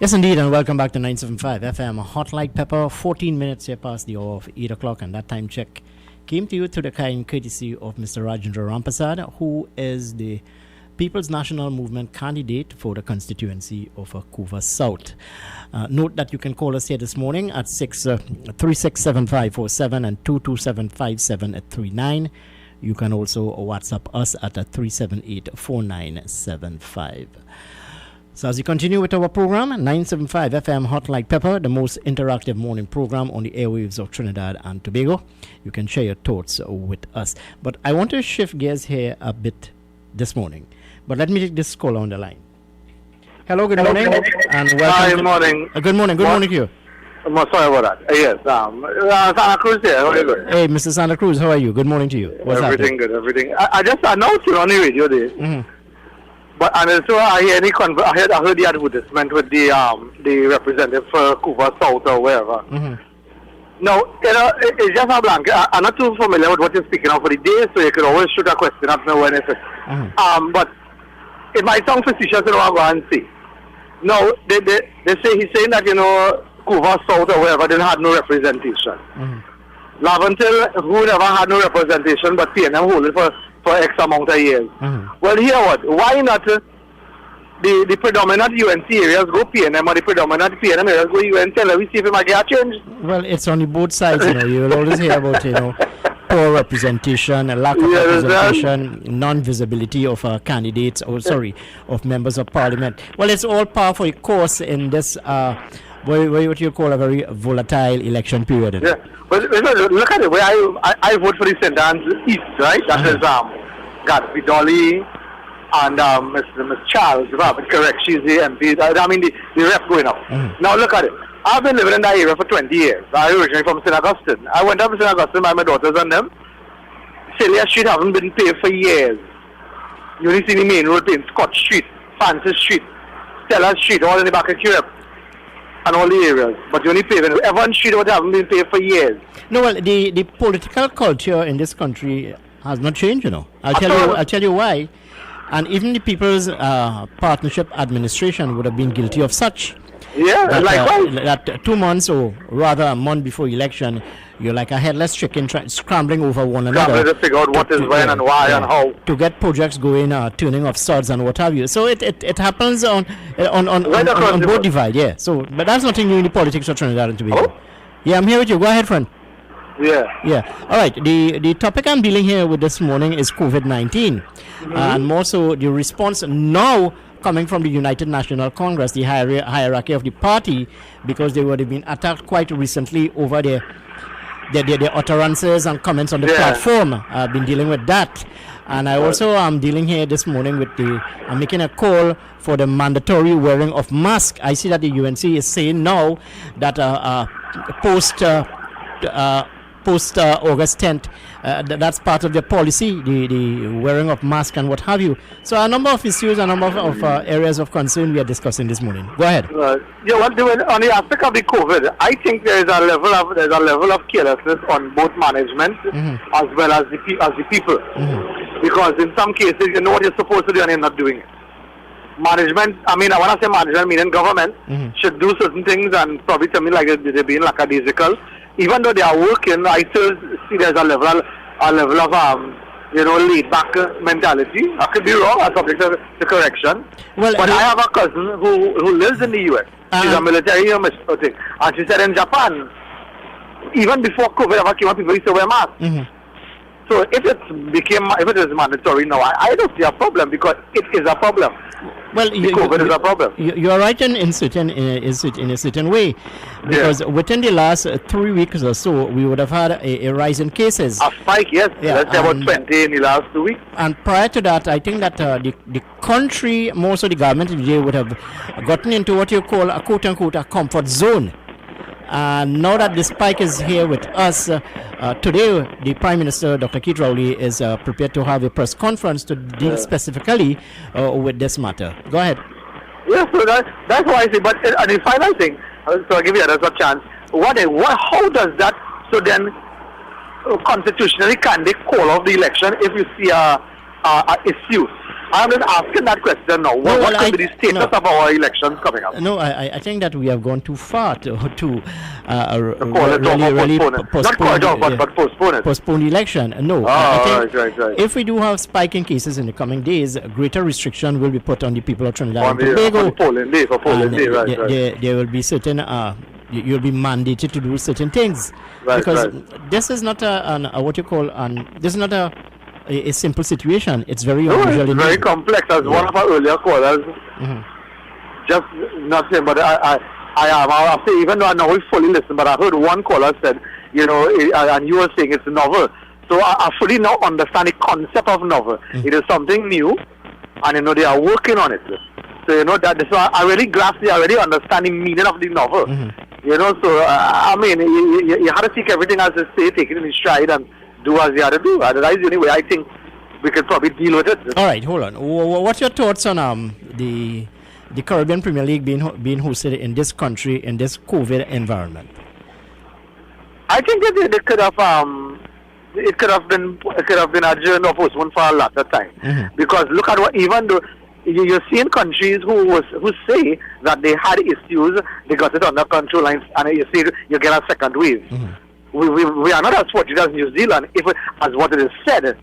Yes, indeed, and welcome back to 975 FM Hot Like Pepper. 14 minutes here past the hour of 8 o'clock, and that time check came to you through the kind courtesy of Mr. Rajendra Rampersad, who is the People's National Movement candidate for the constituency of Couva South. Note that you can call us here this morning at 367547 and 2275739. You can also WhatsApp us at 3784975. So as we continue with our program, 975 FM Hot Like Pepper, the most interactive morning program on the airwaves of Trinidad and Tobago. You can share your thoughts with us. But I want to shift gears here a bit this morning. But let me take this call on the line. Hello, good morning. And welcome. Hi, good morning. Good morning. Good morning to you. I'm sorry about that. Yes, Santa Cruz here. How are you doing? Hey, Mr. Santa Cruz, how are you? Good morning to you. What's Everything happening? good, everything. I just announced it on the radio there. But and so I heard the advertisement with the representative for Couva South or wherever. Now, it's just a blank. I'm not too familiar with what you're speaking of for the day, so you could always shoot a question at me when it's but it might sound facetious, I'll go and see. Now, they say he's saying that, Couva South or wherever didn't have no representation. Laventil, who never had no representation, but PNM hold it for X amount of years. Well, here what? Why not the predominant UNC areas go PNM or the predominant PNM areas go UNC and let me see if it might get a change? Well, it's on the both sides, You will always hear about, poor representation, a lack of representation, non-visibility of candidates, of members of parliament. Well, it's all par for a course in this, what you call a very volatile election period. Yeah. But look at it. Where I vote for the St. Anne's East, right? That is Gatsby Dolly and Ms. Charles, if I'm correct. She's the MP. The rep going up. Now look at it. I've been living in that area for 20 years. I originally from St. Augustine. I went up to St. Augustine by my daughters and them. Celia Street haven't been paved for years. You only see the main road paved. Scott Street, Francis Street, Stella Street, all in the back of Europe. And all the areas, but you only paving Evans Street what haven't been paved for years. No, well, the political culture in this country has not changed. I'll tell you why. And even the People's Partnership Administration would have been guilty of such. Yeah, likewise. That 2 months or rather a month before election, you're like a headless chicken scrambling over one another. To figure out what is when and why and how. To get projects going, turning off studs and what have you. So it happens on both divides, yeah. So, but that's nothing new in the politics of Trinidad and Tobago. Yeah, I'm here with you. Go ahead, friend. Yeah. All right. The topic I'm dealing here with this morning is COVID-19, and more so the response now coming from the United National Congress, the hierarchy of the party, because they would have been attacked quite recently over their utterances and comments on the platform. I've been dealing with that. And I also am dealing here this morning with I'm making a call for the mandatory wearing of masks. I see that the UNC is saying now that post August 10th, that's part of their policy, the wearing of masks and what have you. So a number of issues, a number of areas of concern we are discussing this morning. Go ahead. On the aspect of the COVID, I think there's a level of carelessness on both management as well as the people. Because in some cases, you know what you're supposed to do and you're not doing it. Management, when I say management, meaning government, should do certain things and probably tell me like they're being lackadaisical. Even though they are working, I still see there's a level of laid back mentality. I could be wrong, I'm subject to correction. But I have a cousin who lives in the US. She's a military thing. And she said in Japan, even before COVID ever came up, people used to wear masks. So if it is mandatory now, I don't see a problem because it is a problem. Well, COVID is a problem. You are right in a certain way, because within the last 3 weeks or so, we would have had a rise in cases. A spike, yes. Let's say about 20 in the last 2 weeks. And prior to that, I think that the country, more so the government of the day, would have gotten into what you call a quote-unquote a comfort zone. And now that the spike is here with us, today the Prime Minister, Dr. Keith Rowley, is prepared to have a press conference to deal specifically with this matter. Go ahead. Yes, so that's why I say. But the final thing, so I'll give you another chance. How does that? So then, constitutionally, can they call off the election if you see a issue? I'm just asking that question now. What could be the status of our elections coming up? No, I think that we have gone too far to postpone the election. No, I think if we do have spiking cases in the coming days, greater restriction will be put on the people of Trinidad and Tobago. There will be certain you'll be mandated to do certain things because this is not this is not a simple situation. It's very unusual. It's very complex. As one of our earlier callers, just not saying, but I say, even though I know we fully listen, but I heard one caller said, and you were saying it's novel. So I fully now understand the concept of novel. It is something new, and they are working on it. So that. So I really grasp I already understand the meaning of the novel. So I mean, you have to take everything as they say, take it in stride, and do as you have to do. Otherwise, anyway, I think we could probably deal with it. All right, hold on. What's your thoughts on the Caribbean Premier League being hosted in this country in this COVID environment? I think that it could have been adjourned or postponed for a lot of time. Because look at what, even though you're seeing countries who say that they had issues, they got it under control, and you see you get a second wave. We are not as fortunate as New Zealand, as what it is said.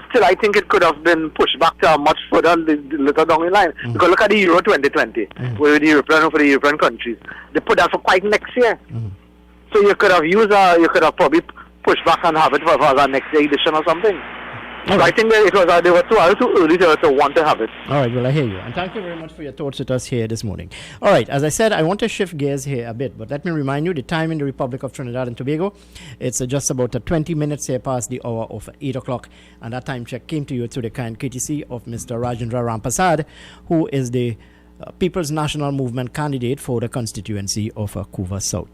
Still, I think it could have been pushed back to a much further later down the line. Because look at the Euro 2020, where the European countries, they put that for quite next year. So you could have probably pushed back and have it for the next edition or something. So I think that they were too early to want to have it. All right, well, I hear you. And thank you very much for your thoughts with us here this morning. All right, as I said, I want to shift gears here a bit, but let me remind you the time in the Republic of Trinidad and Tobago. It's just about 20 minutes here past the hour of 8 o'clock. And that time check came to you through the kind courtesy of Mr. Rajendra Rampasad, who is the People's National Movement candidate for the constituency of Couva South.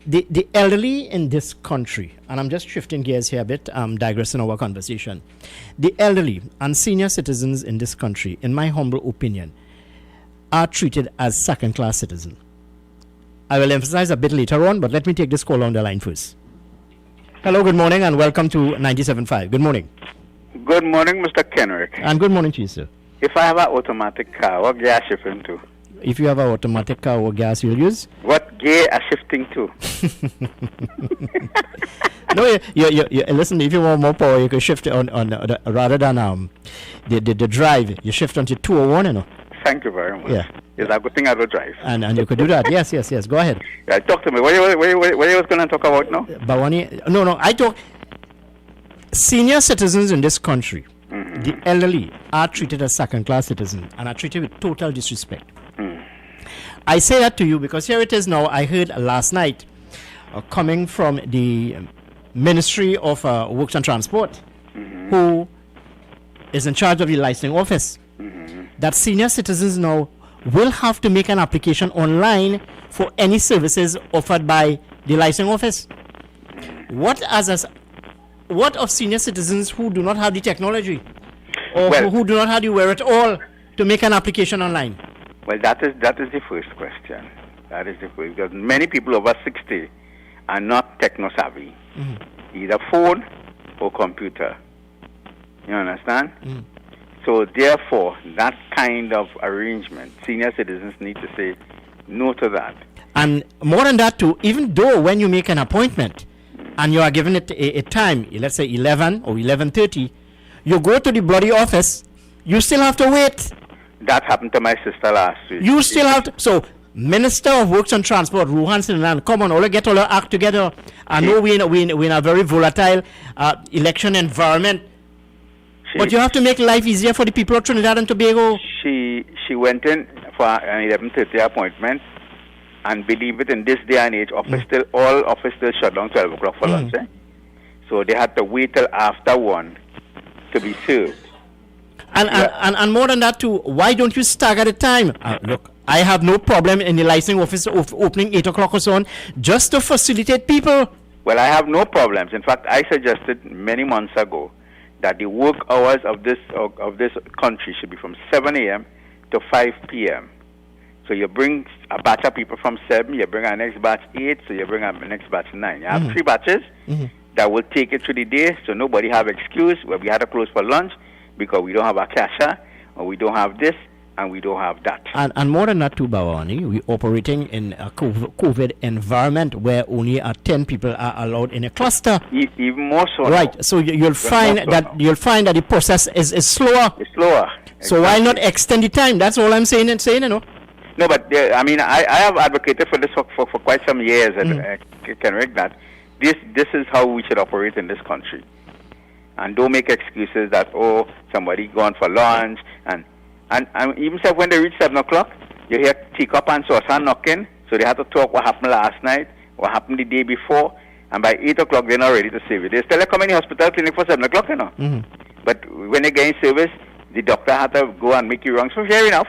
The elderly in this country, and I'm just shifting gears here a bit, digressing our conversation. The elderly and senior citizens in this country, in my humble opinion, are treated as second-class citizens. I will emphasize a bit later on, but let me take this call on the line first. Hello, good morning, and welcome to 97.5. Good morning. Good morning, Mr. Kenrick. And good morning to you, sir. If I have an automatic car, what gear I shift into? If you have an automatic car, what gas you'll use? What gear are shifting to? No, you listen, if you want more power, you can shift on rather than the drive, you shift onto 201, Thank you very much. Yeah. It's a good thing I don't drive. And you could do that. Yes. Go ahead. Yeah, talk to me. What you was going to talk about now? Bawani, no, I talk senior citizens in this country. The elderly are treated as second-class citizens and are treated with total disrespect. I say that to you because here it is now. I heard last night coming from the Ministry of Works and Transport, who is in charge of the licensing office, that senior citizens now will have to make an application online for any services offered by the licensing office. What of senior citizens who do not have the technology or who do not have the wherewithal to make an application online? Well, that is the first question. That is the first, because many people over 60 are not techno-savvy, either phone or computer. You understand? So therefore, that kind of arrangement, senior citizens need to say no to that. And more than that too, even though when you make an appointment and you are given it a time, let's say 11 or 11:30, you go to the bloody office, you still have to wait. That happened to my sister last week. You still have to. So, Minister of Works and Transport, Ruhan Sinanan, come on, all get all our act together. I know we're in a very volatile election environment. But you have to make life easier for the people of Trinidad and Tobago. She went in for an 11:30 appointment, and believe it, in this day and age, all office still shut down 12 o'clock for lunch. So they had to wait till after 1 to be served. And more than that too, why don't you stagger the time? Look, I have no problem in the licensing office of opening 8 o'clock or so on, just to facilitate people. Well, I have no problems. In fact, I suggested many months ago that the work hours of this country should be from 7 a.m. to 5 p.m. So you bring a batch of people from 7, you bring our next batch 8, so you bring our next batch 9. You have 3 batches that will take it through the day, so nobody have excuse where we had to close for lunch. because we don't have a cashier, or we don't have this, and we don't have that. And more than that too, Bawani, we're operating in a COVID environment where only 10 people are allowed in a cluster. Even more so. Right. Now. So you'll find that the process is slower. It's slower. So why not extend the time? That's all I'm saying. No, but I mean, I have advocated for this for quite some years, and Kenrick, that this is how we should operate in this country. And don't make excuses that, oh, somebody gone for lunch, and even so when they reach 7 o'clock, you hear teacup and saucer knocking, so they have to talk what happened last night, what happened the day before, and by 8 o'clock they're not ready to save it. They still come in the hospital clinic for 7 o'clock, you know. But when they get in service, the doctor had to go and make you wrong. So fair enough.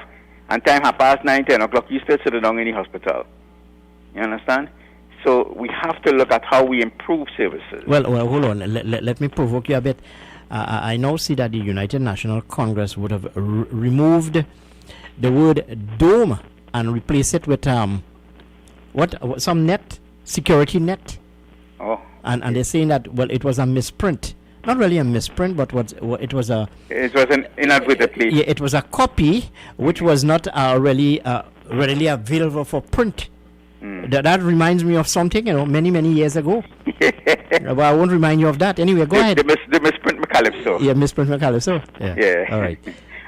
And time half past 9, 10 o'clock, you still sit down in the hospital. You understand? So we have to look at how we improve services. Well, hold on. Let me provoke you a bit. I now see that the United National Congress would have removed the word dome and replace it with some net, security net. Oh. And they're saying that, well, it was a misprint. Not really a misprint, but it was an inadvertently. Yeah, it was a copy which was not really readily available for print. That reminds me of something, many years ago. But I won't remind you of that. Anyway, go ahead. The misprint McCalypso. Yeah, misprint McCalypso. Yeah. All right.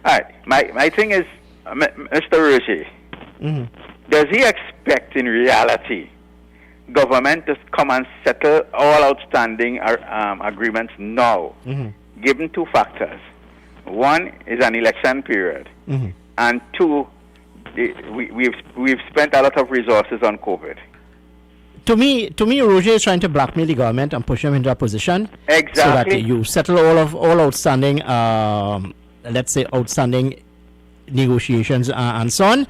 All right. My thing is, Mr. Roche, does he expect in reality government to come and settle all outstanding agreements now, given two factors? One is an election period, and two, we've spent a lot of resources on COVID. To me, Roger is trying to blackmail the government and push them into a position exactly so that you settle all outstanding, let's say, outstanding negotiations and so on,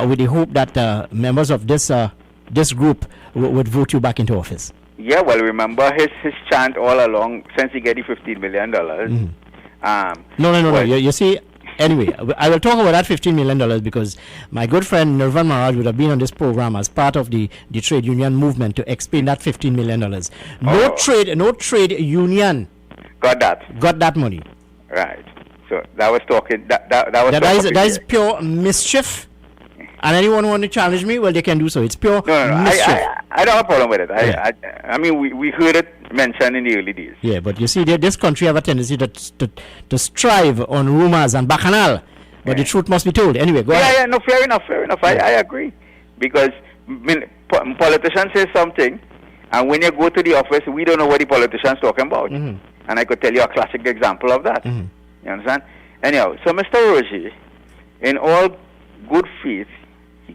with the hope that members of this group would vote you back into office. Yeah, well, remember his chant all along since he get the $15 million. No. You see. Anyway, I will talk about that $15 million because my good friend Nirvan Maharaj would have been on this program as part of the trade union movement to explain that $15 million. No trade union got that money. Right. So that was talking. That is pure mischief. And anyone who want to challenge me, well, they can do so. It's pure mischief. I don't have a problem with it. I mean, we heard it mentioned in the early days. Yeah, but you see, this country have a tendency to strive on rumors and bacchanal. But the truth must be told. Anyway, go ahead. Yeah, no, fair enough. I agree. Because politicians say something, and when you go to the office, we don't know what the politician's talking about. And I could tell you a classic example of that. You understand? Anyhow, so Mr. Roche, in all good faith,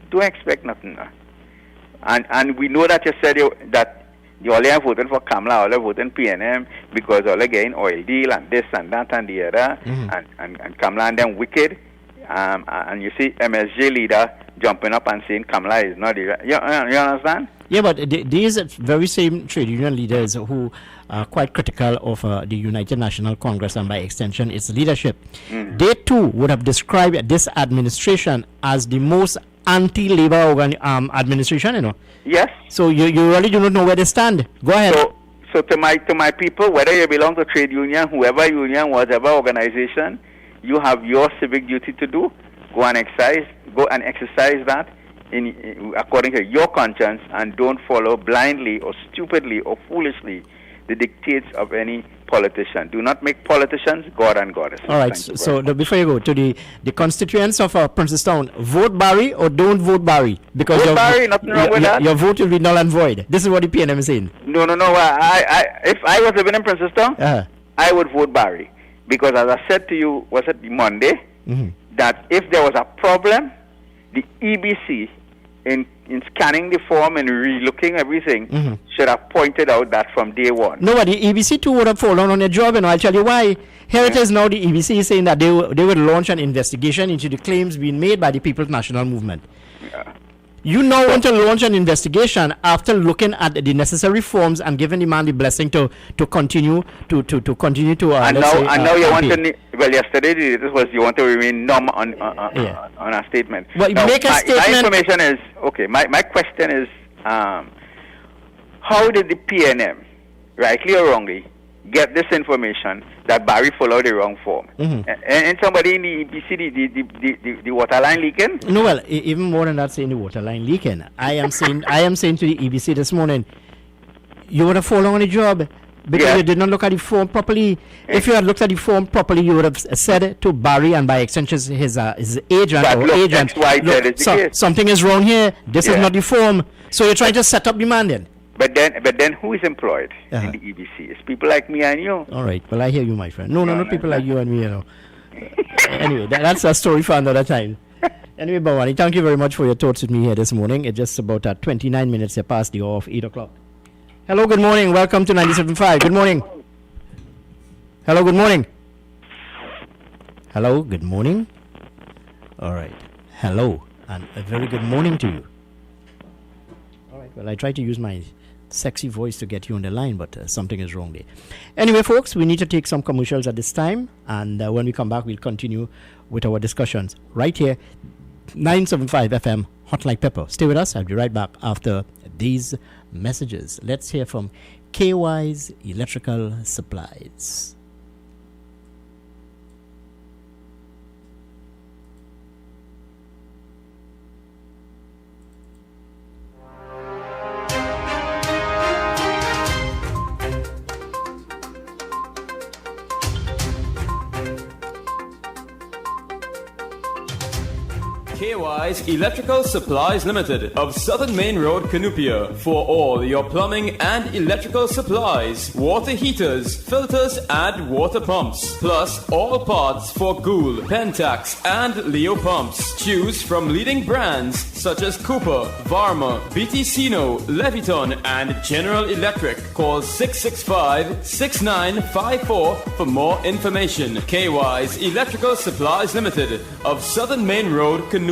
don't expect nothing. And we know that you said that you all have voted for Kamala, all have voted PNM because all are getting oil deal and this and that and the other, and Kamala and them wicked. And you see MSJ leader jumping up and saying Kamala is not the you understand? Yeah, but these very same trade union leaders who are quite critical of the United National Congress and by extension its leadership, they too would have described this administration as the most anti-labor administration, Yes. So you really do not know where they stand. Go ahead. So to my people, whether you belong to trade union, whoever union, whatever organization, you have your civic duty to do. Go and exercise that according to your conscience, and don't follow blindly or stupidly or foolishly the dictates of any politician. Do not make politicians God and goddess. All right. So before you go to the constituents of Princestown, vote Barry or don't vote Barry, because Barry, nothing wrong with that. Your vote will be null and void. This is what the PNM is saying. No. If I was living in Princestown, I would vote Barry, because as I said to you, was it Monday, that if there was a problem, the EBC in scanning the form and relooking everything should have pointed out that from day one. No, but the EBC too would have fallen on their job, and I'll tell you why. Here it is now, the EBC is saying that they would launch an investigation into the claims being made by the People's National Movement. You now want to launch an investigation after looking at the necessary forms and giving the man the blessing to continue to continue to. And now you want to. Well, yesterday this was you want to remain numb on a statement. Well, now, make a statement. My information is okay. My question is, how did the PNM, rightly or wrongly, get this information that Barry followed the wrong form. And somebody in the EBC, the water line leaking? No, well, even more than that, saying the water line leaking. I am saying to the EBC this morning, you would have fallen on the job because you did not look at the form properly. If you had looked at the form properly, you would have said to Barry and by extension his agent something is wrong here. This is not the form. So you're trying to set up demand then. But then who is employed in the EBC? It's people like me and you. All right. Well, I hear you, my friend. No, not people like you and me, you know. Anyway, that's a story for another time. Anyway, Bawani, thank you very much for your thoughts with me here this morning. It's just about 29 minutes past the hour of 8 o'clock. Hello, good morning. Welcome to 97.5. Good morning. Hello, good morning. Hello, good morning. All right. Hello, and a very good morning to you. All right. Well, I try to use my sexy voice to get you on the line, but something is wrong there. Anyway, folks, we need to take some commercials at this time, and when we come back, we'll continue with our discussions right here, 975 FM, Hot Like Pepper. Stay with us. I'll be right back after these messages. Let's hear from KY's Electrical Supplies. KY's Electrical Supplies Limited of Southern Main Road, Canupia. For all your plumbing and electrical supplies, water heaters, filters and water pumps. Plus all parts for Gould, Pentax and Leo pumps. Choose from leading brands such as Cooper, Varma, BTCino, Leviton and General Electric. Call 665-6954 for more information. KY's Electrical Supplies Limited of Southern Main Road, Canupia.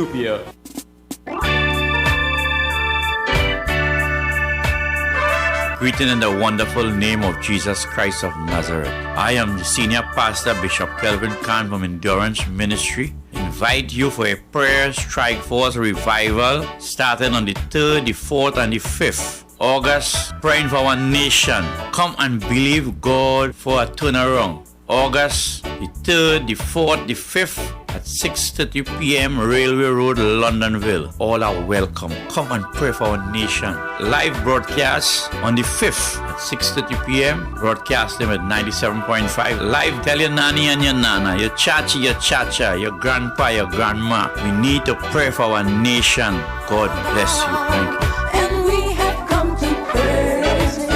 Greeting in the wonderful name of Jesus Christ of Nazareth. I am the Senior Pastor Bishop Kelvin Khan from Endurance Ministry. Invite you for a prayer strike force revival starting on the 3rd, the 4th and the 5th August, praying for our nation. Come and believe God for a turnaround. August the 3rd, the 4th, the 5th at 6:30 p.m. Railway Road, Londonville. All are welcome. Come and pray for our nation. Live broadcast on the 5th at 6:30 p.m. Broadcasting at 97.5. Live, tell your nanny and your nana, your chachi, your chacha, your grandpa, your grandma. We need to pray for our nation. God bless you. Thank you. And we have come to praise Him.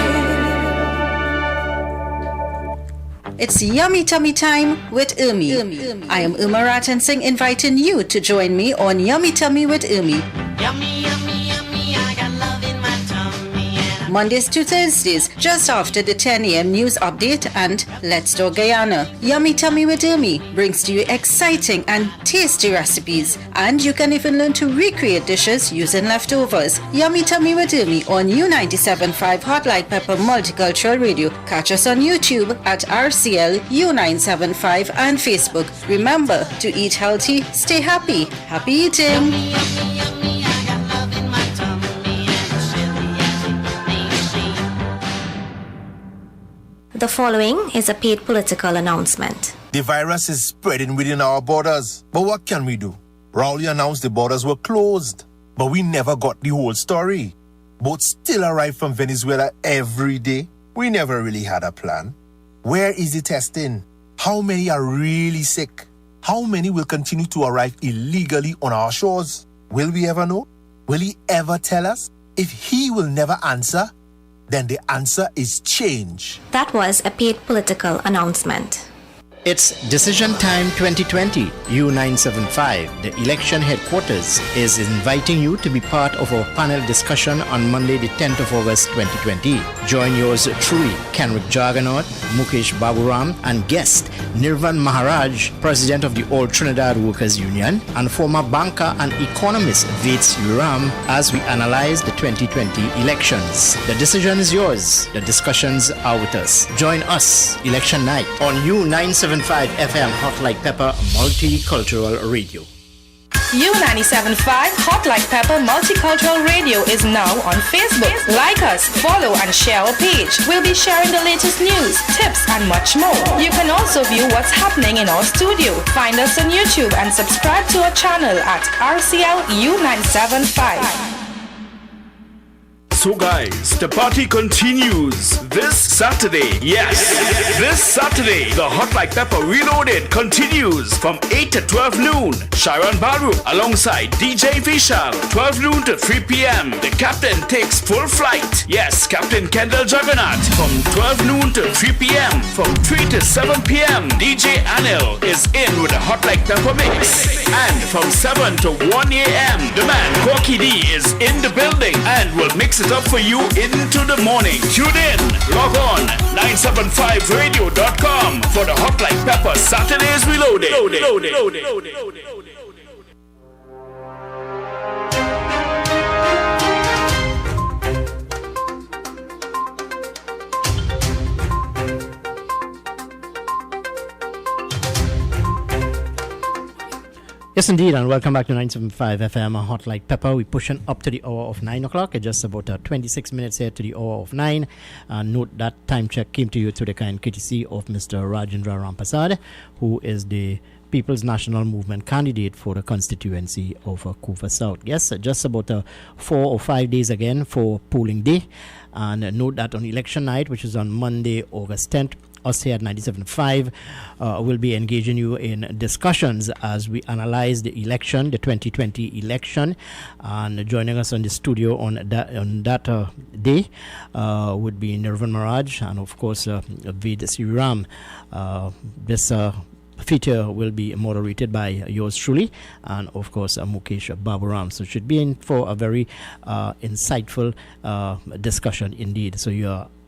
It's Yummy Tummy Time with Irmi. I am Irma Ratan Singh inviting you to join me on Yummy Tummy with Irmi. Yummy, yummy, yummy, I got love in my tummy. Mondays to Thursdays, just after the 10 a.m. news update and Let's Talk Guyana. Yummy Tummy with Irmi brings to you exciting and tasty recipes, and you can even learn to recreate dishes using leftovers. Yummy Tummy with Irmi on U97.5 Hot Like Pepper Multicultural Radio. Catch us on YouTube at RCL U975 and Facebook. Remember to eat healthy, stay happy. Happy eating! The following is a paid political announcement. The virus is spreading within our borders. But what can we do? Rowley announced the borders were closed. But we never got the whole story. Boats still arrive from Venezuela every day. We never really had a plan. Where is the testing? How many are really sick? How many will continue to arrive illegally on our shores? Will we ever know? Will he ever tell us? If he will never answer, then the answer is change. That was a paid political announcement. It's Decision Time 2020, U975. The election headquarters is inviting you to be part of our panel discussion on Monday, the 10th of August 2020. Join yours truly, Kenrick Jarganaut, Mukesh Baburam, and guest Nirvan Maharaj, President of the All Trinidad Workers Union, and former banker and economist Vates Uram, as we analyze the 2020 elections. The decision is yours. The discussions are with us. Join us election night on U975 FM Hot Like Pepper Multicultural Radio. U97.5 Hot Like Pepper Multicultural Radio is now on Facebook. Like us, follow and share our page. We'll be sharing the latest news, tips and much more. You can also view what's happening in our studio. Find us on YouTube and subscribe to our channel at RCL U975. So guys, the party continues this Saturday. Yes, this Saturday, the Hot Like Pepper Reloaded continues from 8 to 12 noon. Sharon Baru alongside DJ Vishal, 12 noon to 3 p.m. The captain takes full flight. Yes, Captain Kendall Juggernaut from 12 noon to 3 p.m. From 3 to 7 p.m. DJ Anil is in with the Hot Like Pepper mix. And from 7 to 1 a.m. the man Corky D is in the building and will mix it up for you into the morning. Tune in, log on 975radio.com for the Hot Like Pepper Saturdays Reloaded. Yes, indeed, and welcome back to 975 FM, Hot Like Pepper. We're pushing up to the hour of 9 o'clock. It's just about 26 minutes here to the hour of 9. Note that time check came to you to the kind courtesy of Mr. Rajendra Rampasad, who is the People's National Movement candidate for the constituency of Couva South. Yes, just about 4 or 5 days again for polling day. And note that on election night, which is on Monday, August 10th, us here at 97.5 will be engaging you in discussions as we analyze the election, the 2020 election. And joining us on the studio on that day would be Nirvan Maraj and, of course, Ved Sriram. This feature will be moderated by yours truly and, of course, Mukesh Baburam. So it should be in for a very insightful discussion indeed. So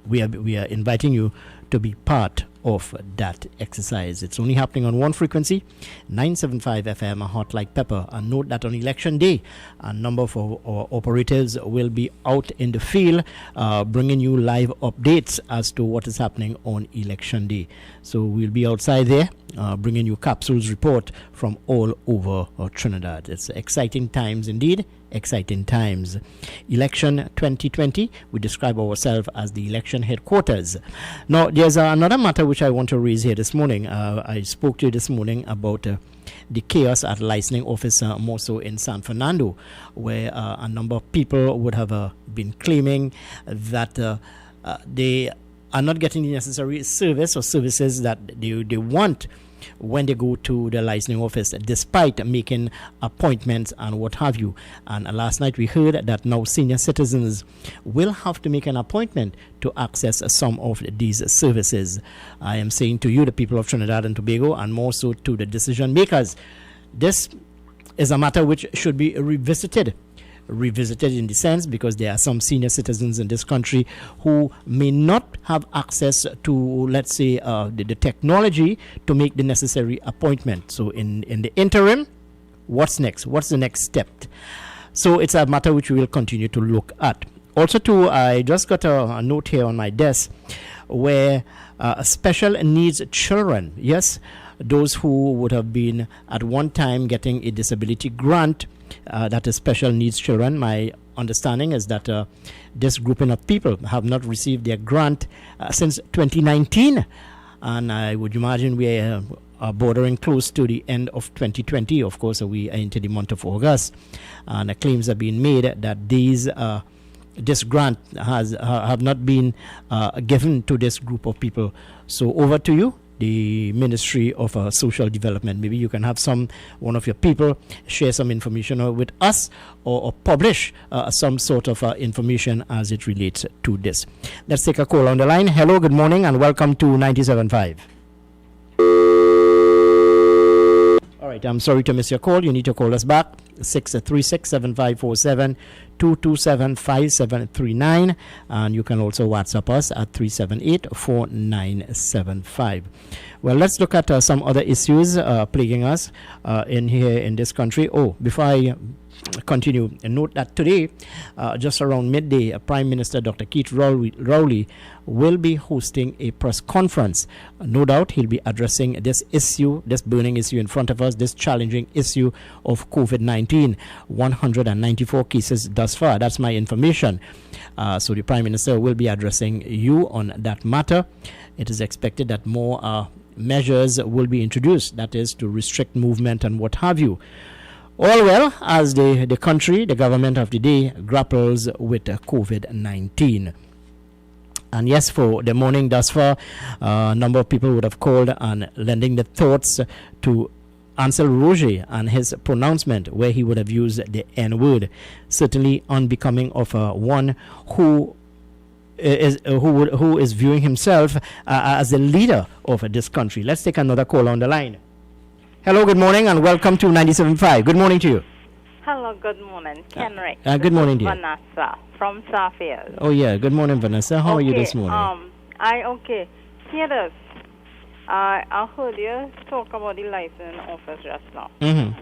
we are inviting you to be part of that exercise. It's only happening on one frequency, 975 FM, Hot Like Pepper. And note that on election day, a number of our operatives will be out in the field bringing you live updates as to what is happening on election day. So we'll be outside there bringing you capsules report from all over Trinidad. It's exciting times indeed. Exciting times. Election 2020, we describe ourselves as the election headquarters. Now, there's another matter which I want to raise here this morning. I spoke to you this morning about the chaos at licensing office, more so in San Fernando, where a number of people would have been claiming that they are not getting the necessary service or services that they want when they go to the licensing office, despite making appointments and what have you. And last night we heard that now senior citizens will have to make an appointment to access some of these services. I am saying to you, the people of Trinidad and Tobago, and more so to the decision makers, this is a matter which should be revisited in the sense because there are some senior citizens in this country who may not have access to, let's say, the technology to make the necessary appointment. So in the interim, what's next? What's the next step? So it's a matter which we will continue to look at. Also, too, I just got a note here on my desk where special needs children, yes, those who would have been at one time getting a disability grant, that is special needs children. My understanding is that this grouping of people have not received their grant since 2019. And I would imagine we are bordering close to the end of 2020. Of course, we are into the month of August. And claims have been made that this grant have not been given to this group of people. So over to you, the Ministry of Social Development. Maybe you can have one of your people share some information with us or publish some sort of information as it relates to this. Let's take a call on the line. Hello, good morning, and welcome to 97.5. All right, I'm sorry to miss your call. You need to call us back, 636-7547, 227-5739, and you can also WhatsApp us at 378-4975. Well, let's look at some other issues plaguing us in this country. Before I continue, note that today, just around midday, Prime Minister Dr. Keith Rowley will be hosting a press conference. No doubt he'll be addressing this issue, this burning issue in front of us, this challenging issue of COVID-19. 194 cases thus far. That's my information. So the Prime Minister will be addressing you on that matter. It is expected that more measures will be introduced, that is, to restrict movement and what have you. All well as the country, the government of the day, grapples with COVID-19. And yes, for the morning thus far, a number of people would have called and lending their thoughts to Ansel Roger and his pronouncement where he would have used the N-word, certainly unbecoming of one who is viewing himself as the leader of this country. Let's take another call on the line. Hello, good morning, and welcome to 97.5. Good morning to you. Hello, good morning, Kenrick. Good morning, dear. Vanessa from Saffield. Oh yeah, good morning, Vanessa. How are you this morning? Hear this. I heard you talk about the license office just now. Mm-hmm.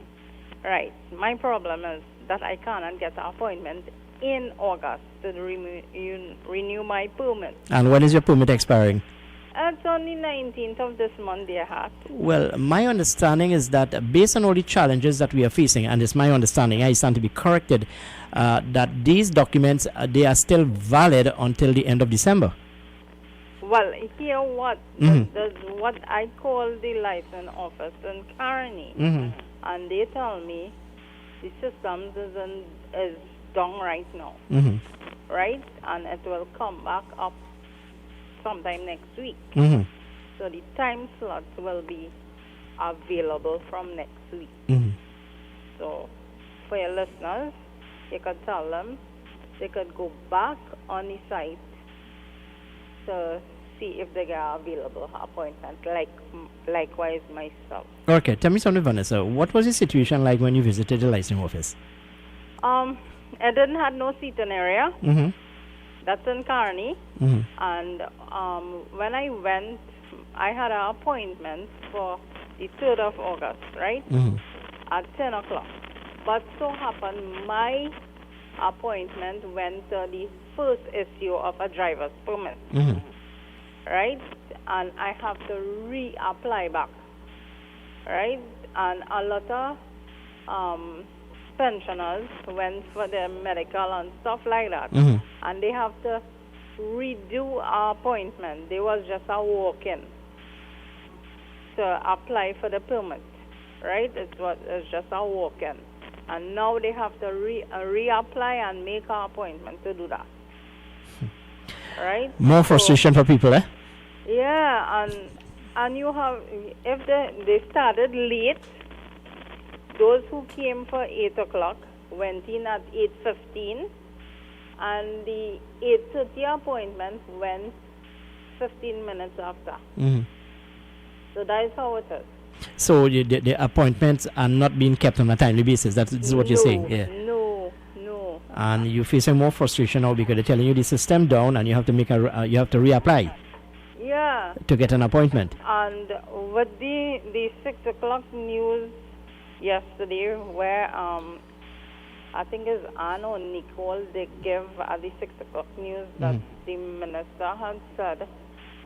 Right. My problem is that I cannot get an appointment in August to renew my permit. And when is your permit expiring? It's on the 19th of this month, dear heart. Well, my understanding is that based on all the challenges that we are facing, and it's my understanding, I stand to be corrected, that these documents, they are still valid until the end of December. Well, hear what? Mm-hmm. What I call the license office in Carney, Mm-hmm. and they tell me the system is down right now, Mm-hmm. right? And it will come back up sometime next week. Mm-hmm. So the time slots will be available from next week. Mm-hmm. So for your listeners, you could tell them they could go back on the site to see if they get available appointment, likewise myself. Okay, tell me something, Vanessa. What was the situation like when you visited the licensing office? I didn't have no seating area. Mm-hmm. That's in Carney. Mm-hmm. And when I went, I had an appointment for the 3rd of August, right? Mm-hmm. At 10 o'clock. But so happened my appointment went to the first issue of a driver's permit, Mm-hmm. right? And I have to reapply back, right? And a lot of pensioners went for their medical and stuff like that, Mm-hmm. and they have to redo our appointment. They was just a walk-in to apply for the permit, right? It's just a walk-in, and now they have to reapply and make an appointment to do that, right? More frustration for people, eh? Yeah, and you have, if they started late, those who came for 8 o'clock went in at 8:15, and the 8:30 appointment went 15 minutes after. Mm-hmm. So that is how it is. So the appointments are not being kept on a timely basis. This is what you're saying. Yeah. No. And you're facing more frustration now because they're telling you the system down, and you have to you have to reapply. Yeah. To get an appointment. And with the 6 o'clock news yesterday, where I think it's Anne or Nicole, they give at the 6 o'clock news that the minister had said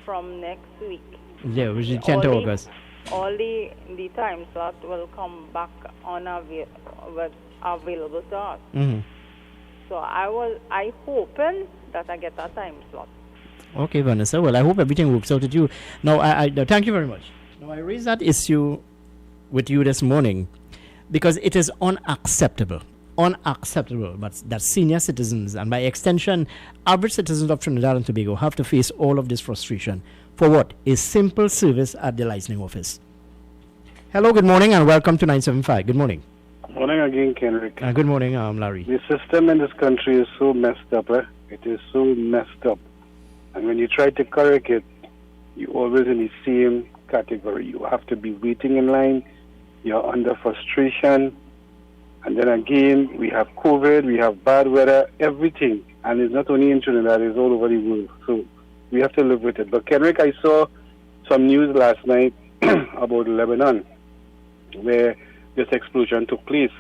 from next week. Yeah, which is 10th of August. All the time slot will come back available to us. Mm-hmm. So I hoping that I get that time slot. Okay, Vanessa. Well, I hope everything works out with you. Now, I thank you very much. Now, I raised that issue with you this morning because it is unacceptable, but that senior citizens and by extension average citizens of Trinidad and Tobago have to face all of this frustration for what? A simple service at the licensing office. Hello, good morning, and welcome to 975. Good morning. Morning again, Kenrick. Good morning, Larry. The system in this country is so messed up. It is so messed up. And when you try to correct it, you're always in the same category. You have to be waiting in line. You're under frustration. And then again, we have COVID, we have bad weather, everything. And it's not only in Trinidad, it's all over the world. So we have to live with it. But Kenrick, I saw some news last night about Lebanon, where this explosion took place.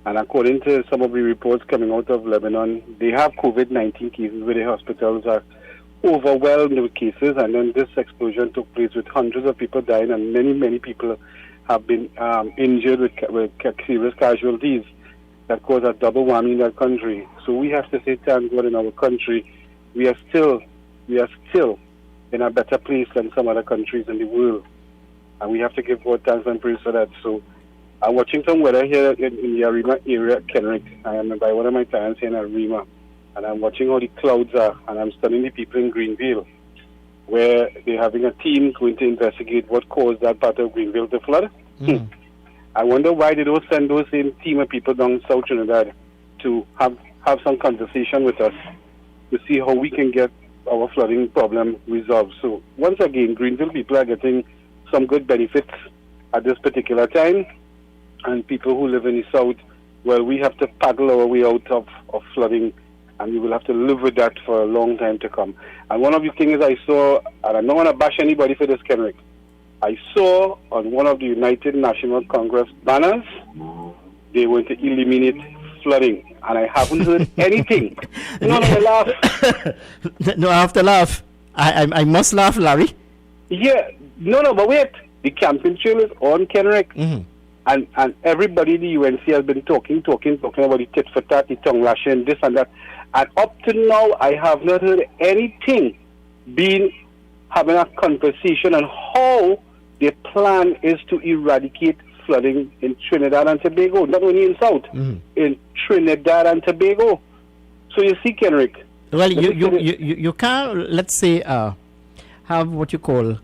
And according to some of the reports coming out of Lebanon, they have COVID-19 cases where the hospitals are overwhelmed with cases. And then this explosion took place with hundreds of people dying, and many, many people have been injured with serious casualties that caused a double whammy in that country. So we have to say thank God in our country, we are still in a better place than some other countries in the world. And we have to give God thanks and praise for that. So I'm watching some weather here in the Arima area, Kenrick. I am by one of my clients here in Arima. And I'm watching how the clouds are, and I'm studying the people in Greenville, where they're having a team going to investigate what caused that part of Greenville to flood. I wonder why they don't send those same team of people down South Trinidad to have some conversation with us to see how we can get our flooding problem resolved. So once again, Greenville people are getting some good benefits at this particular time, and people who live in the South, well, we have to paddle our way out of flooding, and we will have to live with that for a long time to come. And one of the things I saw, and I don't want to bash anybody for this, Kenrick, I saw on one of the United National Congress banners, they want to eliminate flooding, and I haven't heard anything. No, laugh. No, I have to laugh. I must laugh, Larry. Yeah, no, but wait. The campaign trail is on, Kenrick. And everybody in the UNC has been talking about the tit for tat, the tongue lashing, this and that. And up to now, I have not heard anything having a conversation on how their plan is to eradicate flooding in Trinidad and Tobago, not only in South, in Trinidad and Tobago. So you see, Kenrick. Well, you can't, let's say, have what you call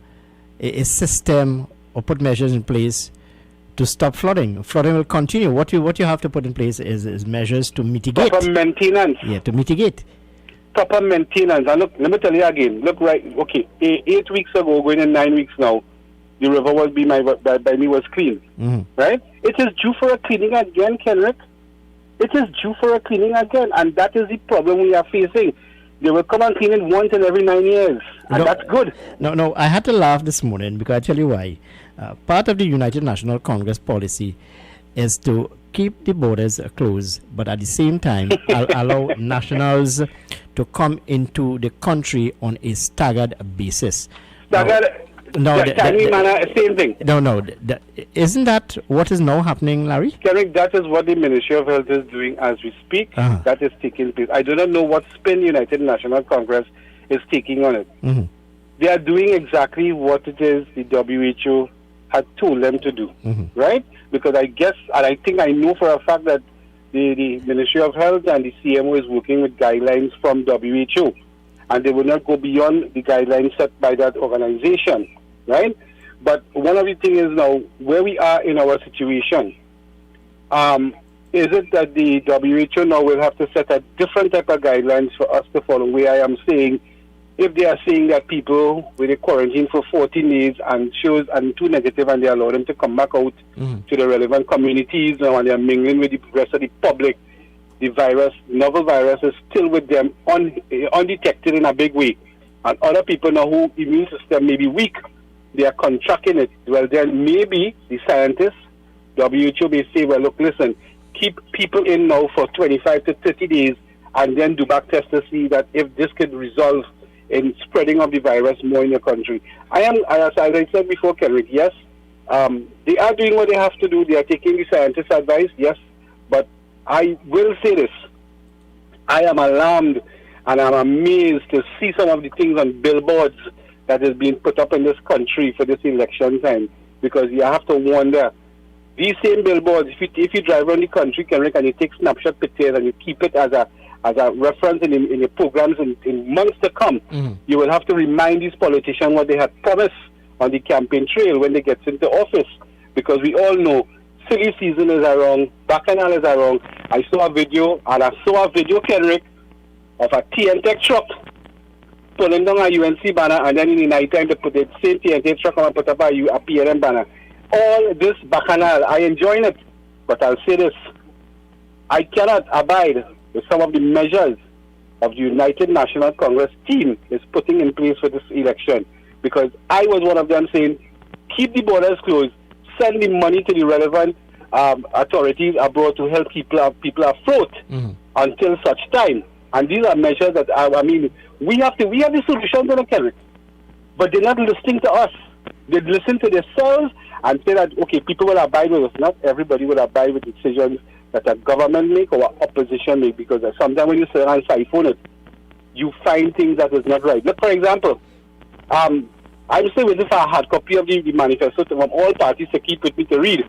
a system or put measures in place to stop flooding. Flooding will continue. What you have to put in place is measures to mitigate. Proper maintenance. Yeah, to mitigate. Proper maintenance. And look, let me tell you again. Look, right, okay, 8 weeks ago, going in 9 weeks now, the river by me was clean. Right? It is due for a cleaning again, Kenrick. It is due for a cleaning again, and that is the problem we are facing. They will come and clean it once in every 9 years, and that's good. No, I had to laugh this morning because I tell you why. Part of the United National Congress policy is to keep the borders closed, but at the same time allow nationals to come into the country on a staggered basis. Same thing. No. Isn't that what is now happening, Larry? Derek, that is what the Ministry of Health is doing as we speak. That is taking place. I do not know what spin United National Congress is taking on it. They are doing exactly what it is the WHO had told them to do, right? Because I guess, and I think I know for a fact that the Ministry of Health and the CMO is working with guidelines from WHO, and they will not go beyond the guidelines set by that organization, right? But one of the things is now, where we are in our situation, is it that the WHO now will have to set a different type of guidelines for us to follow, where I am saying, if they are saying that people with a quarantine for 14 days and shows and too negative, and they allow them to come back out to the relevant communities now, and they are mingling with the rest of the public, the virus, novel virus, is still with them undetected in a big way. And other people now whose immune system may be weak, they are contracting it. Well, then maybe the scientists, WHO may say, well, look, listen, keep people in now for 25 to 30 days and then do back tests to see that if this could resolve in spreading of the virus more in your country. As I said before, Kenrick, yes, they are doing what they have to do. They are taking the scientists' advice, yes, but I will say this. I am alarmed and I'm amazed to see some of the things on billboards that is being put up in this country for this election time, because you have to wonder, these same billboards, if you drive around the country, Kenrick, and you take snapshot pictures and you keep it as a reference in your programs in months to come, you will have to remind these politicians what they had promised on the campaign trail when they get into office, because we all know silly season is around, Bacchanal is around. I saw a video, Kenrick, of a TNT truck pulling down a UNC banner, and then in the night time they put the same TNT truck and put up a PNM banner. All this Bacchanal, I enjoy it, but I'll say this, I cannot abide with some of the measures of the United National Congress team is putting in place for this election, because I was one of them saying, keep the borders closed, send the money to the relevant authorities abroad to help people afloat until such time. And these are measures that, we have the solutions on it, but they're not listening to us. They listen to themselves and say that, okay, people will abide with us. Not everybody will abide with decisions that a government make or opposition make, because sometimes when you sit and siphon it, you find things that is not right. Look, for example, I'm still waiting for a hard copy of the manifesto from all parties to keep with me to read,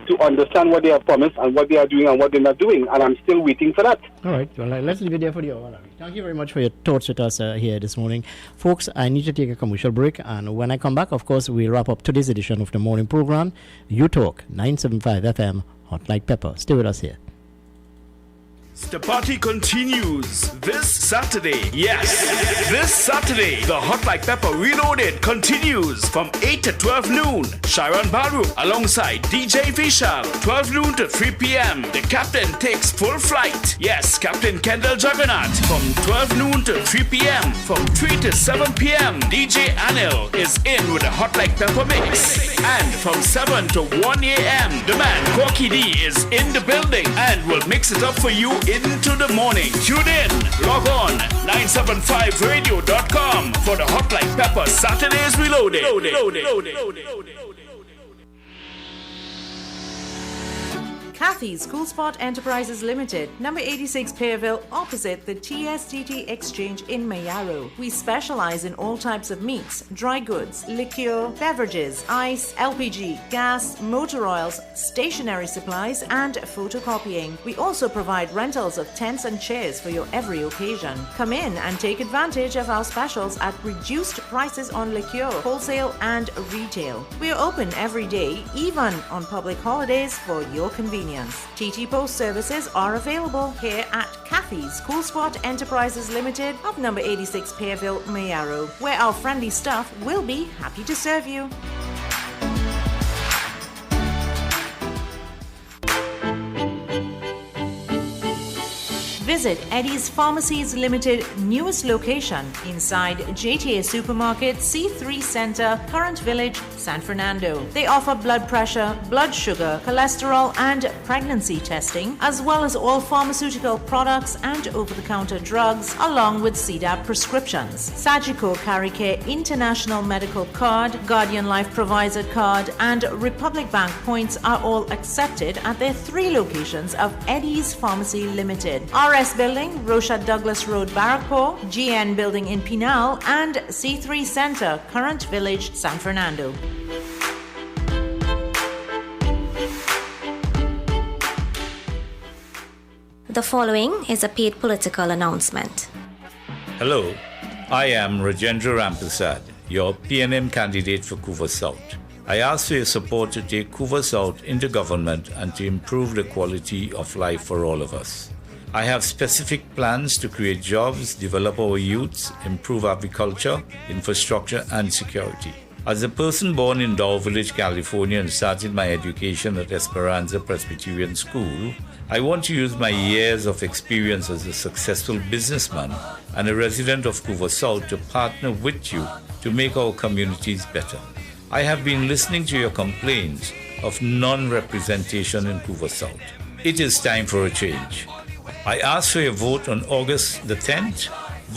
to understand what they have promised and what they are doing and what they're not doing, and I'm still waiting for that. All right, well, let's leave it there for the hour. Thank you very much for your thoughts with us here this morning. Folks, I need to take a commercial break, and when I come back, of course, we'll wrap up today's edition of the morning program, You Talk, 975 FM, Hot Like Pepper. Stay with us here. The party continues this Saturday. Yes, this Saturday, the Hot Like Pepper Reloaded continues from 8 to 12 noon. Sharon Baru alongside DJ Vishal, 12 noon to 3 p.m. The captain takes full flight. Yes, Captain Kendall Juggernaut from 12 noon to 3 p.m. From 3 to 7 p.m. DJ Anil is in with a Hot Like Pepper mix. And from 7 to 1 a.m. the man Corky D is in the building and will mix it up for you into the morning. Tune in, log on 975radio.com for the Hot Like Pepper Saturdays Reloaded. Kathy's Cool Spot Enterprises Limited, number 86 Pearville, opposite the TSTT Exchange in Mayaro. We specialize in all types of meats, dry goods, liqueur, beverages, ice, LPG, gas, motor oils, stationery supplies, and photocopying. We also provide rentals of tents and chairs for your every occasion. Come in and take advantage of our specials at reduced prices on liqueur, wholesale and retail. We are open every day, even on public holidays, for your convenience. TT Post services are available here at Kathy's Cool Spot Enterprises Limited of number 86 Pearville, Mayaro, where our friendly staff will be happy to serve you. Visit Eddie's Pharmacies Limited newest location inside JTA Supermarket C3 Center, Current Village, San Fernando. They offer blood pressure, blood sugar, cholesterol and pregnancy testing, as well as all pharmaceutical products and over-the-counter drugs, along with CDAP prescriptions. Sagicor Caricare International Medical Card, Guardian Life Provider Card and Republic Bank points are all accepted at their 3 locations of Eddie's Pharmacy Limited. RS Building, Rocha Douglas Road, Barraco, GN Building in Pinal, and C3 Center, Current Village, San Fernando. The following is a paid political announcement. Hello, I am Rajendra Rampersad, your PNM candidate for Couva South. I ask for your support to take Couva South into government and to improve the quality of life for all of us. I have specific plans to create jobs, develop our youths, improve agriculture, infrastructure, and security. As a person born in Dow Village, California, and started my education at Esperanza Presbyterian School, I want to use my years of experience as a successful businessman and a resident of Couva South to partner with you to make our communities better. I have been listening to your complaints of non-representation in Couva South. It is time for a change. I ask for your vote on August the 10th